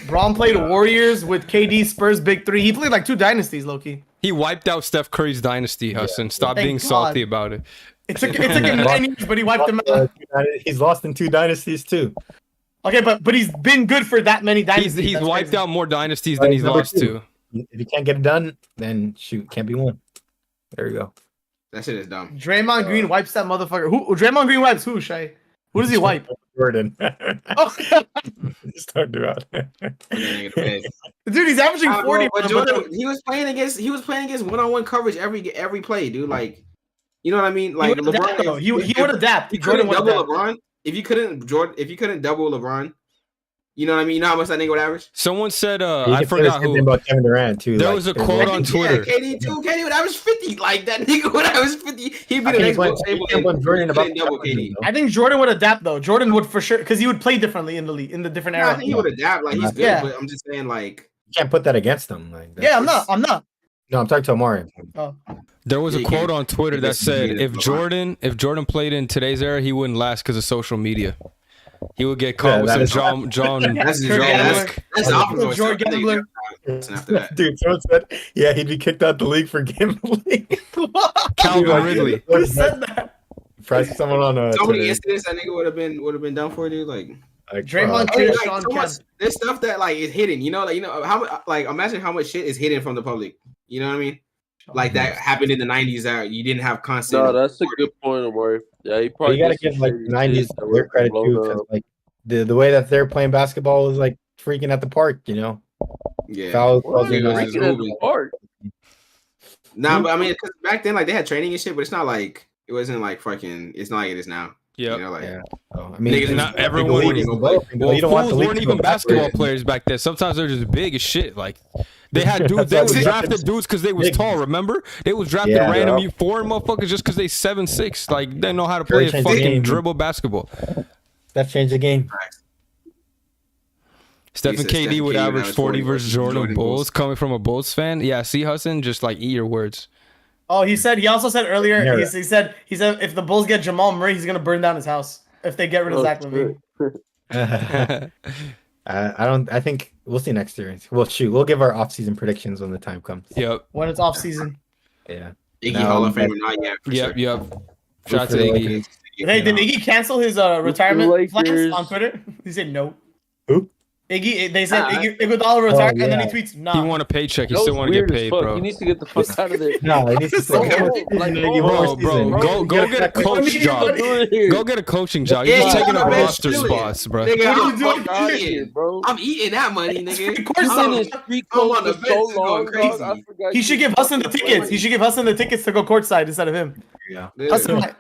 Braun played Warriors with KD, Spurs, Big Three. He played like 2 dynasties, low-key. He wiped out Steph Curry's dynasty, Hassan. Stop being salty about it. It took him 9 years, but he wiped them out. He's lost in 2 dynasties, too. Okay, but he's been good for that many dynasties. He's wiped out more dynasties than he's lost to. If you can't get it done, then shoot, can't be won. There you go. That shit is dumb. Draymond Green wipes that motherfucker. Who? Draymond Green wipes who? Shay? Who does he wipe? Jordan. Oh, Start to out. Put that nigga to bed. dude, he's averaging 40. But Jordan, he was playing against one-on-one coverage every play, dude. Like, you know what I mean? Like he would adapt, LeBron, though. He would adapt. You couldn't Jordan would double adapt. LeBron. If you couldn't double LeBron, you know what I mean? You know how much that nigga would average? Someone said, You I can say the forgot same who. thing about Kevin Durant too. There like, was a they're quote ready- on Twitter. Yeah, KD would average 50. Like that nigga would average 50. He'd be I the can't next blame- most you can't blame Jordan about double KD. I think Jordan would adapt though. Jordan would for sure because he would play differently in the league in the different Yeah, I era. think he would adapt. Like he's good, Yeah. but I'm just saying, like, You can't put that against them. Like, Yeah, I'm not. No, I'm talking to Omari. Oh. There was a Yeah, quote yeah. on Twitter that This is said, needed if a lot. Jordan played in today's era, he wouldn't last because of social media. He would get caught Yeah, with that some is- John. that's Kurt Gambler. that's opposite. George Gambler. After that. Dude, someone said, yeah, he'd be kicked out the league for gambling. Calvin Dude, Ridley. Who said that? Press someone on So many Twitter, incidents that nigga would have been done for, dude. Like, like, Draymond oh, yeah, Kid, like Sean so much, Kemp. there's stuff that like is hidden. You know, how like imagine how much shit is hidden from the public. You know what I mean? Like that happened in the '90s that you didn't have constant. No, that's a good point, Omari. Yeah, he But probably you gotta did give some like shit the '90s that their were credit blown too, because up. like the way that they're playing basketball was like freaking at the park, you know. Yeah. Fouls Well, wasn't yeah, like- it's freaking at the moving. park. Nah, but I mean, 'cause back then, like they had training and shit, but it's not like it wasn't like fucking. It's not like it is now. Yep. You know, like Yeah. So, I mean, Niggas not the everyone league is was- developing, but Well, you don't want the fools league weren't to go even basketball backwards. players back then. Sometimes they're just big as shit. Like they had dudes. They was drafted dudes because they was Big. tall. Remember? They was drafted Yeah. random foreign motherfuckers just because they 7'6". Like they know how to play Curry changed the fucking game. dribble basketball. That changed the game. Stephen said KD Stephen would KD average 40 versus Jordan Bulls. Coming from a Bulls fan, yeah. See, Hassan, just like eat your words. Oh, he also said earlier. Yeah. He said if the Bulls get Jamal Murray, he's gonna burn down his house if they get rid of Oh, Zach LaVine. I think we'll see next year. Well, shoot, we'll give our off-season predictions when the time comes. Yep, When it's off season. Yeah. Iggy No, Hall of but- Famer, not yet. For yep, sure. yep. Shout out to For the Iggy. Lakers. Hey, did Iggy cancel his retirement Lakers. plans on Twitter? He said no. Who? Iggy, they said Iggy Iguodala retired, and then he yeah. tweets, He nah. want a paycheck. He That still was want to get weird as paid, fuck. bro. He needs to get the fuck out of there. No, it needs to So stay. like, Bro, go get a coach job. Go get a coaching job. You're Yeah, just taking on up the bench roster chilling. spots, bro. Nigga, What are you I'm doing? fucking Out of eating. here, bro. I'm eating that money, nigga. Of course He's not. in his street I'm code on the for bench, so it's going long, crazy. dog. I forgot He should give Hassan the tickets. He should give Hassan the tickets to go courtside instead of him. Yeah. Hassan, might-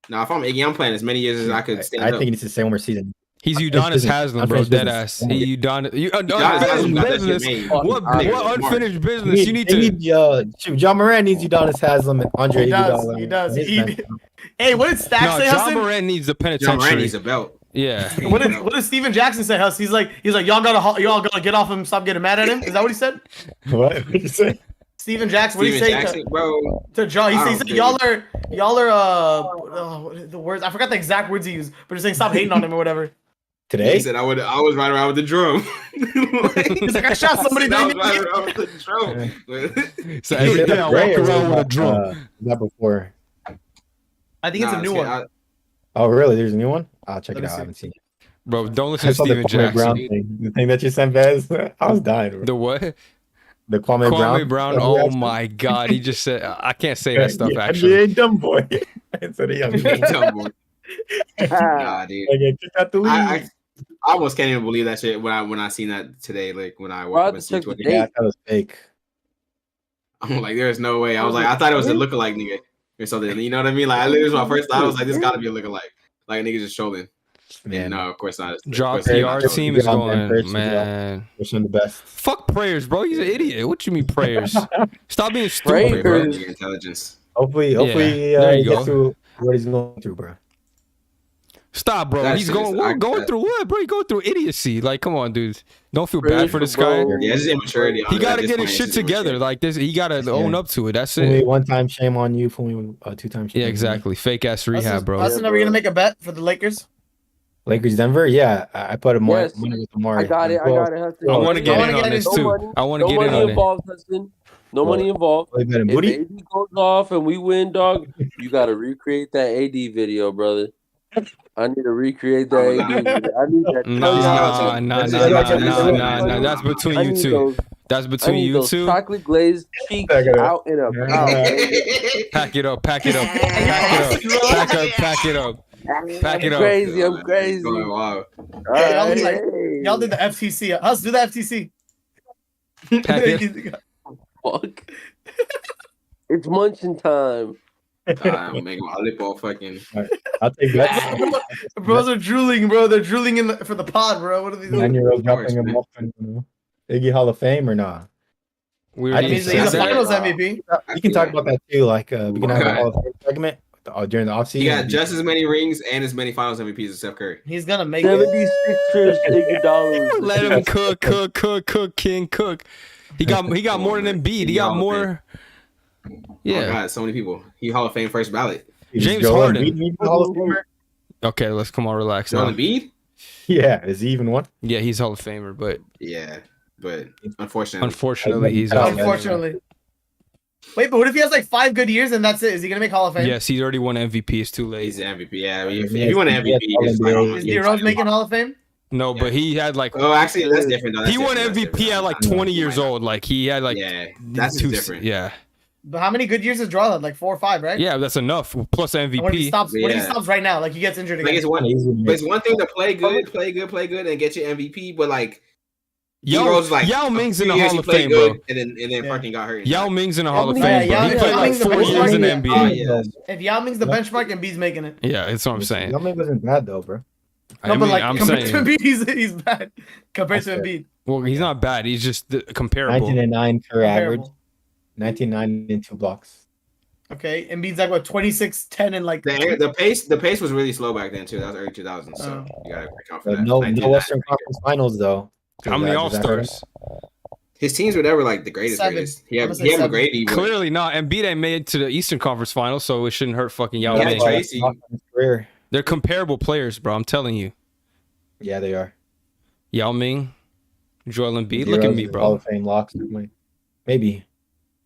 Now, if I'm Iggy, I'm playing as many years as I could stand I up. think he needs to stay one more season. He's Unfinished Udonis business. Haslam, bro. Unfinished Dead business. ass. He Udonis. Udonis Haslam got that shit business. made. What Nigga, unfinished business? You need to. Shoot, Ja Morant needs Udonis Haslam and Andre He does, Iguodala. he does. His He- man. Hey, what did Stack No, say, John Hassan? Morant needs the John Morant penitentiary. needs a belt. Yeah. What did Steven Jackson say, Huss? He's like y'all gotta get off him, stop getting mad at him. Is that what he said? What? What did you say? Steven Jackson, what did he say Jackson, bro. to John? I He don't said think- y'all are what are the words, I forgot the exact words he used, but he's saying stop hating on him or whatever. Today? He said I was riding around with the drum. He's like, I shot somebody I was during riding the around with the drum. So every day I walk around with a drum. Not before. I think it's a new one. Oh, really? There's a new one? I'll check Let it me out. I see. haven't seen it. Bro, don't I listen to saw the Steven Kwame Brown Jackson. thing. The thing that you sent, Vaz. I was dying. Bro. The what? The Kwame Kwame Brown. Brown. Oh my God. He just said, I can't say that stuff actually. NBA dumb boy. Instead of young boy. Dumb boy. Nah, dude. Like, get kicked out the league. I almost can't even believe that shit when I seen that today. Like when I Bro, I woke had up to and see check the Twitter. Yeah, I date. thought it was fake. I'm like, there's no way. I was like, I thought it was a lookalike nigga or something. You know what I mean? Like, I literally was my first thought. I was like, this gotta be a lookalike. Like a nigga just trolling. Man, No, of course not. Of Drop course PR not. team is Good on them going, first as man. wish him the best. Fuck prayers, bro. He's an idiot. What you mean prayers? Stop being stupid, Prayers. bro. Your intelligence. Hopefully, there you he gets go. through what he's going through, bro. Stop, bro. That He's shit going is- what? I- Going that- through what, bro? He going through idiocy. Like, come on, dude. Don't feel Prayers bad for for this guy. bro. Yeah, it's just immaturity. He got to At this get point, his it's shit just together. immaturity. Like this, he got to own up to it. That's Fool me it. one time, shame on you. Fool me 2 times. Shame Yeah, on me. exactly. Fake ass rehab, Hassan, bro. Hassan, are we gonna make a bet for the Lakers? Lakers, Denver. Yeah, I put a money Yes. with Omari. I got it. Hudson. I want to get I in wanna on get this in. too. money. I want to No get in money on it. involved, Hudson. No money involved. Play better If booty. AD goes off and we win, dog, you got to recreate that AD video, brother. I need to recreate that AD video. I need that. Nah. That's between you two. That's I between need you those two. chocolate glazed cheeks Pack it up. out and about. baby. Pack it up. Pack it up. Pack it up. Pack up. Pack it up. Pack it I'm up. crazy. I'm It's crazy. going wild. All Yeah, y'all right, look like hey. y'all did the FTC. Us do the FTC. Pack it. Fuck. It's munching time. I'm making my lip all fucking. I'll take that. Bros are drooling, bro. They're drooling for the pod, bro. What are these doing? 9-year-old Of course, dropping him man. off in Iggy Hall of Fame or not? We I already think He's so. a said that. finals MVP. We can talk about that too. Like we can have a Okay. Hall of Fame segment during the offseason. He got just as many rings and as many Finals MVPs as Steph Curry. He's gonna make it. 76ers $80. Let him cook, King cook. He got more than Embiid. He got more. Oh my Yeah. God, so many people. He Hall of Fame first ballot. James Joel Harden. Embiid even a Hall of Famer? Okay, let's come on, relax Joel now. Embiid? Yeah, is he even one? Yeah, he's Hall of Famer, but Yeah, but unfortunately, unfortunately, he's out. Unfortunately. Wait, but what if he has like 5 good years and that's it? Is he gonna make Hall of Fame? Yes, he's already won MVP. It's too late. he's the MVP. Yeah, if you win an MVP, Yes, it's like, all-NBA. Is D Rose making Hall of Fame? No, but he had like Oh, actually, that's different. Though. That's he won different. That's MVP different. at like Nah, 20 he years might not. old. Like he had like Yeah, that's two. different. Yeah, But how many good years has Draw had? Like 4 or 5, right? yeah, that's enough. Plus And what if he MVP. stops? What if he Yeah. stops right now? Like he gets injured Like again. it's one thing to play good, and get your MVP, but like Yao, D-Rose, like Yao Ming's in the a few years Hall he of played Fame, good, bro. and then Yeah. fucking got hurt. Yao Ming's in the Hall of Yeah, Fame, Yao- bro. He played Yao like Ming's the 4 best years in the player. Oh, NBA. yeah. If Yao Ming's the benchmark, Embiid's making it. Yeah, that's what I'm saying. Yao Ming wasn't bad though, bro. No, I but mean, like I'm compared to saying, Embiid, he's bad compared to That's Embiid. well, he's not bad. He's just comparable. 1909 career average, Comparable. 1909 and 2 blocks. Okay, Embiid's like what 26, 10, and like The pace was really slow back then too. That was early 2000s, so you gotta account for But that. no 1999. Western Conference Finals though. How many All Does that hurt him? Stars? His teams were never like the greatest. 7. Greatest. He I'm had gonna say 7. McGrady. but Clearly not. Embiid ain't made it to the Eastern Conference Finals, so it shouldn't hurt fucking Yao Yeah, Ming. Trey- Tracy. His career. They're comparable players, bro. I'm telling you. Yeah, they are. Yao Ming, Joel Embiid. D-Rose Look at me, is Hall bro. of Fame locks. Maybe.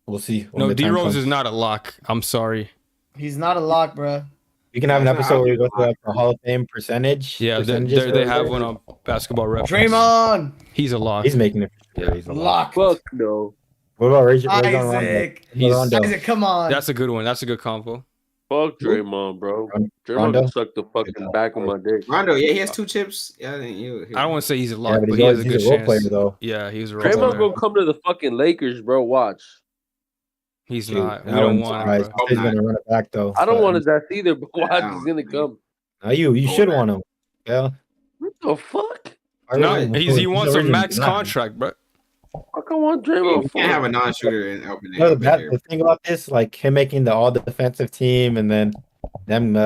We'll see. when No, the D time Rose comes. is not a lock. I'm sorry. he's not a lock, bro. We can have an That's not episode how where we go people through like the Hall of Fame percentage. Yeah, percentages they or have whatever. one on Basketball Reference. Draymond, He's a lock. He's making it. Yeah. He's a lock. lock. Fuck no. What about Rajon Isaac. He's- Rondo? Isaac, come on. That's a good one. That's a good combo. Fuck Draymond, bro. Draymond Rondo? can suck the fucking back of my dick. Rondo, yeah, he has 2 chips. Yeah, I think I don't want to say he's a Yeah, lock, but but he has a he's good a role chance. player though. Yeah, he's a role Draymond player. gonna come to the fucking Lakers, bro. Watch. He's Shoot, not. We I don't wouldn't want surprise. him, bro. He's gonna run it back though. I don't but- want his ass either, but watch, Yeah. he's gonna come. No, you should want him. Yeah. What the fuck? No, he wants a already max done. contract, bro. Fuck, I want You Draymond. can't have a for? non-shooter in open. You know, the thing about this, like him making the all defensive team, and then him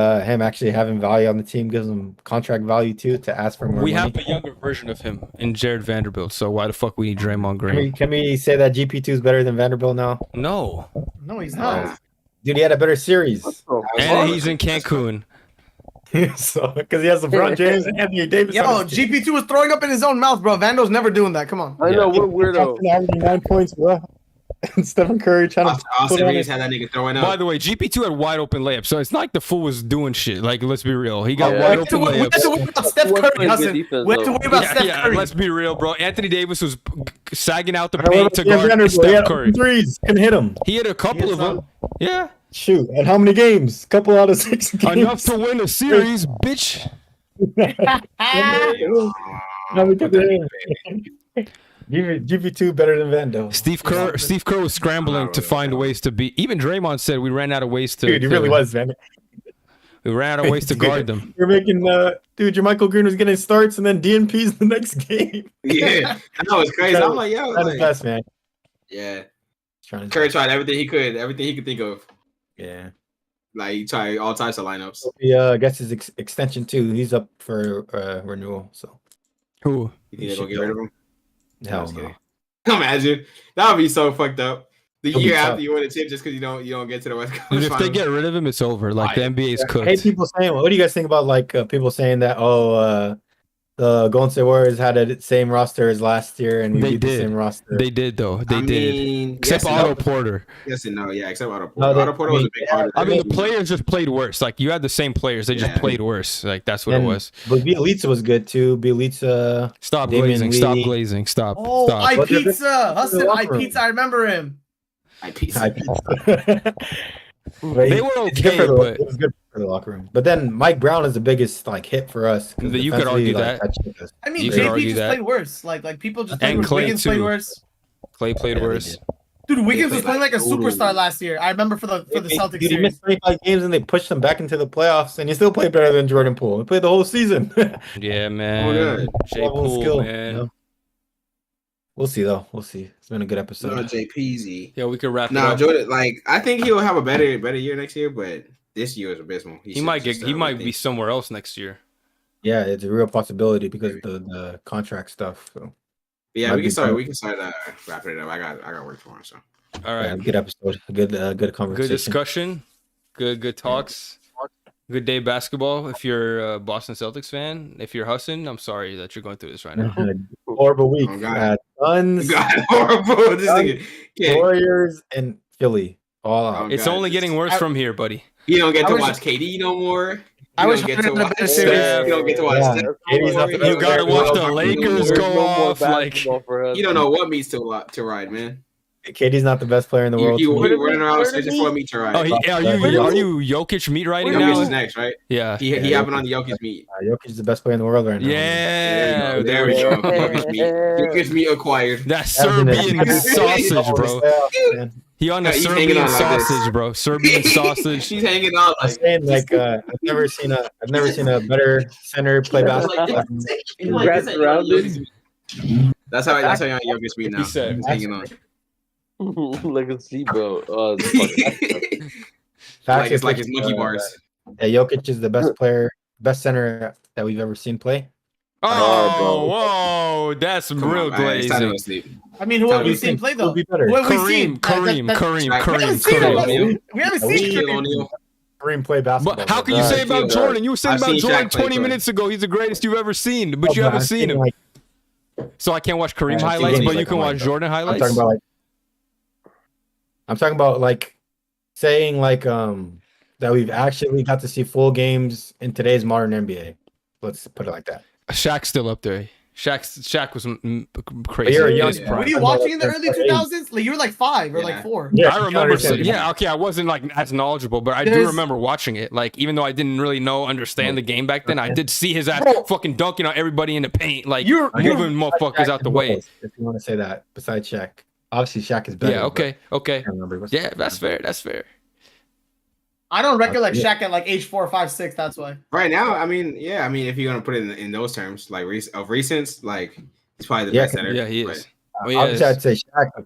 actually having value on the team gives him contract value too to ask for more We money. have a younger version of him in Jared Vanderbilt, so why the fuck we need Draymond Green? Can we say that GP2 is better than Vanderbilt now? No. No, he's not. Dude, he had a better series. What the And fuck? he's in Cancun. So because he has LeBron James and Anthony Davis. Yo, on his team. GP2 was throwing up in his own mouth, bro. Vando's never doing that. Come on. I know, what a weirdo. Captain averaging 9 points, bro. And Stephen Curry trying to Austin put on Reeves it. had that nigga throwing By up. the way, GP2 had wide open layups, so it's not like the fool was doing shit. Like, let's be real. He got Yeah. wide We have to open worry layups. about Steph He was Curry, playing good Hassan. defense, We have to though. worry about Yeah, Steph yeah, Curry. let's be real, bro. Anthony Davis was sagging out the I don't know paint about to Dan guard Vanderbilt. He Steph had Curry. open threes. Couldn't hit him. He had a couple He of had them. Yeah. Shoot. And how many games? Couple out of 6 games. Enough to win a series, bitch. No, we took it in. GP2 better than Vando. Steve Kerr was scrambling to find ways to beat. Even Draymond said we ran out of ways to. Dude, he really was, man. We ran out of ways to guard them. You're making, dude, your Michael Green was getting starts and then DNP's the next game. Yeah, that was crazy. I'm like, yo, That's like, best, man. yeah. Trying to- Curry tried everything he could think of. Yeah. Like he tried all types of lineups. He gets his extension too. He's up for renewal. So Who? You think they're gonna get rid of him? hell just no. kidding. Imagine that would be so fucked up. The It'll be year tough. after you win a chip, just because you don't get to the West Coast If they Finals. get rid of him, it's over. Like the NBA is I hate cooked. people saying. What do you guys think about like people saying that? Oh, the Golden State Warriors had the same roster as last year, and we They beat the did. same roster. They did though. They did. mean, Except yes and Otto no. Porter. Yes and no. Yeah, except Otto Porter. No, Otto Porter was a big part of I mean, the team. players just played worse. Like you had the same players, they just Yeah. played worse. Like that's what it And- was. But Bielitsa was good too. Bielitsa. Stop Damian glazing. Stop Lee. glazing. Stop. Oh, Stop. I But they're pizza. good Hassan, in the I locker room. pizza. I remember him. They were It's good okay, for the, but- it was good for the locker room. But then Mike Brown is the biggest like hit for us. 'cause You could defensively, argue that. shit us. I mean, You could JP argue just that. played worse. Like people just played And worse. Clay, Wiggins played too. worse. Clay played Yeah, they worse. did. Dude, Wiggins played was playing like a like superstar last year. I remember for the Celtics Dude, he series. missed 25 games and they pushed him back into the playoffs, and he still played better than Jordan Poole. He played the whole season. Yeah, man. good. J. Level of Poole, skill, man. you know? We'll see though. We'll see. It's been a good episode. No, JPZ. Yeah, we could wrap it No, up. Jordan. Like I think he'll have a better year next year, but this year is abysmal. He might be somewhere else next year. Yeah, it's a real possibility because of the contract stuff. So Yeah, might we be can start. fun. We can start wrapping it up. I got work tomorrow, so. All yeah, right. good episode. Good conversation. Good discussion. Good talks. Good day basketball. If you're a Boston Celtics fan, if you're Hassan, I'm sorry that you're going through this right now. Horrible week. Oh, God. Suns, God, horrible. This nigga. Okay. Warriors, and Philly all out. Oh, It's God, only this- getting worse from here, buddy. You don't get I to wish- watch KD no more. I You wish don't get Harden to had a watch better Steph. series. You don't get to watch Yeah. Steph. KD's not the You best gotta player. watch the There's Lakers There's go no more off. Like, basketball for us. You don't know what meets to ride, man. KD's not the best player in the world. You to me. running around searching for a meet to ride. oh, are you Jokic meat riding Jokic is now? next, right? Yeah. He happened on the Jokic meet. Jokic is the best player in the world right now. Yeah. There we go. Jokic meet. Jokic meet acquired. That's Having Serbian a- sausage, bro. Man. He on the Yeah, he's Serbian hanging on like this. sausage, bro. Serbian sausage. She's hanging on I'm like. saying I've never seen a better center play basketball. Congrats around it. That's how Jokic meet now. He said- He's hanging on. Like a seatbelt. It's like his monkey bars. Yeah, Jokic is the best center that we've ever seen play. Oh, whoa. That's Come real on, man. It's time to glazing. go sleep. I mean, who have we seen play though? Who'd be better? Who have we seen? Kareem. We haven't seen him. We haven't seen Shaquille Kareem. O'Neal. Kareem play basketball. But how can you bro. say about I've Jordan? You were saying I've about seen Jordan Shaq play 20 good. minutes ago. He's the greatest you've ever seen, but you No, haven't I'm seen saying, him. like, So I can't watch Kareem I've seen highlights, games but you like can I'm watch like, Jordan I'm highlights. talking about saying that we've actually got to see full games in today's modern NBA. Let's put it like that. Shaq's still up there. Shaq was crazy. But you're a in young his guy. prime. Were you watching in the early 2000s? Like you were like 5 or Yeah. like 4. Yeah, I you remember. understand. Yeah, okay. I wasn't like as knowledgeable, but I do There's- remember watching it. Like, even though I didn't really understand the game back then, I did see his ass Bro. fucking dunking on everybody in the paint, like You're- moving motherfuckers out the way. If you want to say that, besides Shaq, obviously Shaq is better. Yeah. Okay. Okay. I can't remember what's- Yeah, that's fair. That's fair. I don't recollect Yeah. Shaq at like age 4, 5, 6. That's why. Right now, I mean, if you're gonna put it in those terms, like of recents, like he's probably the Yeah, best center. Yeah, he but- is. Oh, yeah, Obviously, I'd say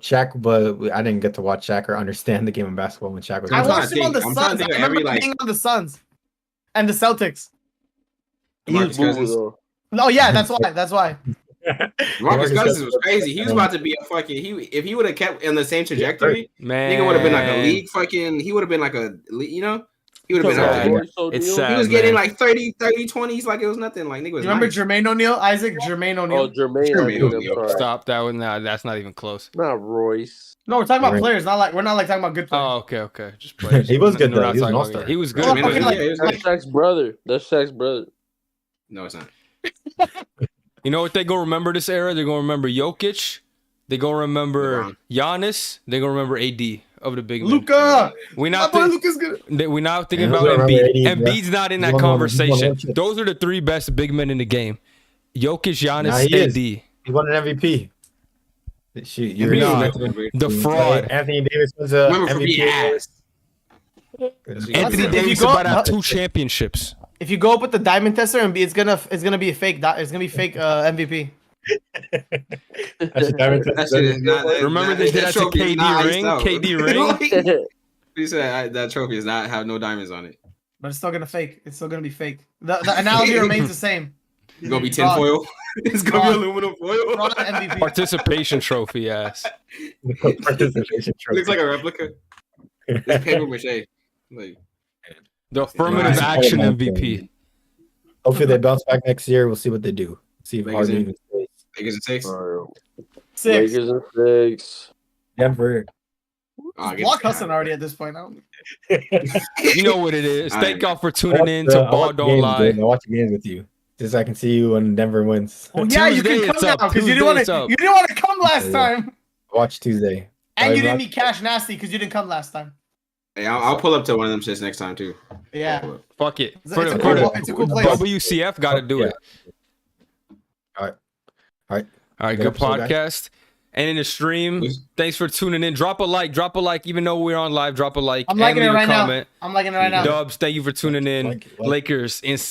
Shaq, but I didn't get to watch Shaq or understand the game of basketball when Shaq was. I I'm trying watched to him on the think- I'm trying to Suns. I think of remember every, like- being on the Suns and the Celtics. Marcus Cousins. Oh yeah, that's why. That's why. Marcus Cousins was crazy. He was about to be a fucking. If he would have kept in the same trajectory, Man, nigga would have been like a league fucking. He would have been like a, he would have been out sad. there. It's He sad. was getting man. like 30, 20s like it was nothing. Like nigga was You remember nice. Jermaine O'Neal? Isaac Jermaine Oh, O'Neal. Jermaine. Jermaine I'm O'Neal. sorry. Stop that one. Nah, that's not even close. Not Royce. No, we're talking about Right. players. We're not like talking about good players. Oh, okay. Just players. He was good, We're though. not He was talking an about- all-star. He was good. Well, man. fucking, like- he was That's good. Shaq's brother. That's Shaq's brother. No, it's not. You know what they gonna remember this era? They're gonna remember Jokic. They gonna remember Giannis. They gonna remember AD of the big men. Luka. We My not boy think, Luka's good. we're not thinking Yeah, about who's gonna Embiid. remember AD, Embiid's not in He's that won one- he's won conversation. one chip. Those are the three best big men in the game. Jokic, Nah, Giannis, he is. AD. He won an MVP. Shoot, you're Embiid. not. The fraud. Anthony Davis was a Remember for MVP. being ass. Anthony If Davis you go- about to have 2 championships. If you go up with the diamond tester, and it's gonna be a fake. It's gonna be fake MVP. That's That shit is not. Remember they did that to trophy is KD not ring? iced out. KD ring? He said that trophy does not have no diamonds on it. But it's still gonna fake. It's still gonna be fake. The analogy remains the same. It's gonna be tinfoil. It's gonna be Fraud. aluminum foil. Fraud MVP. Participation trophy ass. participation trophy. Looks like a replica. It's paper mache. Like The affirmative Nice. action MVP. Hopefully they bounce back next year. We'll see what they do. See if Lakers Harden in- even stays. Lakers in 6. Or 6. Lakers in 6. Denver. Block Hassan already at this point. I don't... You know what it is. All Thank right. y'all for tuning in to Ball Don't Lie. I watch the games with you, just so I can see you when Denver wins. Oh yeah, you Tuesday can it's come up. now because you Tuesday didn't want it's to. up. You didn't want to come last Yeah. time, Watch Tuesday. and you didn't Not- meet Cash Nasty because you didn't come last time. Hey, I'll pull up to one of them shits next time too. Yeah, Fuck it. It's a For cool- the it's a cool place. WCF got to do Yeah. it. All right. All right, Good good episode, guys. podcast. And in the stream, thanks for tuning in. Drop a like. Even though we're on live, drop a like. I'm and liking it leave a right comment. now. I'm liking it right now. Dubs, thank you for tuning in. Like. Lakers in